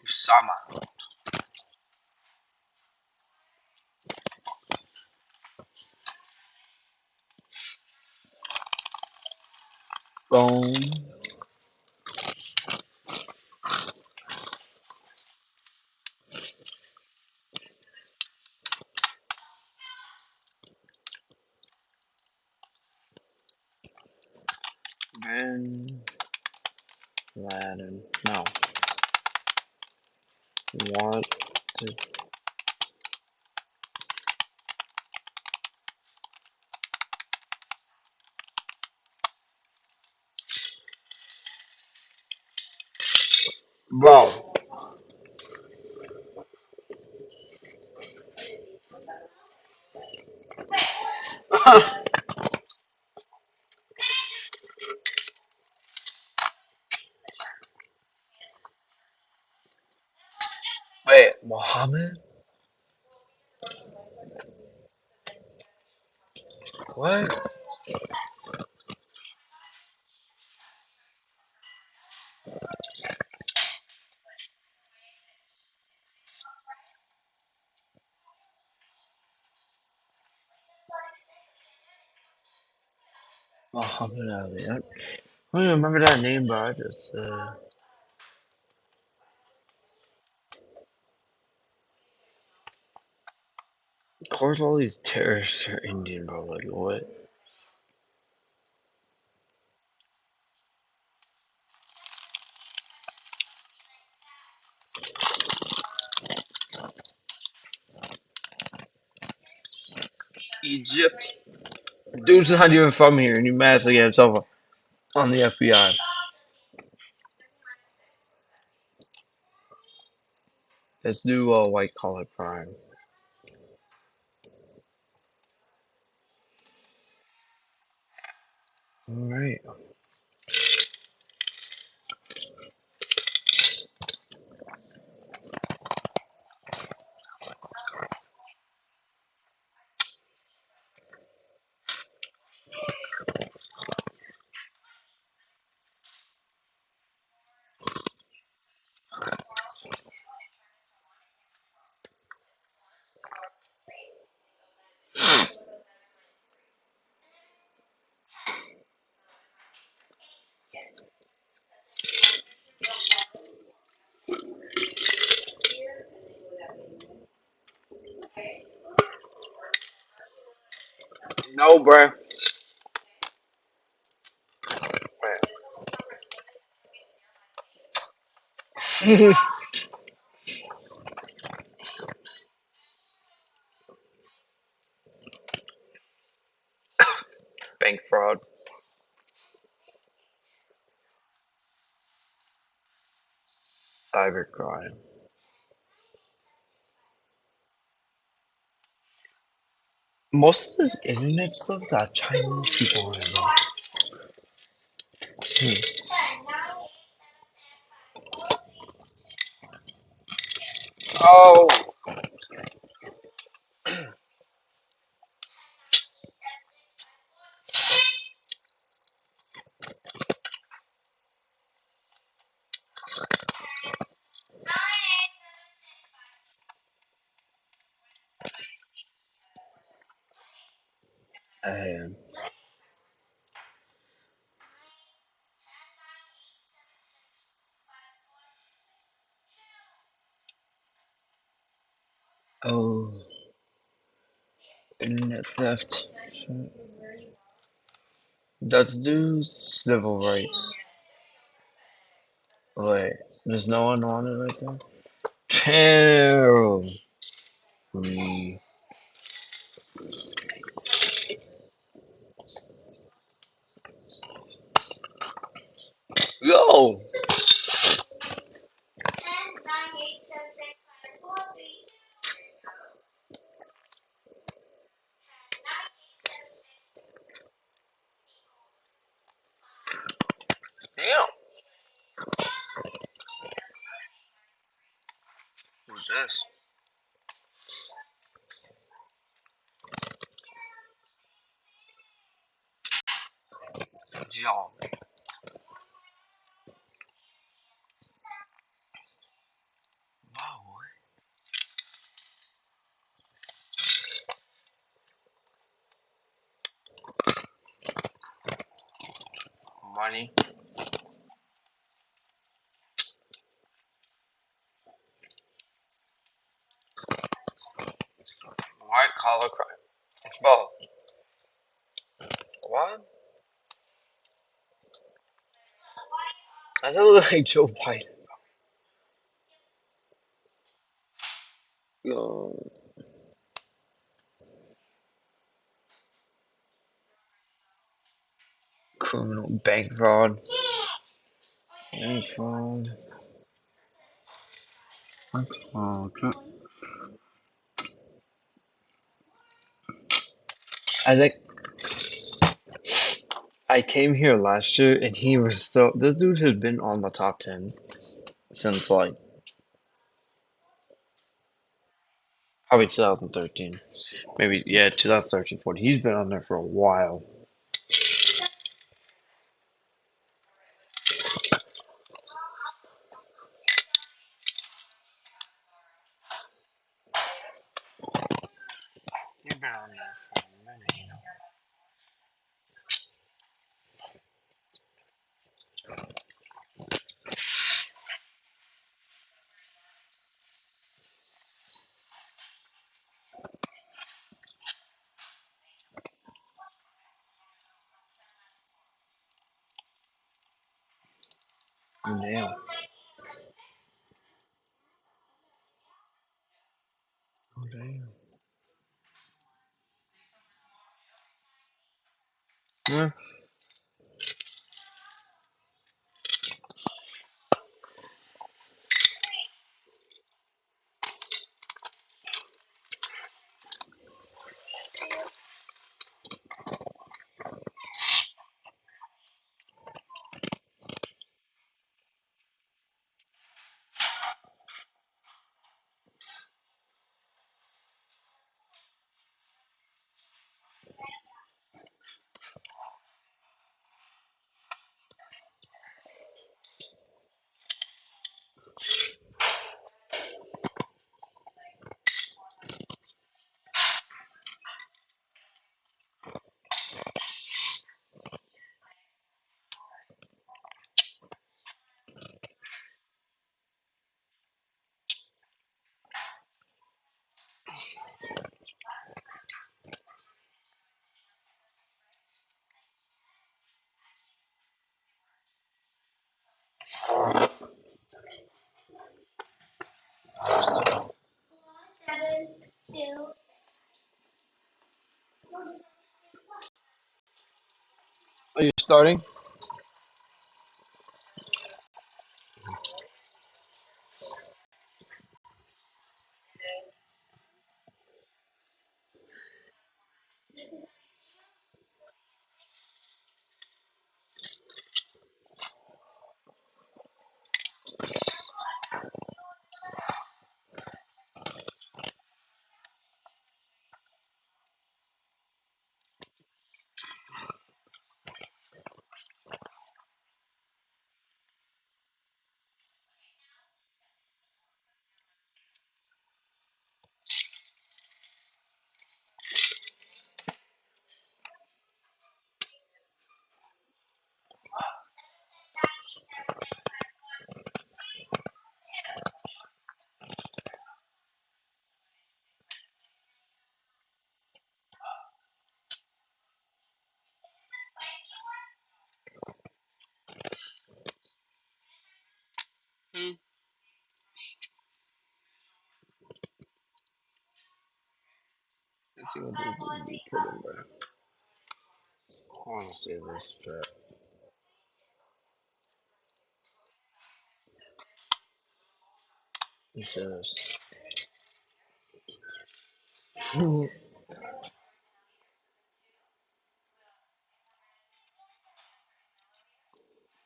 Sama. Boom. Bin Laden. No. Want to. Bro. Wait, Mohammed? What? Muhammad Ali. I don't even remember that name, but I just. Of course, all these terrorists are Indian, bro. Like, what? Egypt. Dude's not even from here, and he managed to get himself on the FBI. Let's do white collar crime. Alright. No, bruh. Bank fraud. Cybercrime. Most of this internet stuff got Chinese people on it, bro. Oh. Oh. Internet theft. Let's do civil rights. Wait, there's no one on it right there? Terrible. Go! Damn. Who's this? Yo. Money. White collar crime. Well, what? Does that look like Joe Biden? Yo. Criminal bank fraud. Bank fraud. Oh, I think I came here last year and he was so. This dude has been on the top 10 since like probably 2013. Maybe, yeah, 2013, 14. He's been on there for a while. He's been on there for a minute, you know. Oh, damn. Oh, damn. Yeah. Are you starting? Let's see what we put in there. I want to see this chat. It says.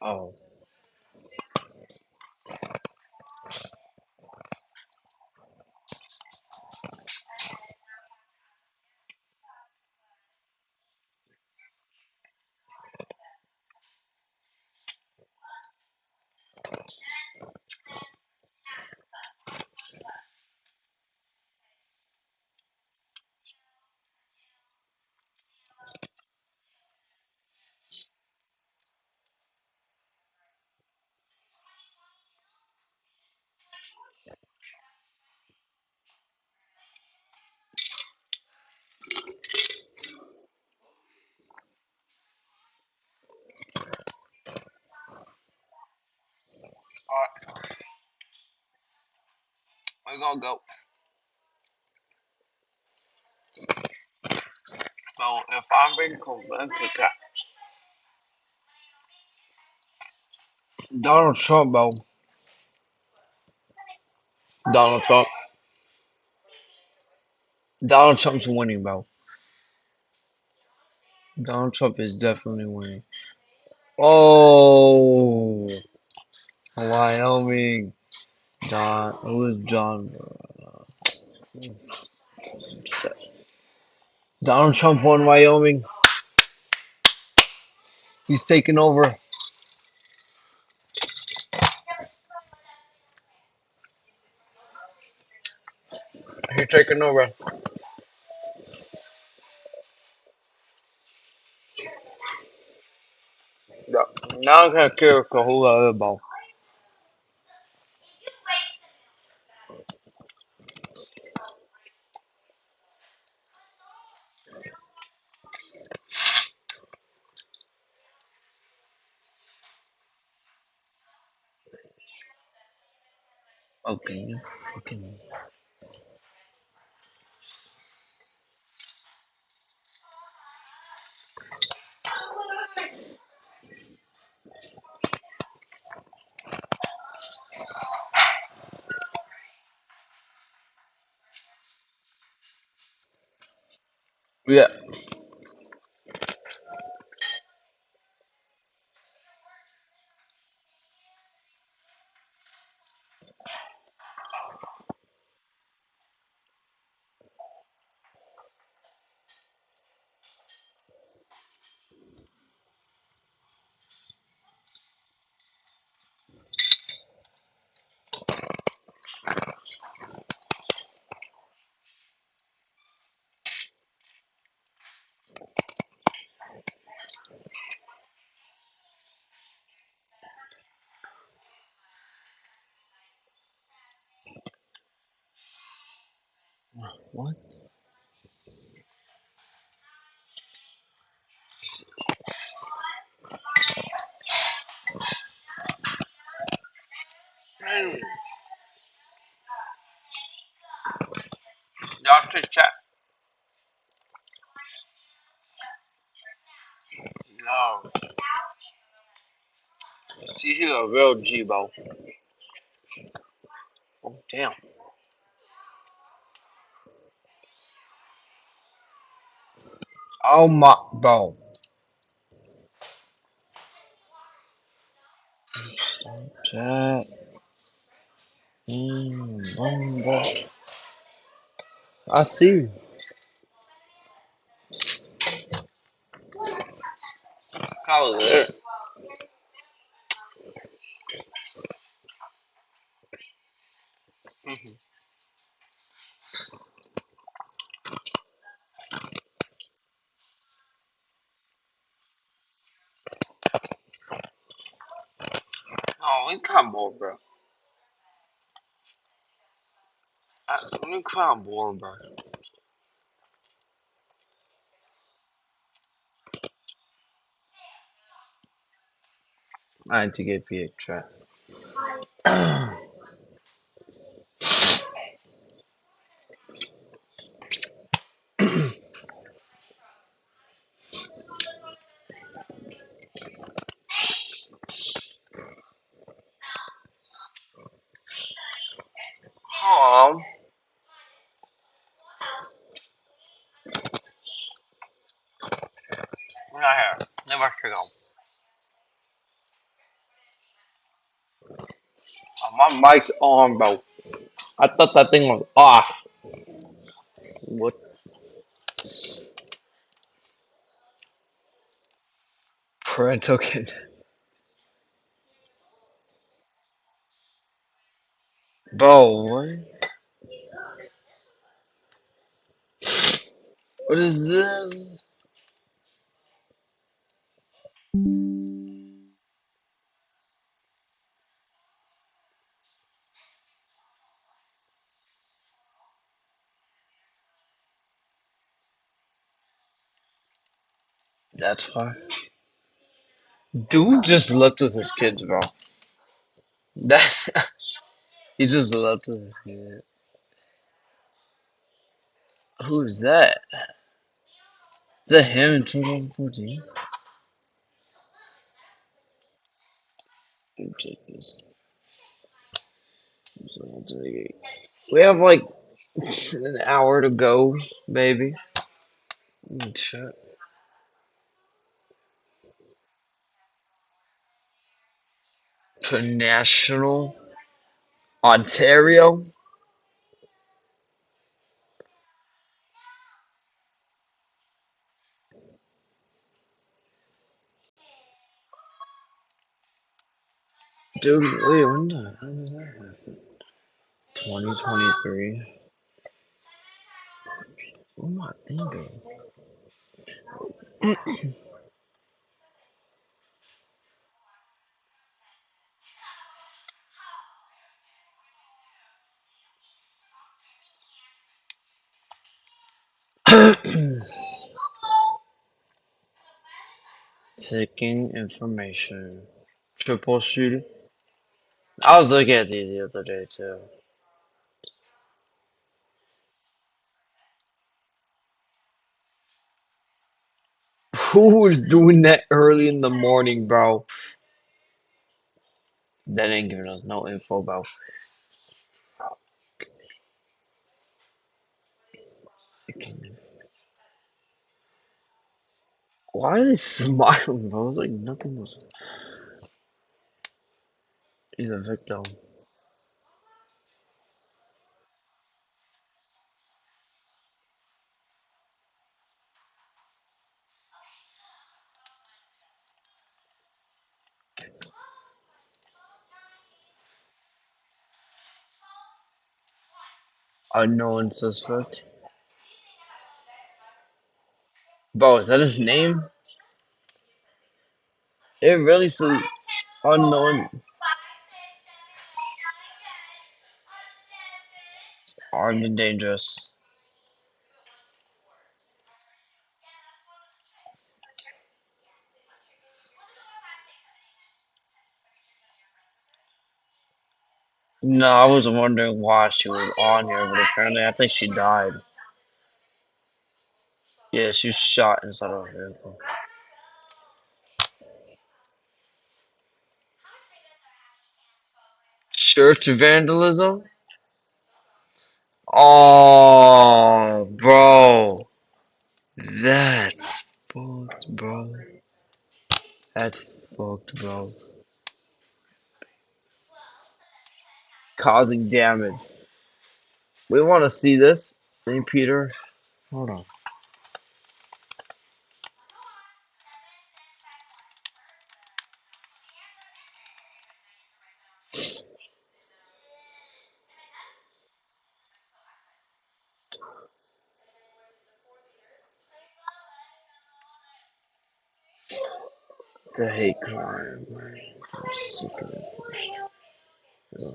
Oh. Alright. We're gonna go. So if I'm being convinced that Donald Trump, bro. Donald Trump. Donald Trump's winning, bro. Donald Trump is definitely winning. Oh, Wyoming. Who is John? Donald Trump won Wyoming. He's taking over. He's taking over. Yeah. Now I'm gonna kill Kahula ball. Okay. Okay. Yeah. What? Doctor chat. No. She's a real G-Bo. Oh, damn. Oh, my, bro. Chat. Bro. I see you. How was it? Oh, we kind of bored, bro. We kind of bored, bro. I need to get PH chat. Oh, we're not here. Never could go. Oh, my mic's on, bro. I thought that thing was off. What? Parental kid. Bro, what? What is this? That's why. Dude just looked at his kids, bro. That he just looked at his kid. Who is that? Is that him in 2014? Let me check this. We have like an hour to go, maybe. Check. To National Ontario. Dude, wait, when did that happen? 2023. What am I thinking? Taking information. Triple shooter. I was looking at these the other day too. Who was doing that early in the morning, bro? That ain't giving us no info, bro. Why are they smiling, bro? It's like nothing was. He's a victim. Unknown suspect. Bro, is that his name? It really says unknown. Armed and dangerous. No, I was wondering why she was on here, but apparently I think she died. Yeah, she was shot inside of a vehicle. Church vandalism? Oh, bro. That's fucked, bro. That's fucked, bro. Causing damage. We want to see this. St. Peter. Hold on. The hate crime. I'm sick of it. Yeah.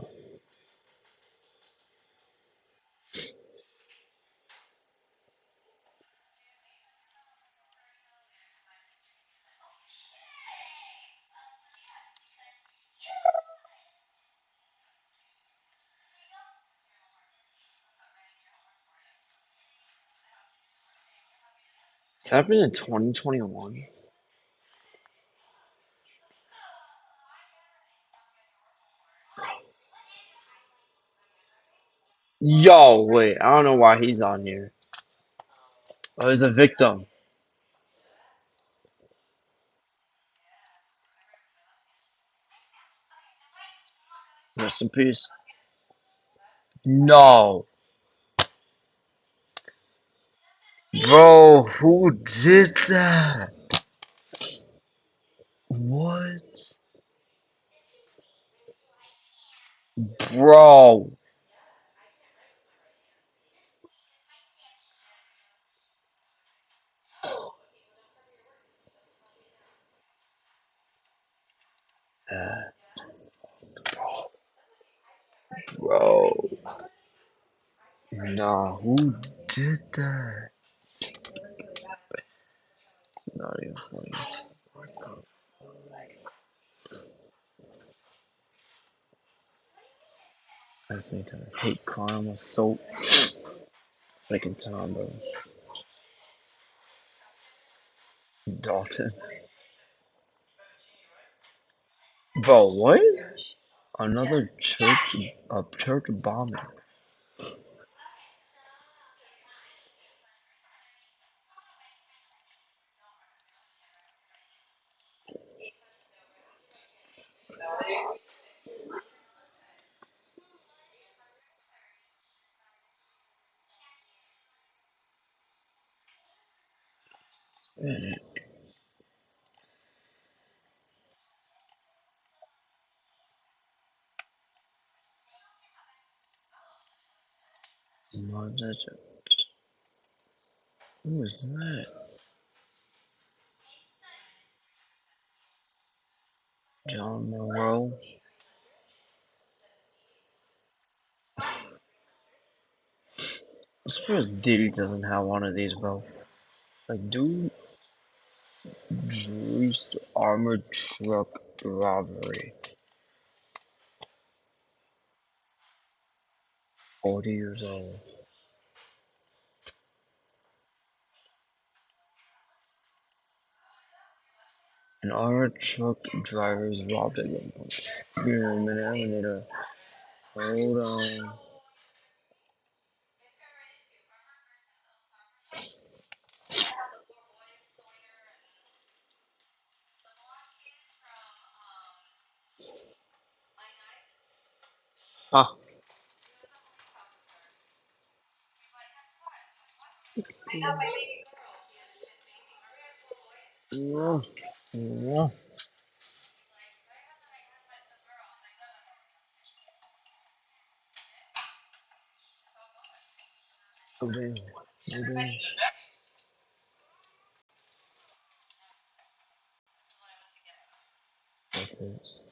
2021? Yo, wait. I don't know why he's on here. Oh, he's a victim. Rest in peace. No. Bro, who did that? What? Bro. Bro. Nah, who did that? Not even funny. I just need to hate crime assault. Second time, bro. Dalton. Bro, what? Another church bombing. Who is that? John Monroe. I suppose Diddy doesn't have one of these, bro. Like, dude, Drees armored truck robbery. 40 years old. An armored truck driver is robbed at gunpoint. Give me a minute, I need to hold on. Huh. Yeah. Yeah. Oh, damn. Oh, damn. That's it.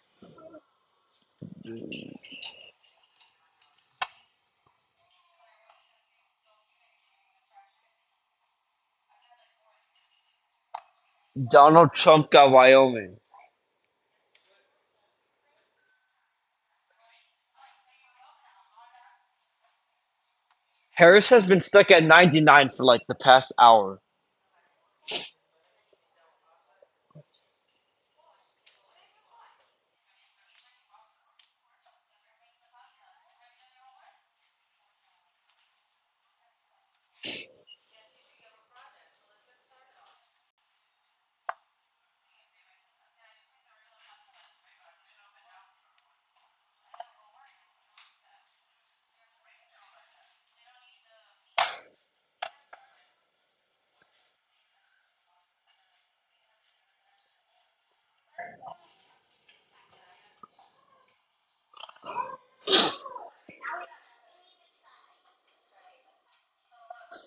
Donald Trump got Wyoming. Harris has been stuck at 99 for like the past hour.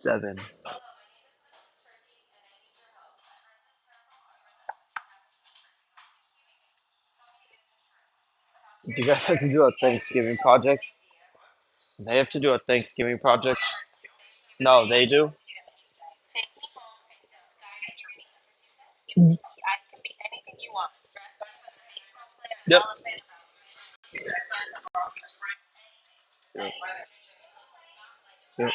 7. Do you guys have to do a Thanksgiving project? They have to do a Thanksgiving project? No, they do? Yep. Yep. Yep.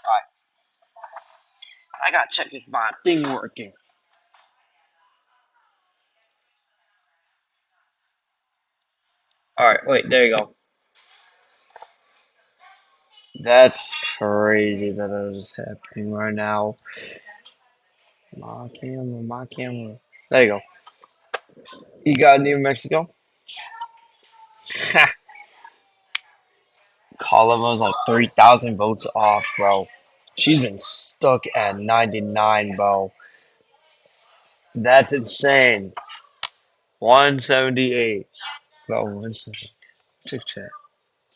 Alright. I gotta check if my thing working. Alright, wait, there you go. That's crazy that is happening right now. My camera, my camera. There you go. You got New Mexico? Ha! Colin was like 3,000 votes off, bro. She's been stuck at 99, bro. That's insane. 178. Bro, 178. Check chat.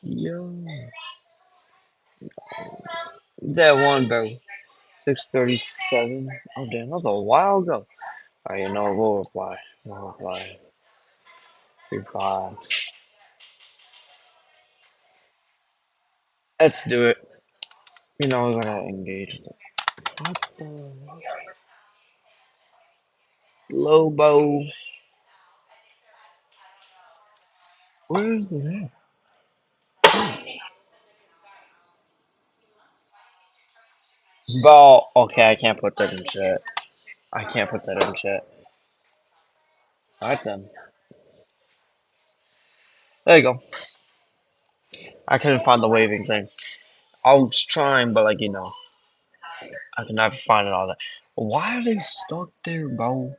Yo. That one, bro. 637. Oh, damn, that was a while ago. Alright, you know what? We'll reply. We'll reply. Reply. Let's do it. You know, we're gonna engage with it. What the? Lobo. Where is it at? Bro, okay, I can't put that in chat. I can't put that in chat. Alright then. There you go. I couldn't find the waving thing. I was trying, but like, you know, I could never find it all that. Why are they stuck there, bro?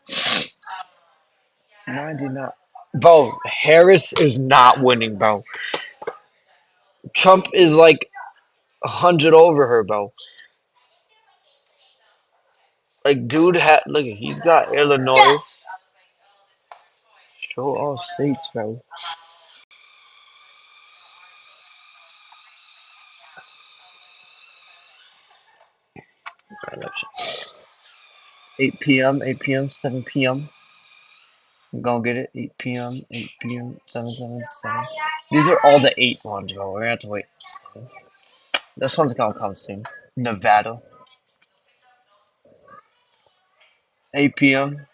99. Bro, Harris is not winning, bro. Trump is like 100 over her, bro. Like, dude had, look, he's got Illinois. Show all states, bro. Election. 8 p.m., 8 p.m., 7 p.m. I'm gonna get it. 8 p.m., 8 p.m., 7, 7, 7. These are all the 8 ones, bro. We're gonna have to wait. This one's gonna come soon. Nevada. 8 p.m.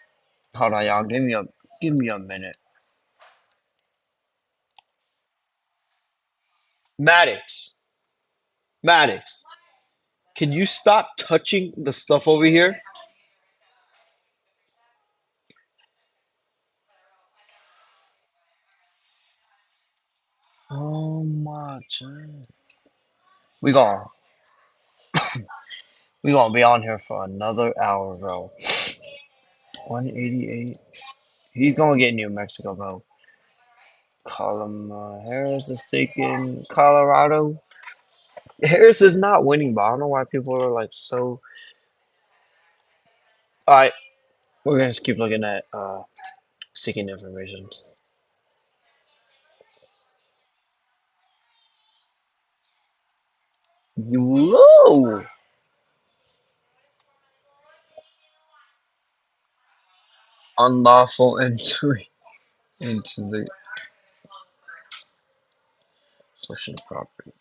Hold on, y'all. Give me a minute. Maddox. Maddox. Can you stop touching the stuff over here? Oh my god. We gonna we gonna be on here for another hour, bro. 188. He's gonna get New Mexico, bro. Colin Harris is taking Colorado. Harris is not winning, but I don't know why people are like so. All right, we're gonna just keep looking at seeking information. Whoa! Unlawful entry into the section of property.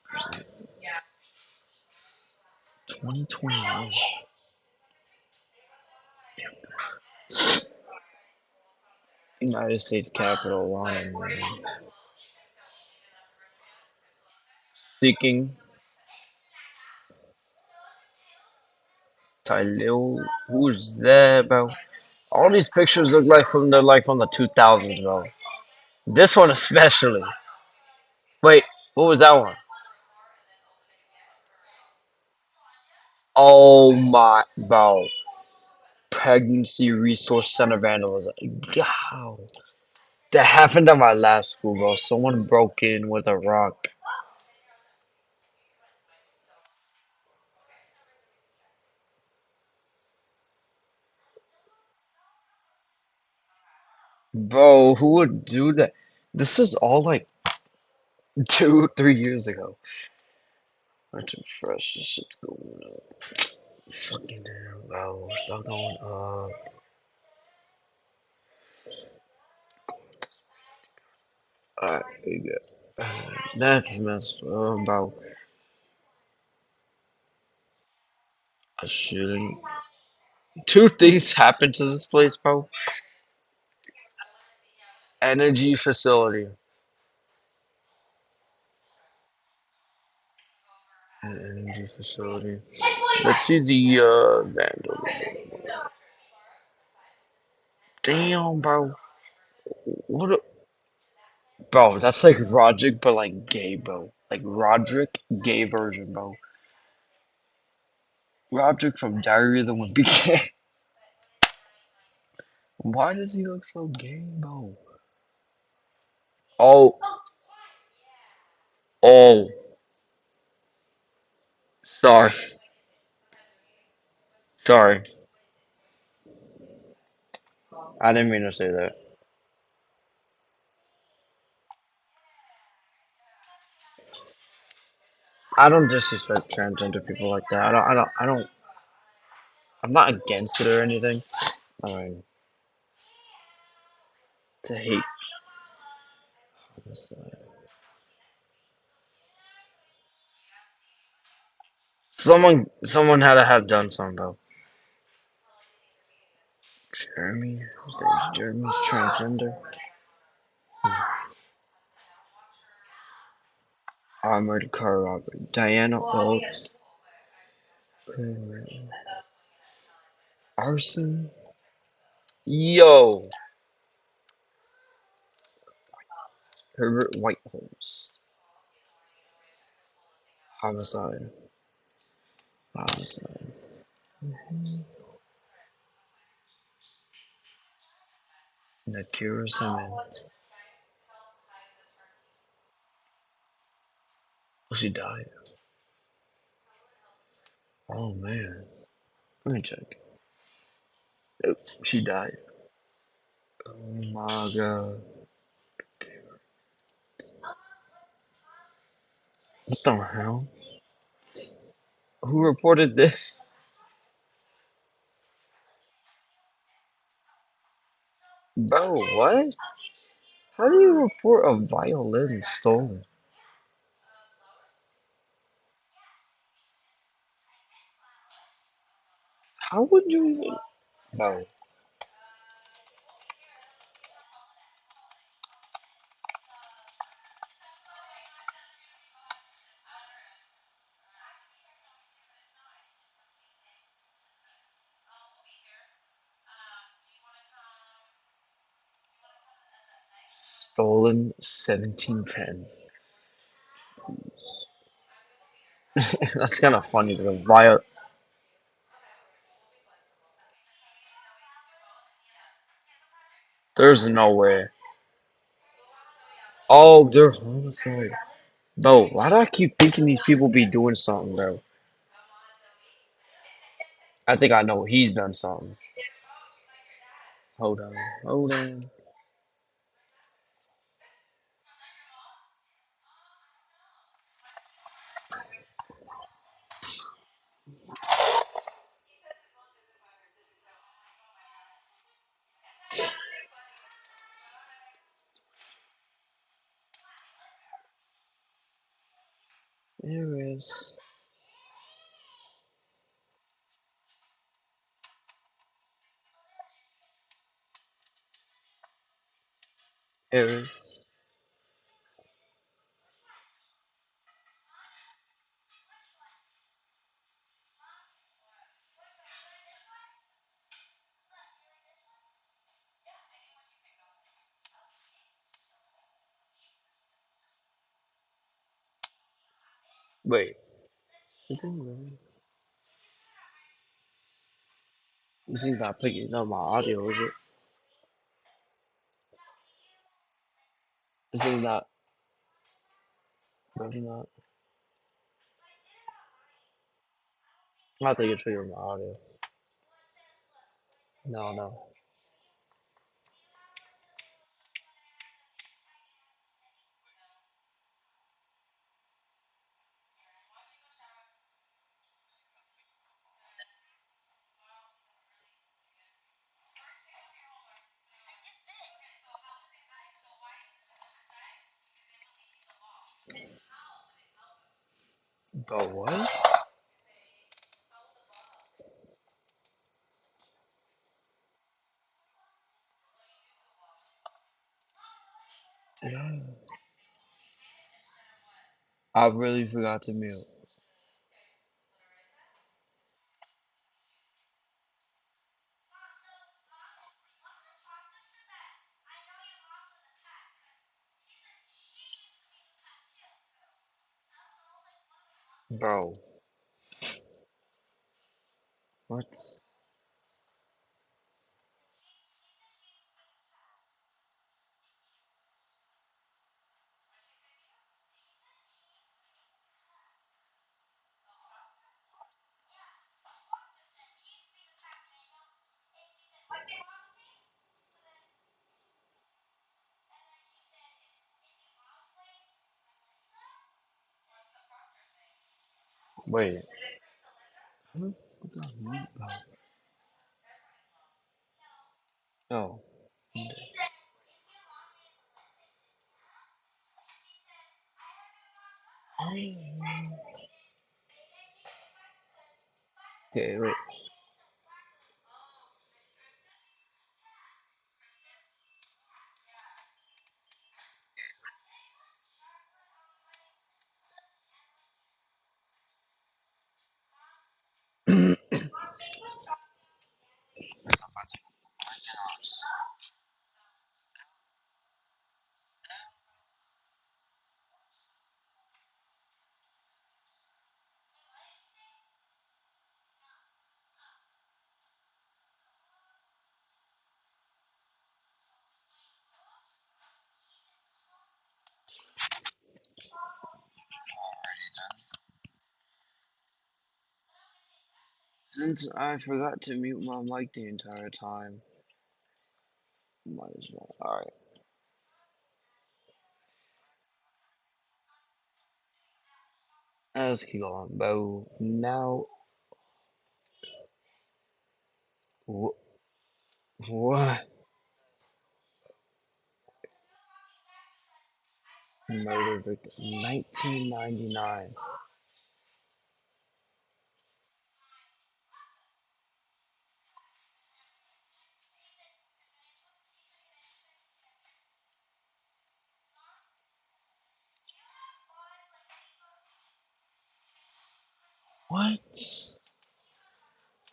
2021. United States Capitol line. Seeking Tylil. Who's that, bro? All these pictures look from the 2000s, bro. This one especially. Wait, what was that one? Oh my, bro. Pregnancy Resource Center vandalism. Wow. That happened at my last school, bro. Someone broke in with a rock. Bro, who would do that? This is all like 2, 3 years ago. Let's refresh. This shit's going up. Fucking damn, bro. Stop going up. Alright, we go. That's messed up, bro. I shouldn't. 2 things happened to this place, bro. Energy facility. The energy facility. Let's see the vandalism. Damn, bro. What? Bro, that's like Roderick, but like gay, bro. Like Roderick, gay version, bro. Roderick from Diary of the Wimpy Kid. Why does he look so gay, bro? Oh, oh, sorry, sorry. I didn't mean to say that. I don't disrespect transgender people like that. I'm not against it or anything. I mean, to hate homicide. Someone had to have done something though. Jeremy, his name's Jeremy's transgender. Armored car robbery. Diana Oates. Arson. Yo. Herbert Whitehouse. Homicide. Homicide. Nakira Simmons. Oh, she died. Oh man. Let me check. Nope, she died. Oh my god. What the hell? Who reported this? Bro, what? How do you report a violin stolen? How would you even? Bro. Stolen 1710. That's kind of funny. The There's no way. Oh, they're homicide. Bro, why do I keep thinking these people be doing something, bro? I think I know he's done something. Hold on. Hold on. There is. There is. Wait. Isn't really? Isn't that picking up my audio, is it? Isn't that maybe not? I think it's picking up my audio. No, no. But what? I really forgot to mute. Bro. What? Wait. Oh. Okay, wait. Since I forgot to mute my mic the entire time, might as well. Alright. Let's keep going, bro. Now, what? Murder victim. 1999. What?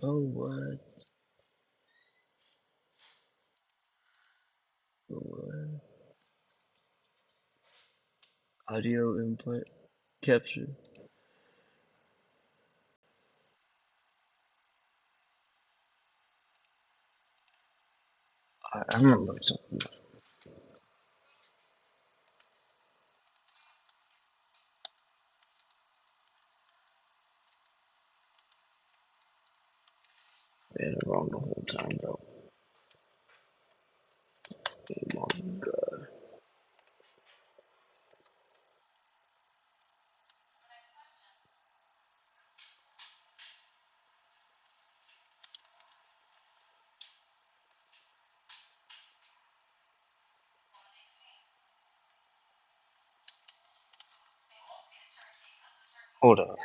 Oh, what? What? Audio input capture. I remember something. I had it wrong the whole time, bro. Oh my god. Hold up.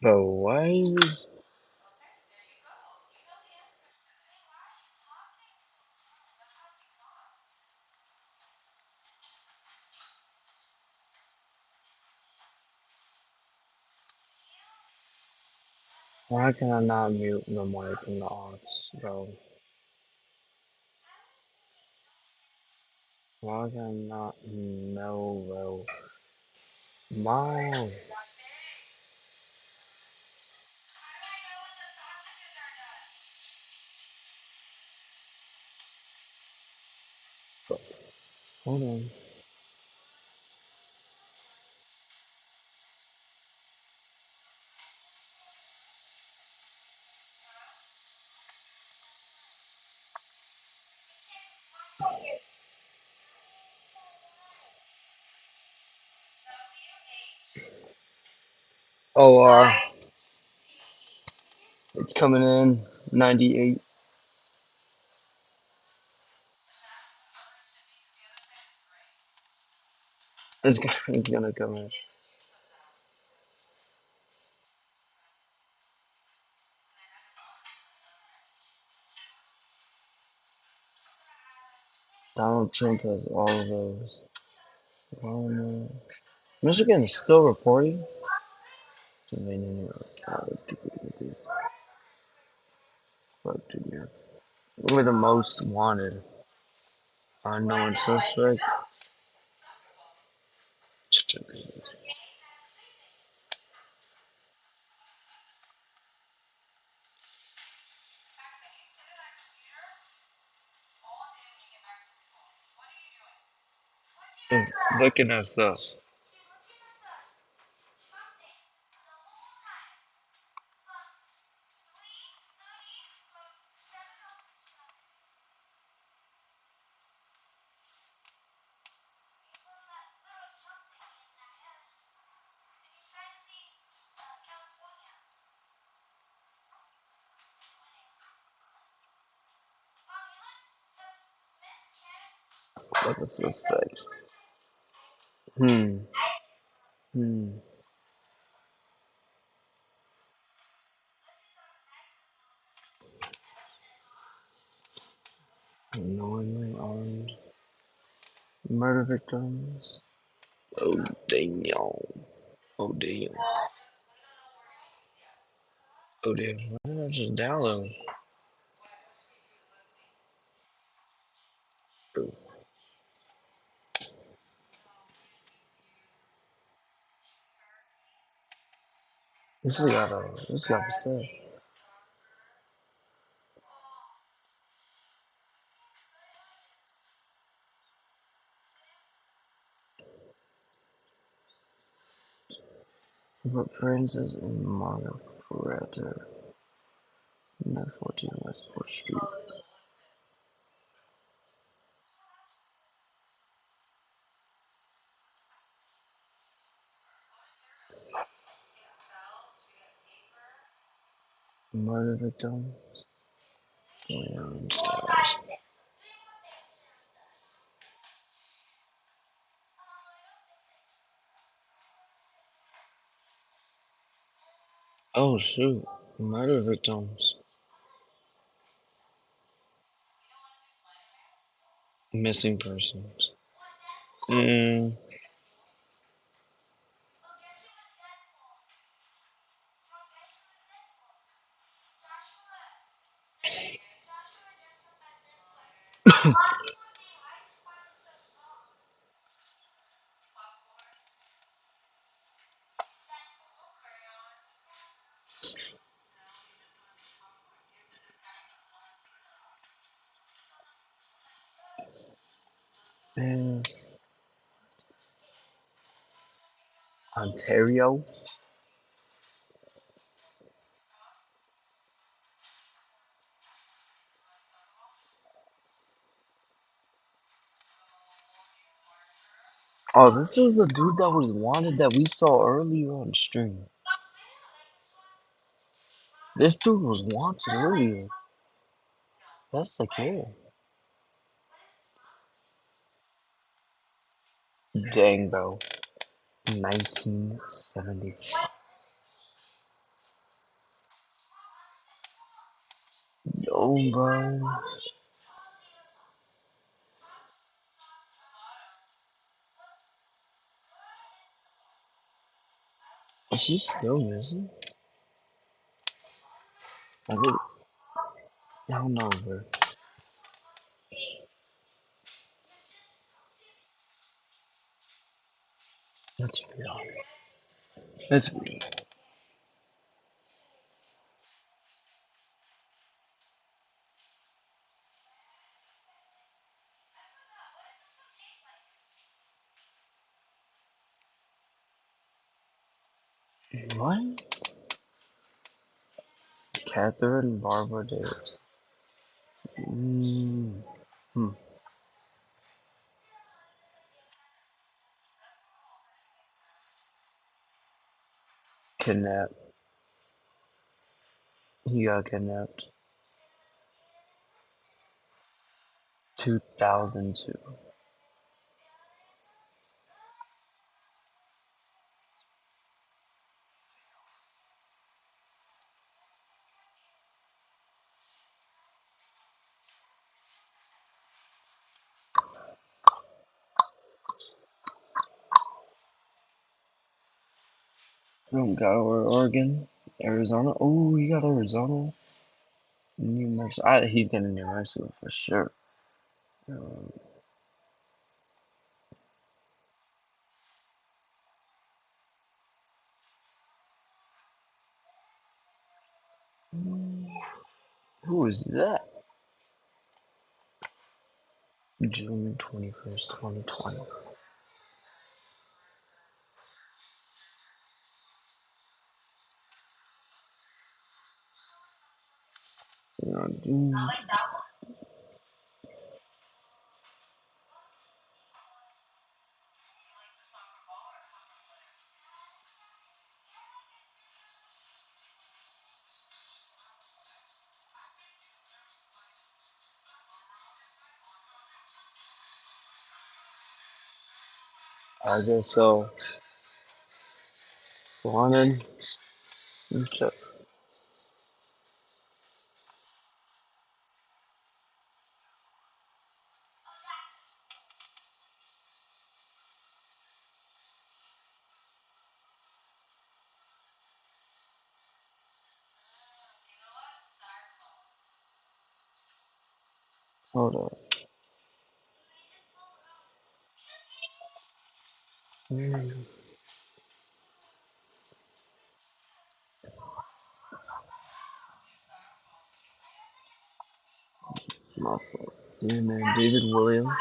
Bro, why is this? Why can I not mute the mic in the aux, bro? Why can I not know, bro? My. Hold on. OR. It's coming in. 98. It's gonna come in. Donald Trump has all of those. Oh no. Michigan is still reporting? Pennsylvania, New York. Let's keep looking at these. Virginia. We're the most wanted. Unknown suspect. Just looking at stuff. Like a suspect. Hmm. Unknowingly armed. Murder victims. Oh damn. Oh damn. Oh damn. Why did I just download? Oh. This got to say. But Francis and Margaret Ferreter. 914 West 4th Street. Murder victims. Oh shoot. Murder victims. Missing persons. Ontario. Oh, this was the dude that was wanted that we saw earlier on stream. This dude was wanted earlier. That's the kid. Dang, bro. 1970. Boom, bro. Is she still missing? I think. I don't know, bro. That's weird. That's weird. What? Catherine Barbara Davis. Kidnapped. He got kidnapped. 2002. Got Oregon, Arizona. Oh, he got Arizona. New Mexico. He's getting New Mexico for sure. Who is that? June 21st, 2020. I guess so. Wanted. Check. Hold on. My fault. Yeah, man. David Williams.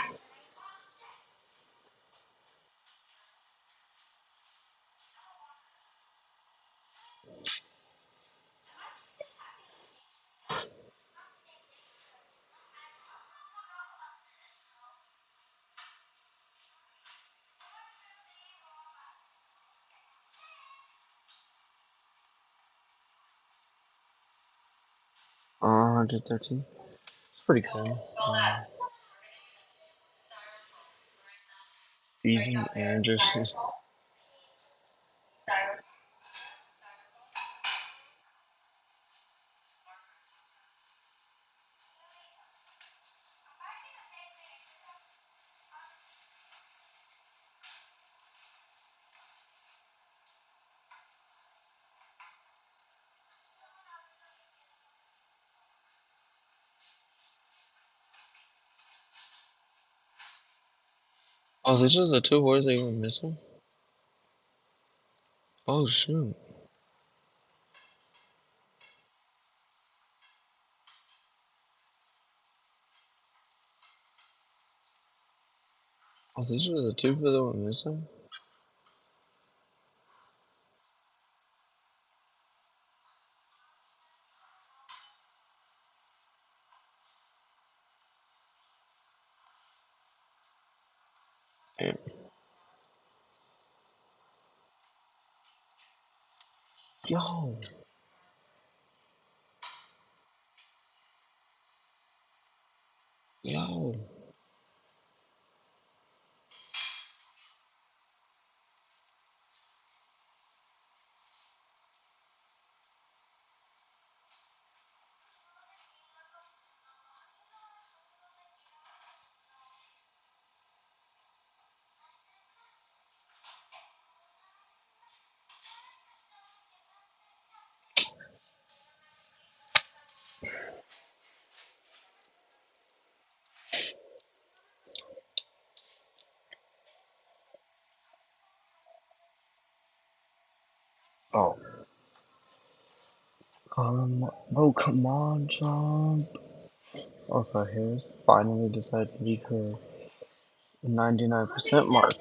Uh, 113. It's pretty good. Steven Anderson. Oh, these are the two words that you were missing? Oh, shoot. Oh, these are the two that were missing? Damn. Yo. Yo. Bro, come on, Trump. Also, Harris finally decides to leave her 99% mark.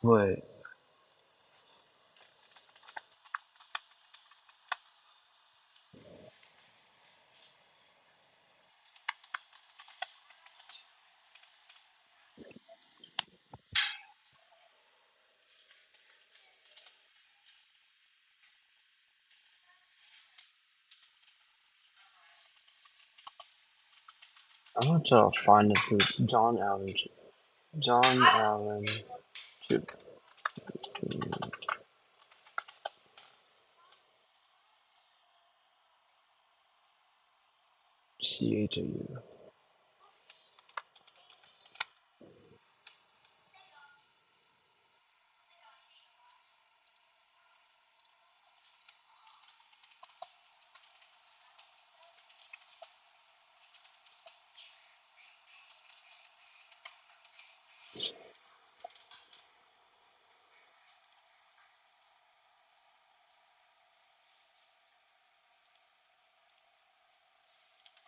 Wait. I'm gonna try to find this John Allen. John Allen. CHAU.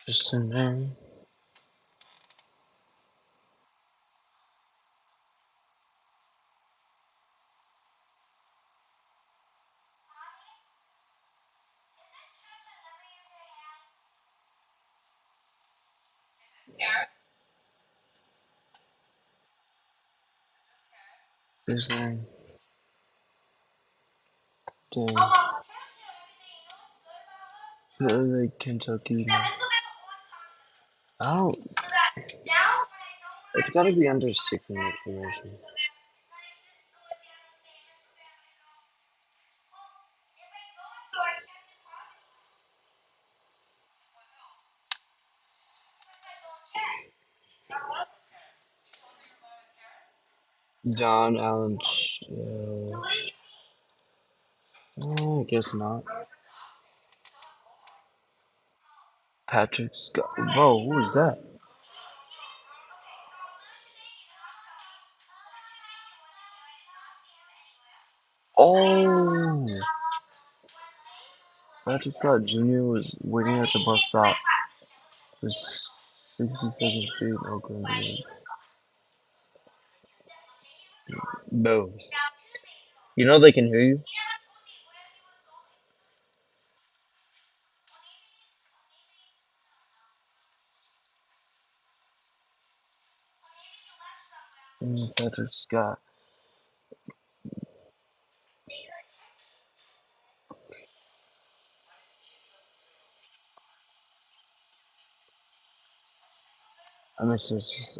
Just in there. Is there? Dang. Like Kentucky. I don't. It's gotta be under secret information. John Allen. I guess not. Patrick Scott. Whoa, who is that? Oh! Patrick Scott Jr. was waiting at the bus stop for 62nd Street, Oakland. Boom. You know they can hear you? Patrick Scott. I miss this.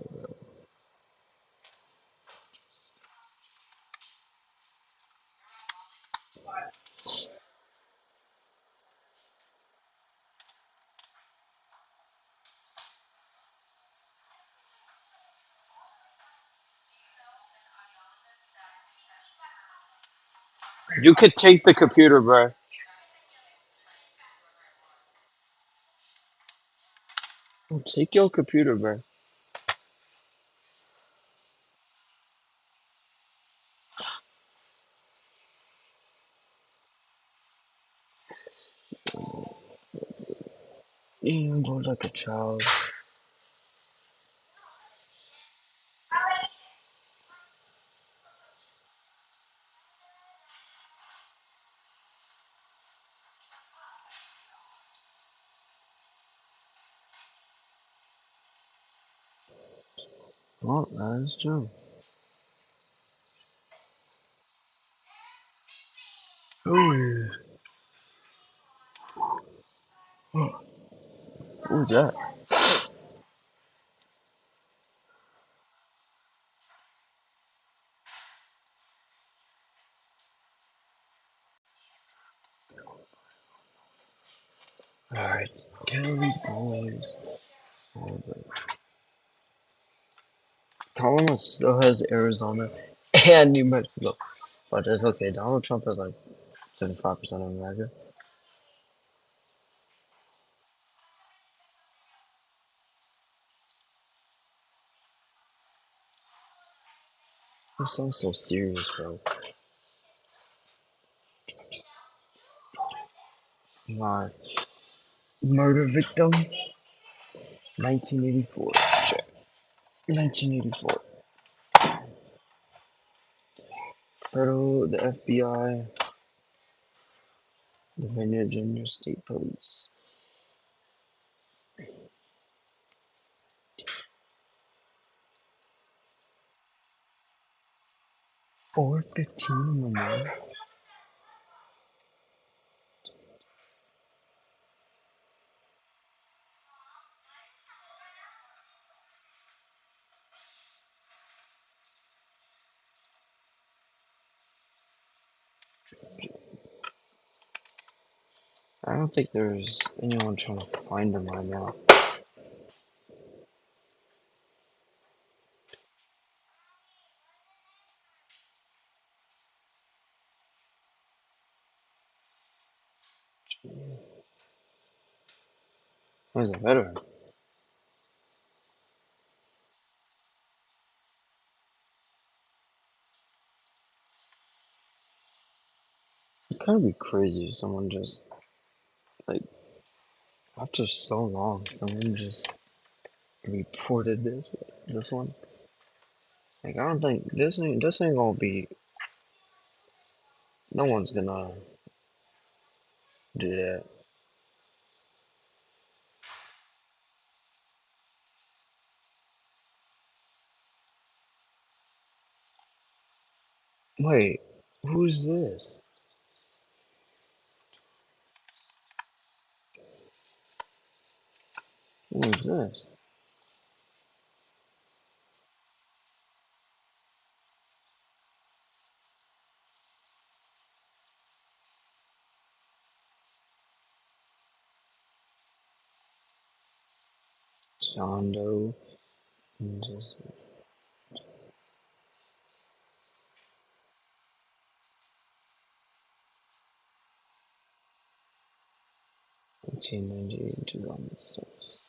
You could take the computer, bro. Take your computer, bro. You look like a child. Well, that is true. Oh, yeah. Who's that? Alright, Cali boys. Colorado still has Arizona and New Mexico. But it's okay. Donald Trump has like 75% of America. That sounds so serious, bro. My murder victim, 1984. Check. 1984. Federal, the FBI, the Virginia State Police. 4:15 in the morning. I don't think there's anyone trying to find him right now. Where's the veteran? It kind of be crazy if someone just, like, after so long, someone just reported this one. Like, I don't think this ain't gonna be, no one's gonna do that. Wait, who's this? Who is this? John Doe. Just 1898 to 2006.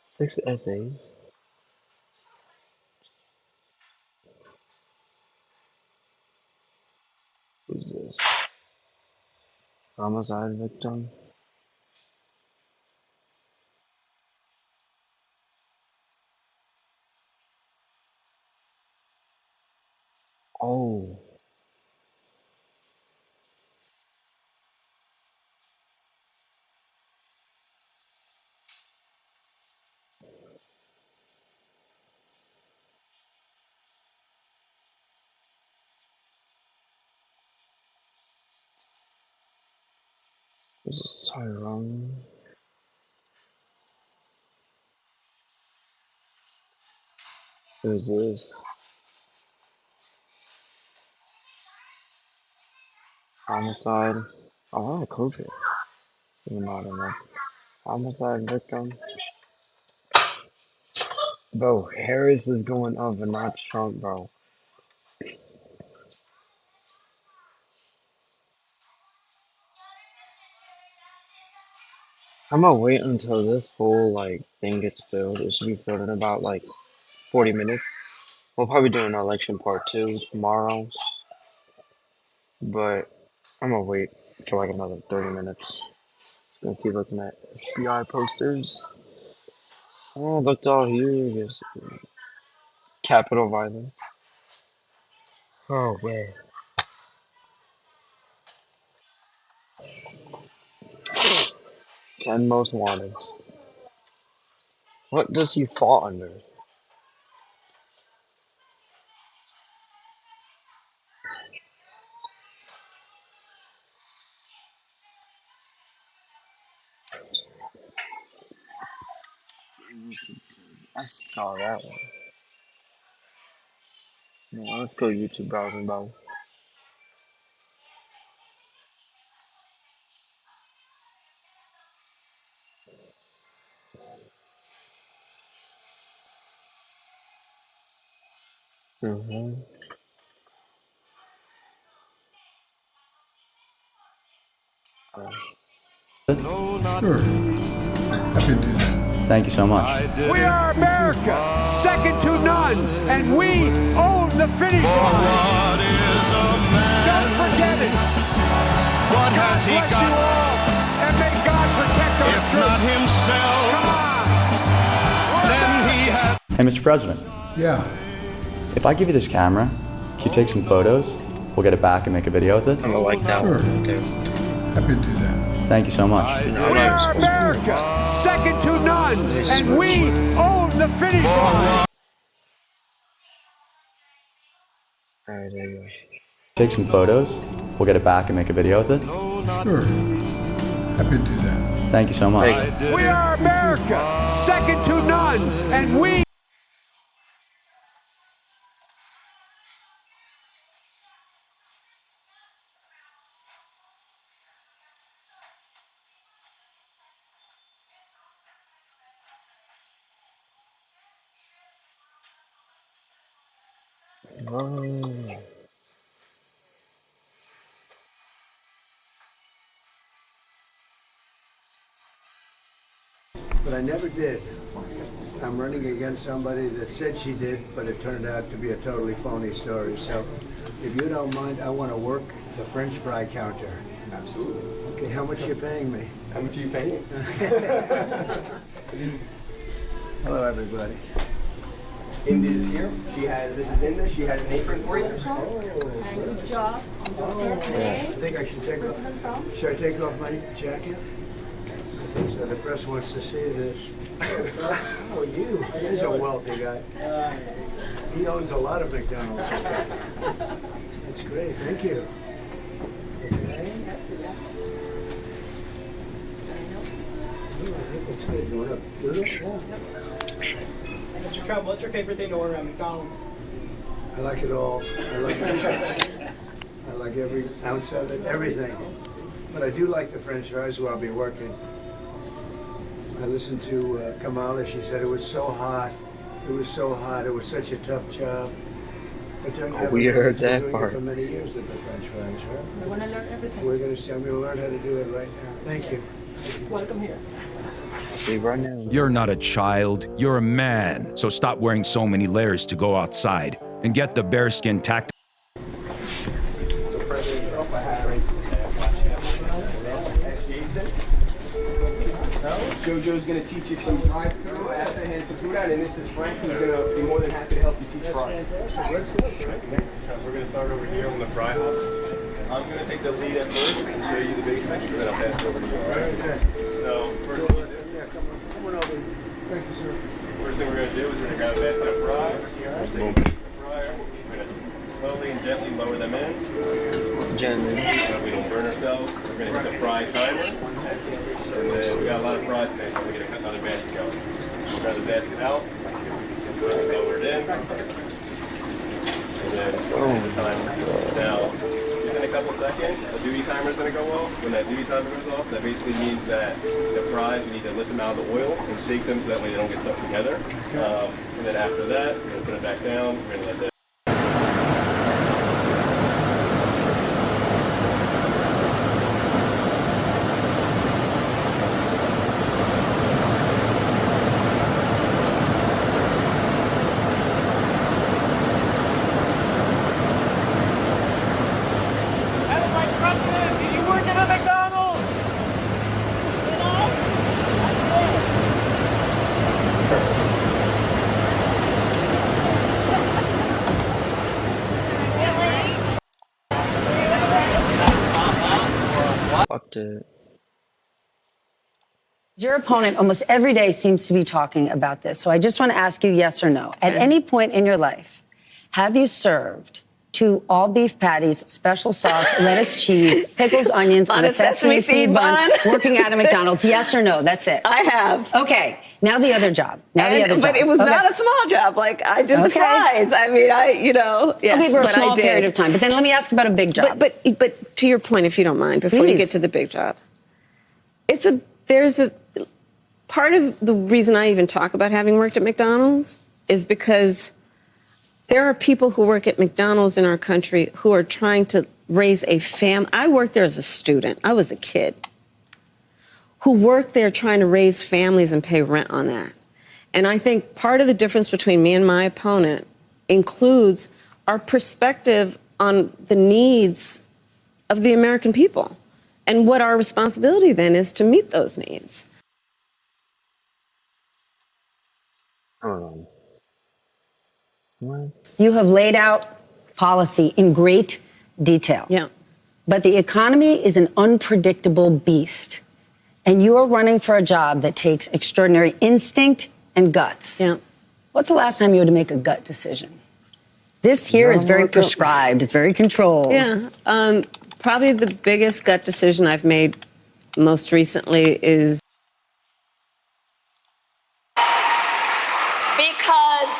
Six essays. Who's this? Homicide victim. Oh, this is Tyrone. Who's this? Homicide. Oh, I want to close it. Even though I don't know. Homicide victim. Bro, Harris is going up and not Trump, bro. I'm gonna wait until this whole like thing gets filled. It should be filled in about like 40 minutes. We'll probably do an election part 2 tomorrow, but I'm gonna wait for like another 30 minutes. Gonna keep looking at FBI posters. Oh, looked all here. There's Capitol violence. Oh, man. 10 most wanted. What does he fall under? I saw that one. No, let's go YouTube browsing, bro. Mm-hmm. Sure. Happy to do that. Thank you so much. We are America, second to none, and we own the finish line. Don't forget it. What God has he bless got? you all, and may God protect our If troops. not himself, Come on. then he has. Hey, Mr. President. Yeah. If I give you this camera, can you take some photos? We'll get it back and make a video with it. I'm gonna like that Sure. one right there. Happy to do that. Thank you so much. We are America, second to none, and we own the finish line. Alright, there you go. Take some photos. We'll get it back and make a video with it. Sure. Happy to do that. Thank you so much. We are America, second to none, and we. But I never did. I'm running against somebody that said she did, but it turned out to be a totally phony story. So if you don't mind, I want to work the French fry counter. Absolutely. Okay, how much are you paying me? How much are you paying? Hello, everybody. Indy is here. This is Indy. She has an apron for you. Good job. I think I should take off my jacket? I think so. The press wants to see this. Oh, you. He's a wealthy guy. He owns a lot of McDonald's. That's great. Thank you. Okay. I think it's good. You want to do it? Mr. Trump, what's your favorite thing to order at McDonald's? I like it all. I like every ounce of it, everything. But I do like the French fries where I'll be working. I listened to Kamala. She said it was so hot. It was so hot. It was such a tough job. But don't you have we heard been that doing part. it for many years with the French fries, right? We want to learn everything. We're going to see. I'm going to learn how to do it right now. Thank you. Welcome here. See right now. You're not a child, you're a man. So stop wearing so many layers to go outside and get the bearskin tactical. So President Trump, I have Jason. JoJo's going to teach you some drive-through after hand some food out, and this is Frank, who's going to be more than happy to help you teach fries. We're going to start over here on the fry hop. I'm going to take the lead at first and show you the basics, and then I'll pass it over to you. All right? So first thing you do. Come on over. Thank you, sir. First thing we're going to do is we're going to grab a basket of fries. We're going to take the fryer. We're going to slowly and gently lower them in. Gently. So we don't burn ourselves. We're going to hit the fry timer. And then we got a lot of fries today, so we're going to cut another basket going. Grab the basket out. Lower it in. And then the timer. Now, within a couple seconds, the duty timer is going to go off. When that duty timer goes off, that basically means that the fries, we need to lift them out of the oil and shake them so that way they don't get stuck together. And then after that, we're going to put it back down. We're going to let that. Fucked it. Your opponent almost every day seems to be talking about this. So I just want to ask you yes or no. At any point in your life, have you served 2 all beef patties, special sauce, lettuce, cheese, pickles, onions on a sesame seed bun, working at a McDonald's? Yes or no? That's it. I have. Okay. Now the other job. But it was not a small job. Like, I did the fries. I mean, yes. Okay, for a but small I did. period of time. But then let me ask about a big job. But to your point, if you don't mind, before you get to the big job, there's a part of the reason I even talk about having worked at McDonald's is because there are people who work at McDonald's in our country who are trying to raise a family. I worked there as a student. I was a kid who worked there trying to raise families and pay rent on that. And I think part of the difference between me and my opponent includes our perspective on the needs of the American people and what our responsibility then is to meet those needs. You have laid out policy in great detail. Yeah. But the economy is an unpredictable beast. And you are running for a job that takes extraordinary instinct and guts. Yeah. What's the last time you had to make a gut decision? This here is very prescribed. It's very controlled. Yeah. Probably the biggest gut decision I've made most recently is because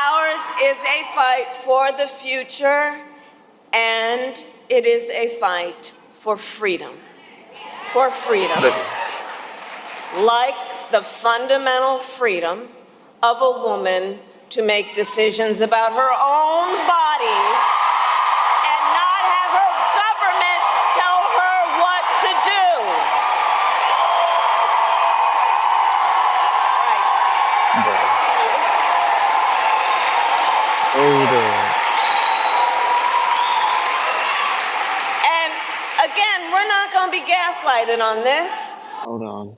ours is a fight for the future, and it is a fight for freedom. For freedom. Like the fundamental freedom of a woman to make decisions about her own body and not have her government tell her what to do. And again, we're not going to be gaslighted on this. Hold on.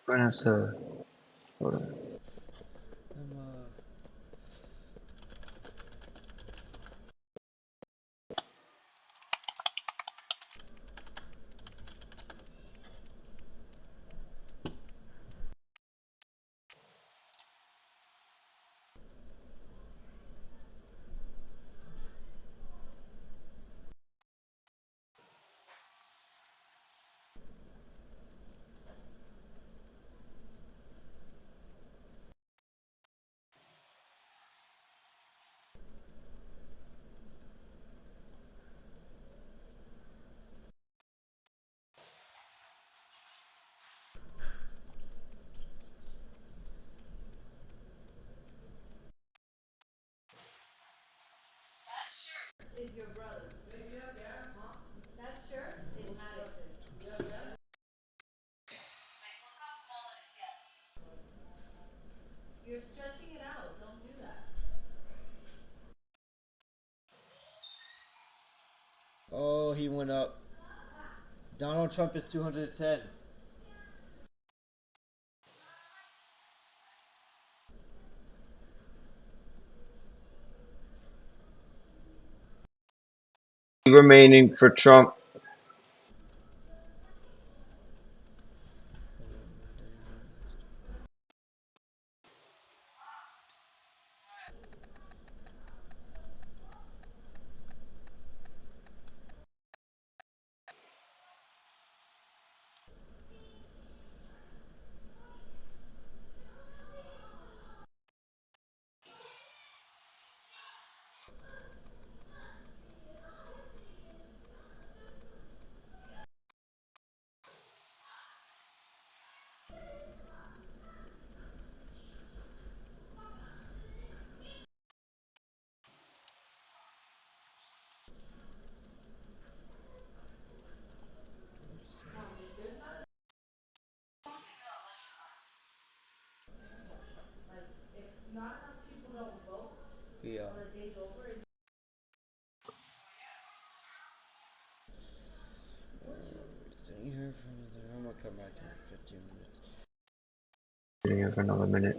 We're gonna have to. Hold on. Is your brother's. That shirt is Alex's. Like, look how small it is, yes. You're stretching it out. Don't do that. Oh, he went up. Donald Trump is 210. Remaining for Trump. Yeah. Sitting here for another. I'm gonna come back in 15 minutes. Sitting here for another minute.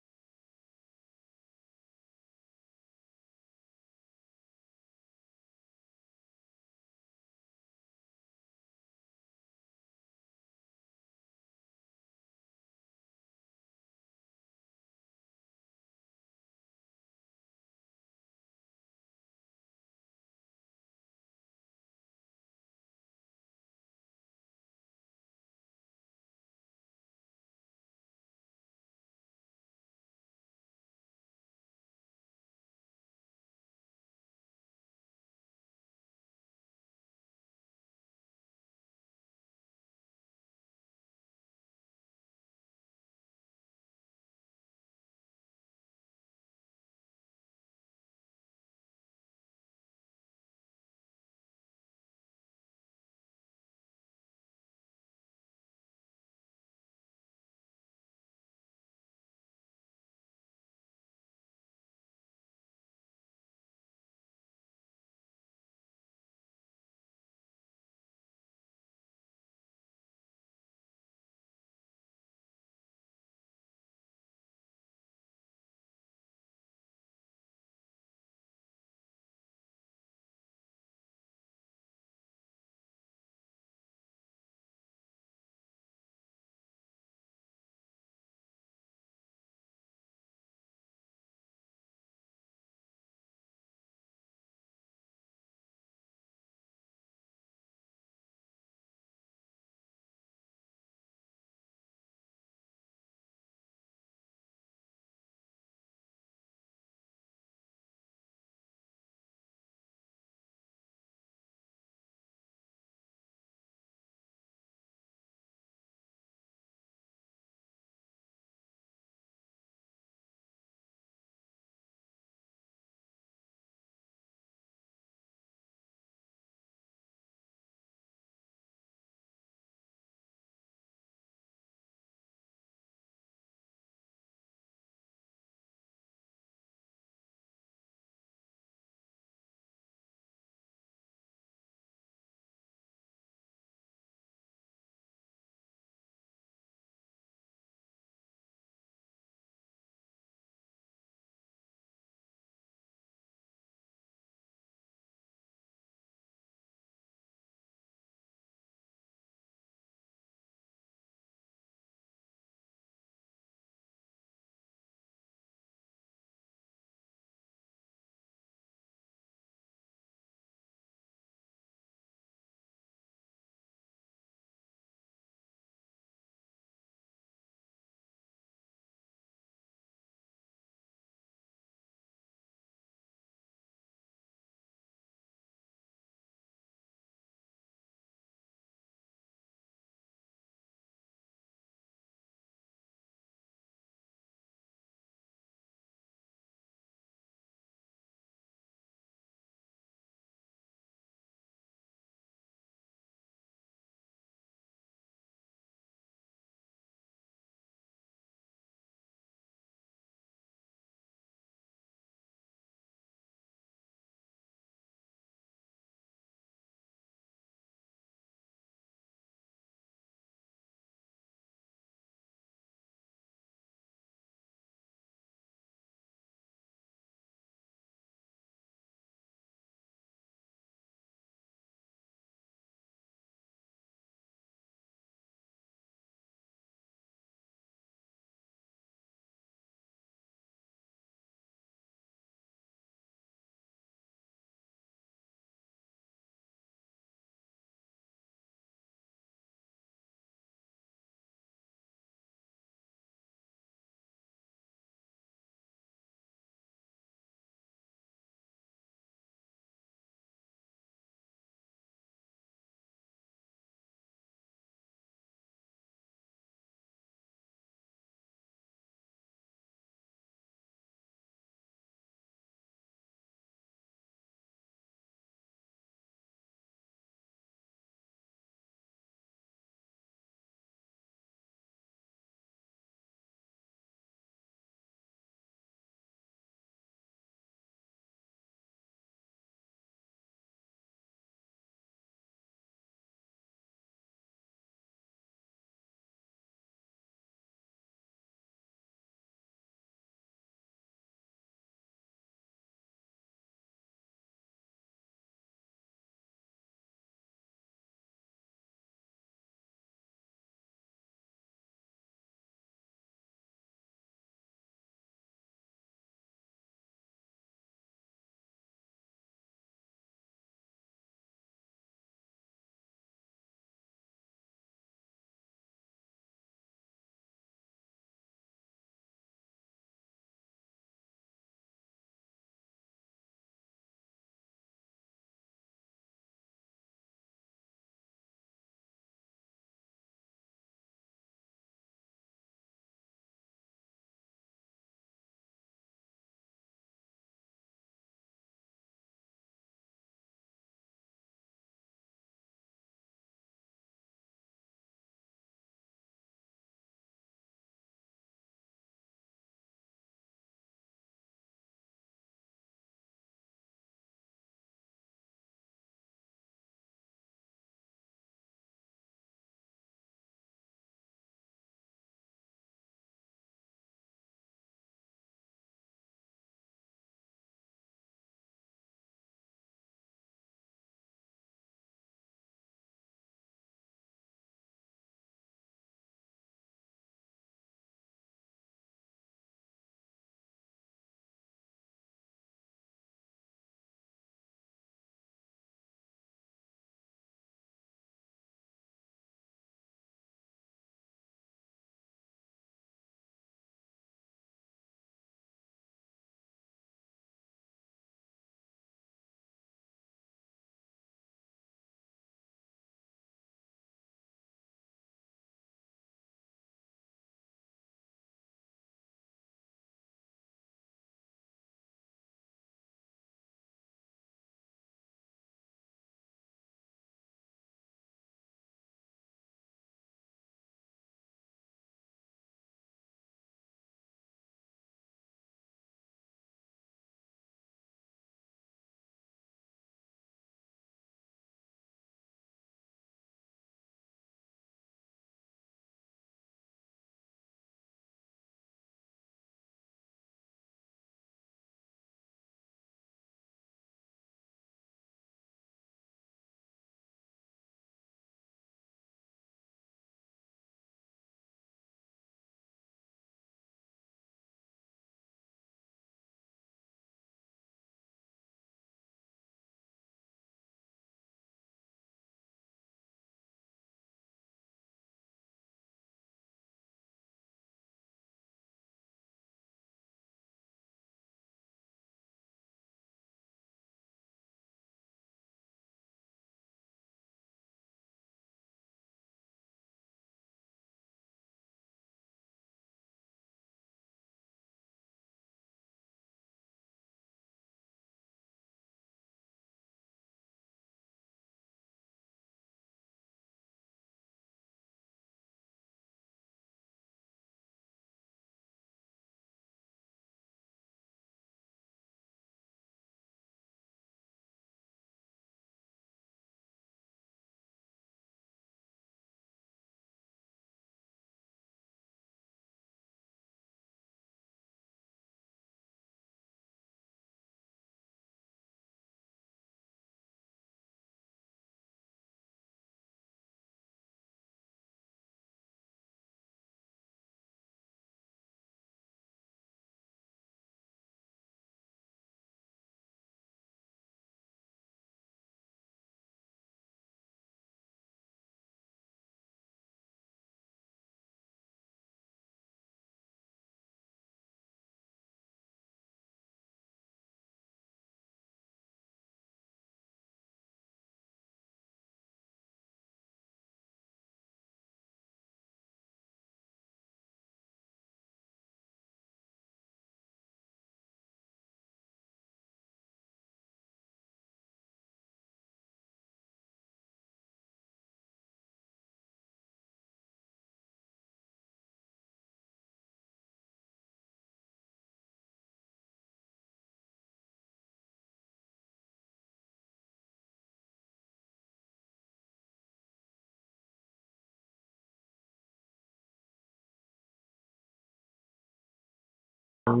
1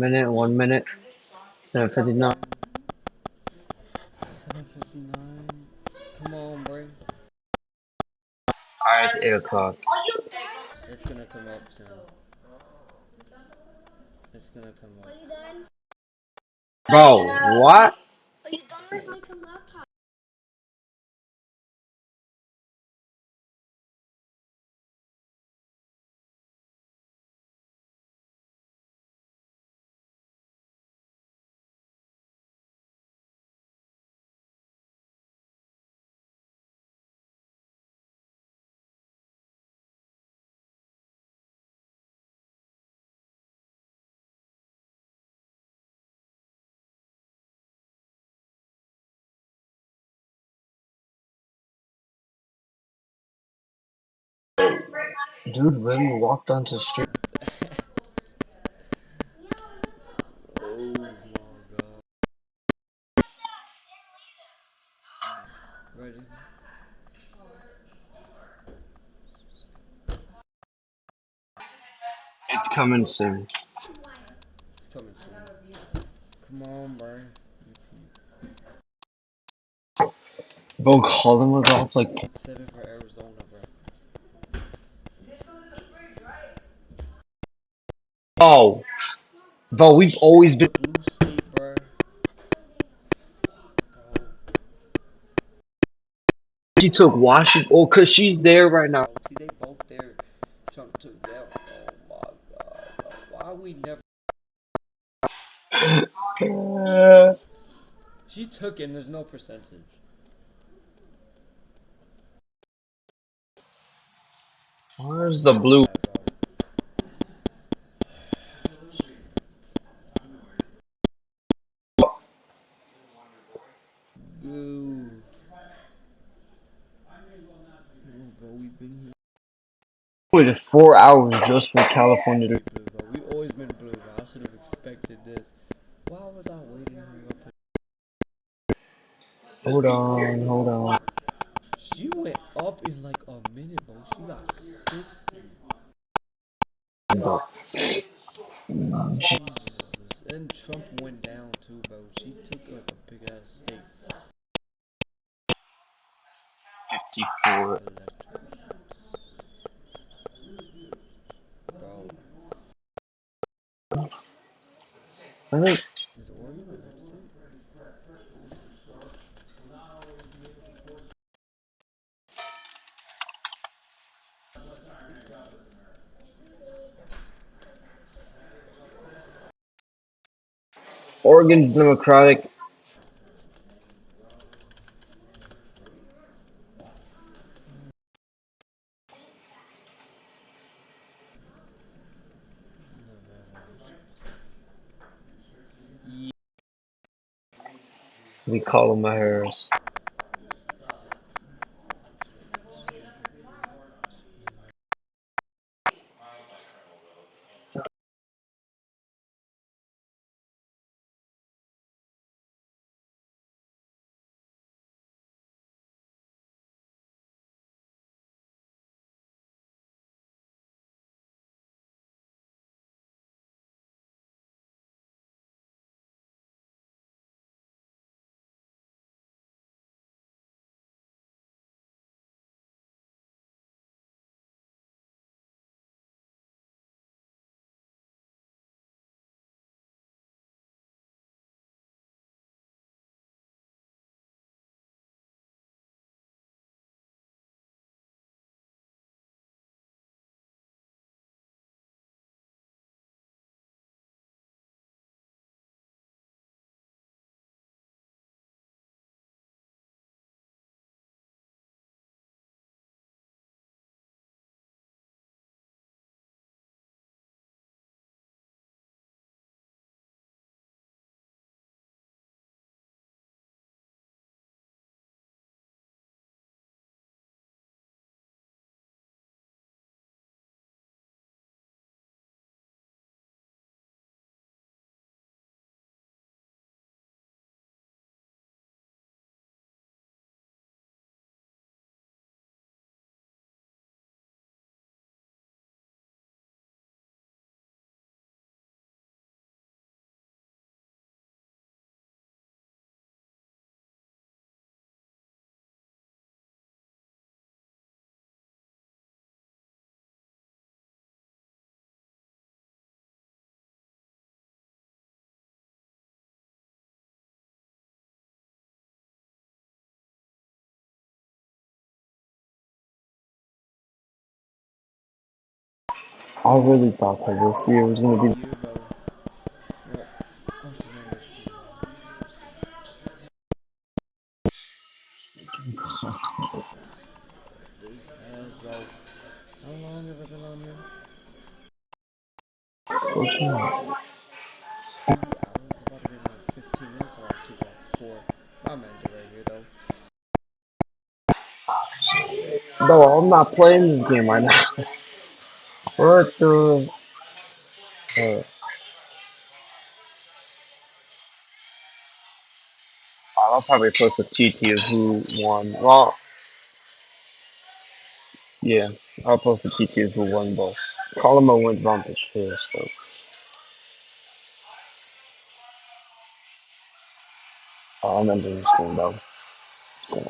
minute. 7:59. 7:59. Come on, bro. Alright, it's 8 o'clock. It's gonna come up soon. It's gonna come up. Bro, what? Dude, when we walked onto the street. Oh my god. Ready? It's coming soon. It's coming soon. Come on, bro. Bro, Colin was off like. 7 for Arizona, bro. Oh, bro, we've always been. Blue State, bro. She took Washington. Oh, cause she's there right now. See, they both there. Trump took them. Oh my god. Why we never. She took it and there's no percentage. Where's the blue? Boo. Bro, we've been here. Waited 4 hours just for California to. Blue, bro. We've always been blue, bro. I should have expected this. Why was I waiting here up here? Hold on. She went up in like a minute, bro. She got 60. Jesus. And Trump went down too, bro. She took like a big ass state. 54. Bro. I think. Is Oregon a red state? Oregon's Democratic. Yeah. We call them Harris. I really thought that this year was gonna be. These hands, bro. How long have I been on here? What's wrong? 2 hours, about to be like 15 minutes. I'll keep it at 4. I'm ending it right here, though. No, I'm not playing this game right now. What the? I'll probably post a TT of who won. Well, yeah, I'll post a TT of who won both. Call him a win bumpers first, though. I'm ending this game, though. It's going